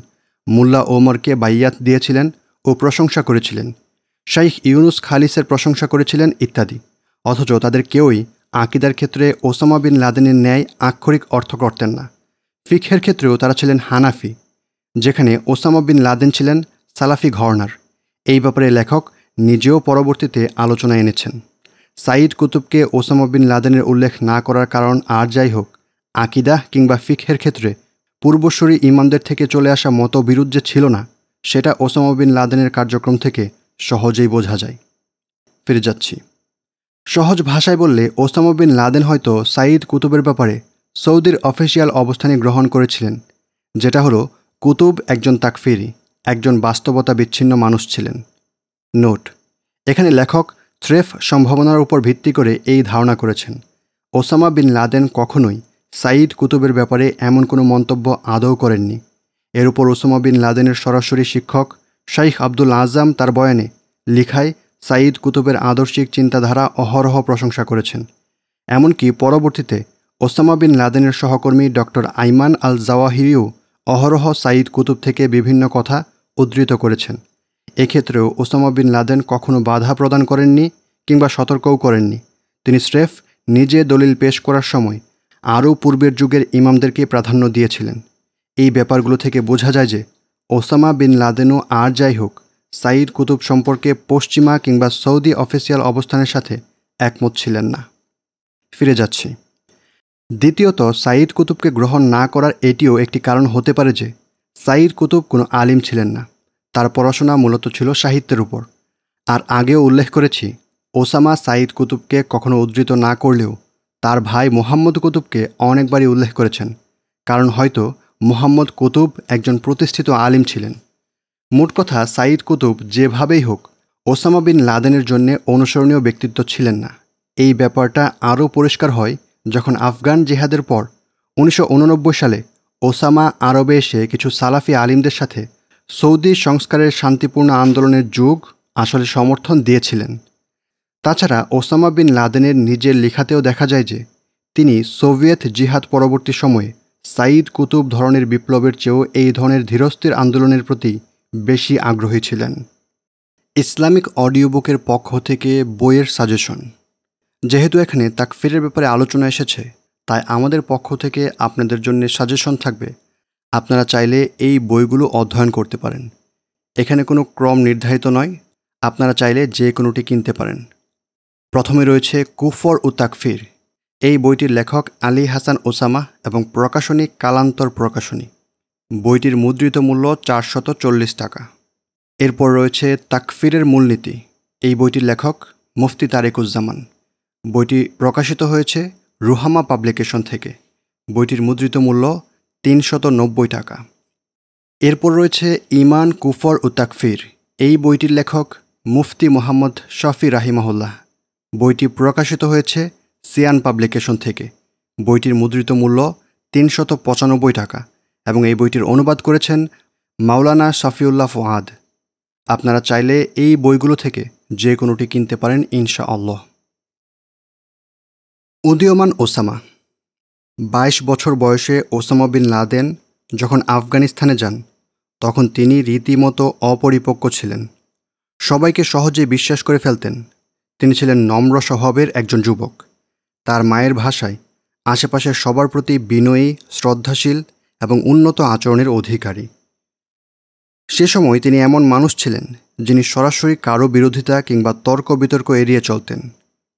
S1: মুল্লা ওমরকে বাইয়াত দিয়েছিলেন ও প্রশংসা করেছিলেন, শাইখ ইউনুস খালিসের প্রশংসা করেছিলেন ইত্যাদি। অথচ তাদের কেউই আকিদার ক্ষেত্রে ওসামা বিন লাদেনের ন্যায় আক্ষরিক অর্থ করতেন না। ফিকহের ক্ষেত্রেও তারা ছিলেন হানাফি, যেখানে ওসামা বিন লাদেন ছিলেন সালাফি ঘরানার। এই ব্যাপারে লেখক নিজেও পরবর্তীতে আলোচনা এনেছেন। সাইদ কুতুবকে ওসামা বিন লাদেনের উল্লেখ না করার কারণ আর যাই হোক, আকিদা কিংবা ফিকহের ক্ষেত্রে পূর্বসূরি ইমামদের থেকে চলে আসা মতবিরোধ যে ছিল না, সেটা ওসামা বিন লাদেনের কার্যক্রম থেকে সহজেই বোঝা যায়। ফিরে যাচ্ছি। সহজ ভাষায় বললে ওসামা বিন লাদেন হয়তো সাইদ কুতুবের ব্যাপারে সৌদির অফিসিয়াল অবস্থানই গ্রহণ করেছিলেন, যেটা হলো কুতুব একজন তাকফিরি, একজন বাস্তবতা বিচ্ছিন্ন মানুষ ছিলেন। নোট: এখানে লেখক থ্রেফ সম্ভাবনার উপর ভিত্তি করে এই ধারণা করেছেন। ওসামা বিন লাদেন কখনোই সাইদ কুতুবের ব্যাপারে এমন কোনো মন্তব্য আদৌ করেননি। এর উপর ওসামা বিন লাদেনের সরাসরি শিক্ষক শাইখ আব্দুল আজম তার বয়ানে লিখায় সাইদ কুতুবের আদর্শিক চিন্তাধারা অহরহ প্রশংসা করেছেন। এমনকি পরবর্তীতে ওসামা বিন লাদেনের সহকর্মী ডক্টর আইমান আল জাওয়াহিরিও অহরহ সাইদ কুতুব থেকে বিভিন্ন কথা উদ্ধৃত করেছেন। এক্ষেত্রেও ওসামা বিন লাদেন কখনো বাধা প্রদান করেননি কিংবা সতর্কও করেননি। তিনি স্রেফ নিজে দলিল পেশ করার সময় আরও পূর্বের যুগের ইমামদেরকে প্রাধান্য দিয়েছিলেন। এই ব্যাপারগুলো থেকে বোঝা যায় যে ওসামা বিন লাদেনও আর যাই হোক সাইদ কুতুব সম্পর্কে পশ্চিমা কিংবা সৌদি অফিসিয়াল অবস্থানের সাথে একমত ছিলেন না। ফিরে যাচ্ছি। দ্বিতীয়ত, সাইদ কুতুবকে গ্রহণ না করার এটিও একটি কারণ হতে পারে যে সাইদ কুতুব কোনো আলিম ছিলেন না। তার পড়াশোনা মূলত ছিল সাহিত্যের উপর। আর আগেও উল্লেখ করেছি, ওসামা সাইদ কুতুবকে কখনো উদ্ধৃত না করলেও তার ভাই মোহাম্মদ কুতুবকে অনেকবারই উল্লেখ করেছেন, কারণ হয়তো মোহাম্মদ কুতুব একজন প্রতিষ্ঠিত আলিম ছিলেন। মোট কথা, সাইদ কুতুব যেভাবেই হোক ওসামা বিন লাদেনের জন্য অনুসরণীয় ব্যক্তিত্ব ছিলেন না। এই ব্যাপারটা আরও পরিষ্কার হয় যখন আফগান জিহাদের পর 1989 সালে ওসামা আরবে এসে কিছু সালাফি আলিমদের সাথে সৌদি সংস্কারের শান্তিপূর্ণ আন্দোলনের যুগ আসলে সমর্থন দিয়েছিলেন। তাছাড়া ওসামা বিন লাদেনের নিজের লেখাতেও দেখা যায় যে তিনি সোভিয়েত জিহাদ পরবর্তী সময়ে সাইদ কুতুব ধরনের বিপ্লবের চেয়েও এই ধরনের ধীরস্থির আন্দোলনের প্রতি বেশি আগ্রহী ছিলেন। ইসলামিক অডিও বুকের পক্ষ থেকে বইয়ের সাজেশন। যেহেতু এখানে তাকফিরের ব্যাপারে আলোচনা এসেছে, তাই আমাদের পক্ষ থেকে আপনাদের জন্য সাজেশন থাকবে। আপনারা চাইলে এই বইগুলো অধ্যয়ন করতে পারেন। এখানে কোনো ক্রম নির্ধারিত নয়, আপনারা চাইলে যে কোনোটি কিনতে পারেন। প্রথমে রয়েছে কুফর ও তাকফির। এই বইটির লেখক আলী হাসান ওসামা এবং প্রকাশনী কালান্তর প্রকাশনী। বইটির মুদ্রিত মূল্য 440 টাকা। এরপর রয়েছে তাকফিরের মূলনীতি। এই বইটির লেখক মুফতি তারেকুজ্জামান। বইটি প্রকাশিত হয়েছে রুহামা পাবলিকেশন থেকে। বইটির মুদ্রিত মূল্য 390 টাকা। এরপর রয়েছে ইমান কুফর ও তাকফির। এই বইটির লেখক মুফতি মোহাম্মদ শফি রাহিমাহুল্লাহ। বইটি প্রকাশিত হয়েছে সিয়ান পাবলিকেশন থেকে। বইটির মুদ্রিত মূল্য 395 টাকা এবং এই বইটির অনুবাদ করেছেন মাওলানা শফিউল্লাহ ফুয়াদ। আপনারা চাইলে এই বইগুলো থেকে যে কোনোটি কিনতে পারেন ইনশাআল্লাহ। উদীয়মান ওসামা। 22 বছর বয়সে ওসামা বিন লাদেন যখন আফগানিস্তানে যান, তখন তিনি রীতিমতো অপরিপক্ব ছিলেন। সবাইকে সহজে বিশ্বাস করে ফেলতেন। তিনি ছিলেন নম্র স্বভাবের একজন যুবক। তার মায়ের ভাষায় আশেপাশের সবার প্রতি বিনয়ী, শ্রদ্ধাশীল এবং উন্নত আচরণের অধিকারী। সে সময় তিনি এমন মানুষ ছিলেন যিনি সরাসরি কারো বিরোধিতা কিংবা তর্ক বিতর্ক এড়িয়ে চলতেন।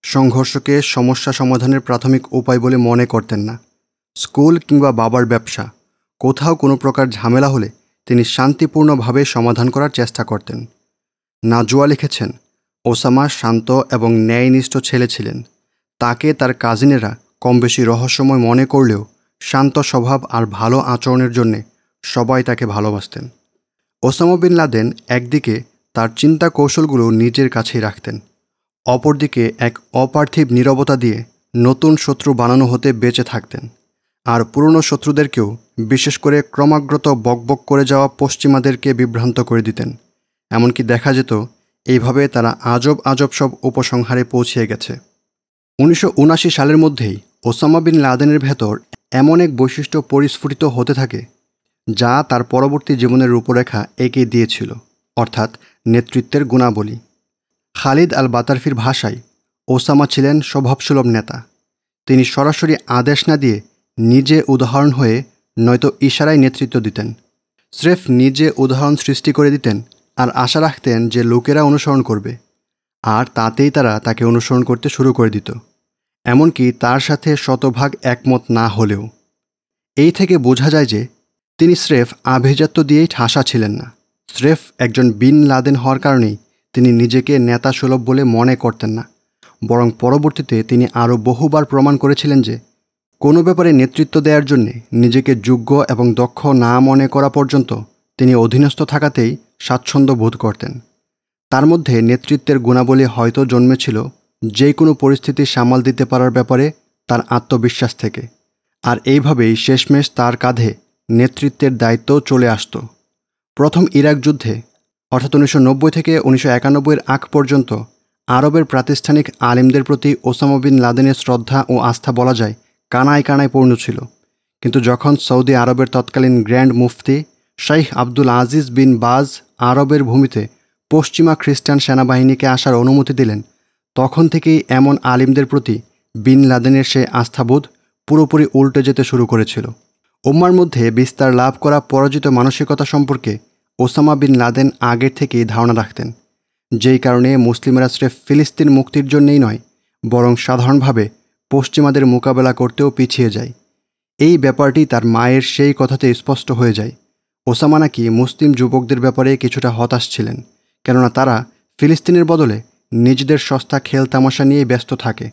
S1: সংঘর্ষকে সমস্যা সমাধানের প্রাথমিক উপায় বলে মনে করতেন না। স্কুল কিংবা বাবার ব্যবসা, কোথাও কোনো প্রকার ঝামেলা হলে তিনি শান্তিপূর্ণভাবে সমাধান করার চেষ্টা করতেন। নাজওয়া লিখেছেন, ওসামা শান্ত এবং ন্যায়নিষ্ঠ ছেলে ছিলেন। তাকে তার কাজিনেরা কম বেশি রহস্যময় মনে করলেও শান্ত স্বভাব আর ভালো আচরণের জন্যে সবাই তাকে ভালোবাসতেন। ওসামা বিন লাদেন একদিকে তার চিন্তা কৌশলগুলো নিজের কাছেই রাখতেন, অপরদিকে এক অপার্থিব নীরবতা দিয়ে নতুন শত্রু বানানো হতে বেঁচে থাকতেন। আর পুরনো শত্রুদেরকেও, বিশেষ করে ক্রমাগত বকবক করে যাওয়া পশ্চিমাদেরকে বিভ্রান্ত করে দিতেন। এমনকি দেখা যেত এইভাবে তারা আজব আজব সব উপসংহারে পৌঁছে গেছে। 1979 সালের মধ্যেই ওসামা বিন লাদেনের ভেতর এমন এক বৈশিষ্ট্য পরিস্ফুটিত হতে থাকে যা তার পরবর্তী জীবনের রূপরেখা এঁকে দিয়েছিল, অর্থাৎ নেতৃত্বের গুণাবলী। খালিদ আল বাতারফির ভাষায়, ওসামা ছিলেন স্বভাবসুলভ নেতা। তিনি সরাসরি আদেশ না দিয়ে নিজে উদাহরণ হয়ে নয়তো ইশারায় নেতৃত্ব দিতেন। স্রেফ নিজে উদাহরণ সৃষ্টি করে দিতেন আর আশা রাখতেন যে লোকেরা অনুসরণ করবে, আর তাতেই তারা তাকে অনুসরণ করতে শুরু করে দিত, এমনকি তার সাথে শতভাগ একমত না হলেও। এই থেকে বোঝা যায় যে তিনি স্রেফ আভিজাত্য দিয়েই ঠাসা ছিলেন না। স্রেফ একজন বিন লাদেন হওয়ার কারণেই তিনি নিজেকে নেতা সুলভ বলে মনে করতেন না, বরং পরবর্তীতে তিনি আরও বহুবার প্রমাণ করেছিলেন যে কোনো ব্যাপারে নেতৃত্ব দেওয়ার জন্যে নিজেকে যোগ্য এবং দক্ষ না মনে করা পর্যন্ত তিনি অধীনস্থ থাকাতেই স্বাচ্ছন্দ্য বোধ করতেন। তার মধ্যে নেতৃত্বের গুণাবলী হয়তো জন্মেছিল যে কোনো পরিস্থিতি সামাল দিতে পারার ব্যাপারে তার আত্মবিশ্বাস থেকে, আর এইভাবেই শেষমেশ তার কাঁধে নেতৃত্বের দায়িত্বও চলে আসত। প্রথম ইরাক যুদ্ধে, অর্থাৎ 1990 থেকে 1991 আগ পর্যন্ত আরবের প্রাতিষ্ঠানিক আলিমদের প্রতি ওসামা বিন লাদেনের শ্রদ্ধা ও আস্থা বলা যায় কানায় কানায় পূর্ণ ছিল। কিন্তু যখন সৌদি আরবের তৎকালীন গ্র্যান্ড মুফতি শাইখ আব্দুল আজিজ বিন বাজ আরবের ভূমিতে পশ্চিমা খ্রিস্টান সেনাবাহিনীকে আসার অনুমতি দিলেন, তখন থেকেই এমন আলিমদের প্রতি বিন লাদেনের সেই আস্থাবোধ পুরোপুরি উল্টে যেতে শুরু করেছিল। উম্মার মধ্যে বিস্তার লাভ করা পরাজিত মানসিকতা সম্পর্কে ওসামা বিন লাদেন আগের থেকেই ধারণা রাখতেন, যেই কারণে মুসলিমরা স্রেফ ফিলিস্তিন মুক্তির জন্যেই নয়, বরং সাধারণভাবে পশ্চিমাদের মোকাবেলা করতেও পিছিয়ে যায়। এই ব্যাপারটি তার মায়ের সেই কথাতে স্পষ্ট হয়ে যায়। ওসামা নাকি মুসলিম যুবকদের ব্যাপারে কিছুটা হতাশ ছিলেন, কেননা তারা ফিলিস্তিনের বদলে নিজেদের সস্তা খেল তামাশা নিয়ে ব্যস্ত থাকে।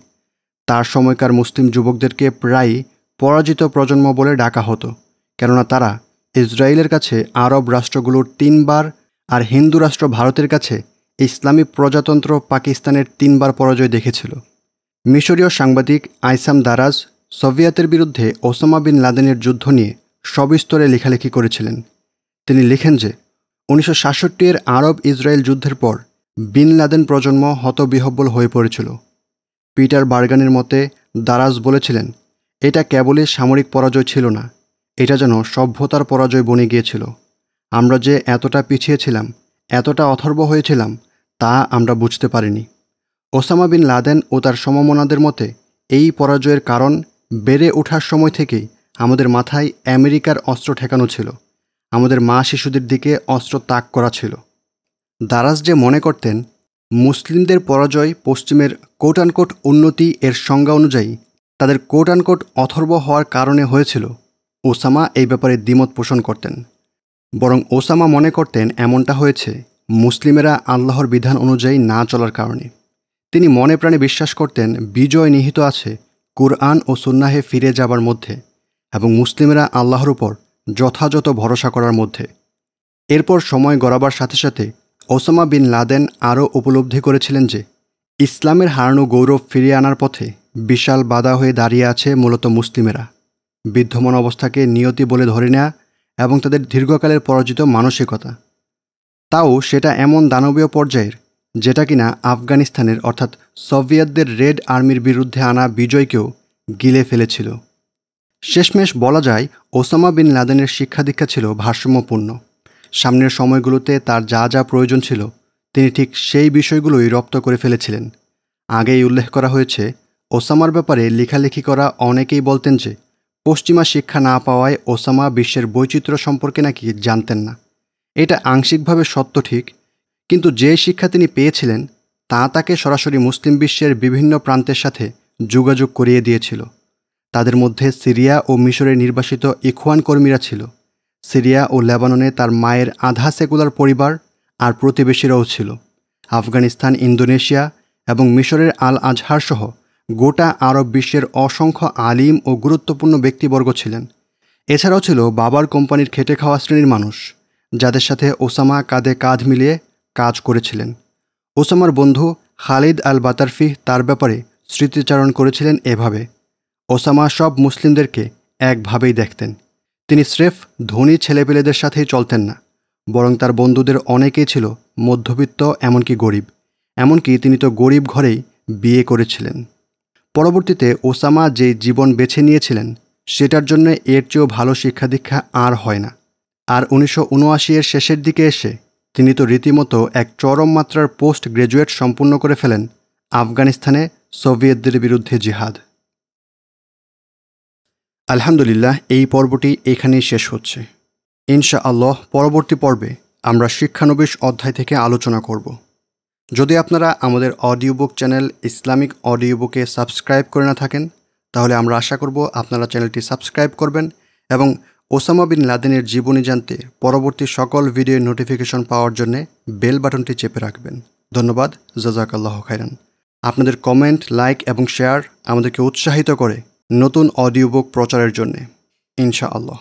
S1: তার সময়কার মুসলিম যুবকদেরকে প্রায়ই পরাজিত প্রজন্ম বলে ডাকা হতো, কেননা তারা ইসরায়েলের কাছে আরব রাষ্ট্রগুলোর 3 বার আর হিন্দু রাষ্ট্র ভারতের কাছে ইসলামী প্রজাতন্ত্র পাকিস্তানের 3 বার পরাজয় দেখেছিল। মিশরীয় সাংবাদিক আইসাম দারাজ সোভিয়েতের বিরুদ্ধে ওসামা বিন লাদেনের যুদ্ধ নিয়ে সবিস্তরে লেখালেখি করেছিলেন। তিনি লিখেন যে 1967 এর আরব ইসরায়েল যুদ্ধের পর বিন লাদেন প্রজন্ম হতবিহ্বল হয়ে পড়েছিল। পিটার বার্গানের মতে দারাজ বলেছিলেন, এটা কেবলই সামরিক পরাজয় ছিল না, এটা যেন সভ্যতার পরাজয় বনে গিয়েছিল। আমরা যে এতটা পিছিয়ে ছিলাম, এতটা অথর্ব হয়েছিলাম, তা আমরা বুঝতে পারিনি। ওসামা বিন লাদেন ও তার সমমনাদের মতে এই পরাজয়ের কারণ বেড়ে ওঠার সময় থেকেই আমাদের মাথায় আমেরিকার অস্ত্র ঠেকানো ছিল, আমাদের মা শিশুদের দিকে অস্ত্র তাক করা ছিল। দারাজ যে মনে করতেন মুসলিমদের পরাজয় পশ্চিমের কোট আনকোট উন্নতি এর সংজ্ঞা অনুযায়ী তাদের কোট আনকোট অথর্ব হওয়ার কারণে হয়েছিল, ওসামা এই ব্যাপারে দ্বিমত পোষণ করতেন। বরং ওসামা মনে করতেন এমনটা হয়েছে মুসলিমেরা আল্লাহর বিধান অনুযায়ী না চলার কারণে। তিনি মনে প্রাণে বিশ্বাস করতেন বিজয় নিহিত আছে কুরআন ও সুন্নাহে ফিরে যাবার মধ্যে এবং মুসলিমেরা আল্লাহর উপর যথাযথ ভরসা করার মধ্যে। এরপর সময় গড়াবার সাথে সাথে ওসামা বিন লাদেন আরও উপলব্ধি করেছিলেন যে ইসলামের হারানো গৌরব ফিরিয়ে আনার পথে বিশাল বাধা হয়ে দাঁড়িয়ে আছে মূলত মুসলিমেরা। বিদ্যমান অবস্থাকে নিয়তি বলে ধরে নেয়া এবং তাদের দীর্ঘকালের পরাজিত মানসিকতা, তাও সেটা এমন দানবীয় পর্যায়ের যেটা কিনা আফগানিস্তানের অর্থাৎ সোভিয়েতদের রেড আর্মির বিরুদ্ধে আনা বিজয়কেও গিলে ফেলেছিল। শেষমেশ বলা যায় ওসামা বিন লাদেনের শিক্ষা দীক্ষা ছিল ভারসাম্যপূর্ণ। সামনের সময়গুলোতে তার যা যা প্রয়োজন ছিল তিনি ঠিক সেই বিষয়গুলোই রপ্ত করে ফেলেছিলেন। আগেই উল্লেখ করা হয়েছে, ওসামার ব্যাপারে লেখালেখি করা অনেকেই বলতেন যে পশ্চিমা শিক্ষা না পাওয়ায় ওসামা বিশ্বের বৈচিত্র্য সম্পর্কে নাকি জানতেন না। এটা আংশিকভাবে সত্য ঠিক, কিন্তু যে শিক্ষা তিনি পেয়েছিলেন তা তাকে সরাসরি মুসলিম বিশ্বের বিভিন্ন প্রান্তের সাথে যোগাযোগ করিয়ে দিয়েছিল। তাদের মধ্যে সিরিয়া ও মিশরের নির্বাসিত ইখওয়ান কর্মীরা ছিল। সিরিয়া ও লেবাননে তার মায়ের আধা সেকুলার পরিবার আর প্রতিবেশীরাও ছিল। আফগানিস্তান, ইন্দোনেশিয়া এবং মিশরের আল আজহার সহ গোটা আরব বিশ্বের অসংখ্য আলিম ও গুরুত্বপূর্ণ ব্যক্তিবর্গ ছিলেন। এছাড়াও ছিল বাবার কোম্পানির খেটে খাওয়া শ্রেণীর মানুষ, যাদের সাথে ওসামা কাঁধে কাঁধ মিলিয়ে কাজ করেছিলেন। ওসামার বন্ধু খালিদ আল বাতারফি তার ব্যাপারে স্মৃতিচারণ করেছিলেন এভাবে, ওসামা সব মুসলিমদেরকে একভাবেই দেখতেন। তিনি স্রেফ ধনী ছেলেপেলেদের সাথেই চলতেন না, বরং তার বন্ধুদের অনেকেই ছিল মধ্যবিত্ত, এমনকি গরিব। এমনকি তিনি তো গরিব ঘরেই বিয়ে করেছিলেন। পরবর্তীতে ওসামা যে জীবন বেছে নিয়েছিলেন সেটার জন্য এর চেয়েও ভালো শিক্ষা দীক্ষা আর হয় না। আর 1979-এর শেষের দিকে এসে তিনি তো রীতিমতো এক চরম মাত্রার পোস্ট গ্র্যাজুয়েট সম্পূর্ণ করে ফেলেন আফগানিস্তানে সোভিয়েতদের বিরুদ্ধে জিহাদ। আলহামদুলিল্লাহ, এই পর্বটি এখানেই শেষ হচ্ছে। ইনশাআল্লাহ পরবর্তী পর্বে আমরা শিক্ষানবিশ অধ্যায় থেকে আলোচনা করব। যদি আপনারা আমাদের audio book channel Islamic audio বুকে সাবস্ক্রাইব করে না থাকেন, তাহলে আমরা আশা করব আপনারা চ্যানেলটি সাবস্ক্রাইব করবেন এবং ওসামা বিন লাদেনের জীবনী জানতে পরবর্তী সকল ভিডিওর নোটিফিকেশন পাওয়ার জন্য বেল বাটনটি চেপে রাখবেন। ধন্যবাদ। জাযাকাল্লাহু খাইরান। আপনাদের কমেন্ট, লাইক এবং শেয়ার আমাদেরকে উৎসাহিত করে নতুন অডিও বুক প্রচারের জন্য। ইনশাআল্লাহ।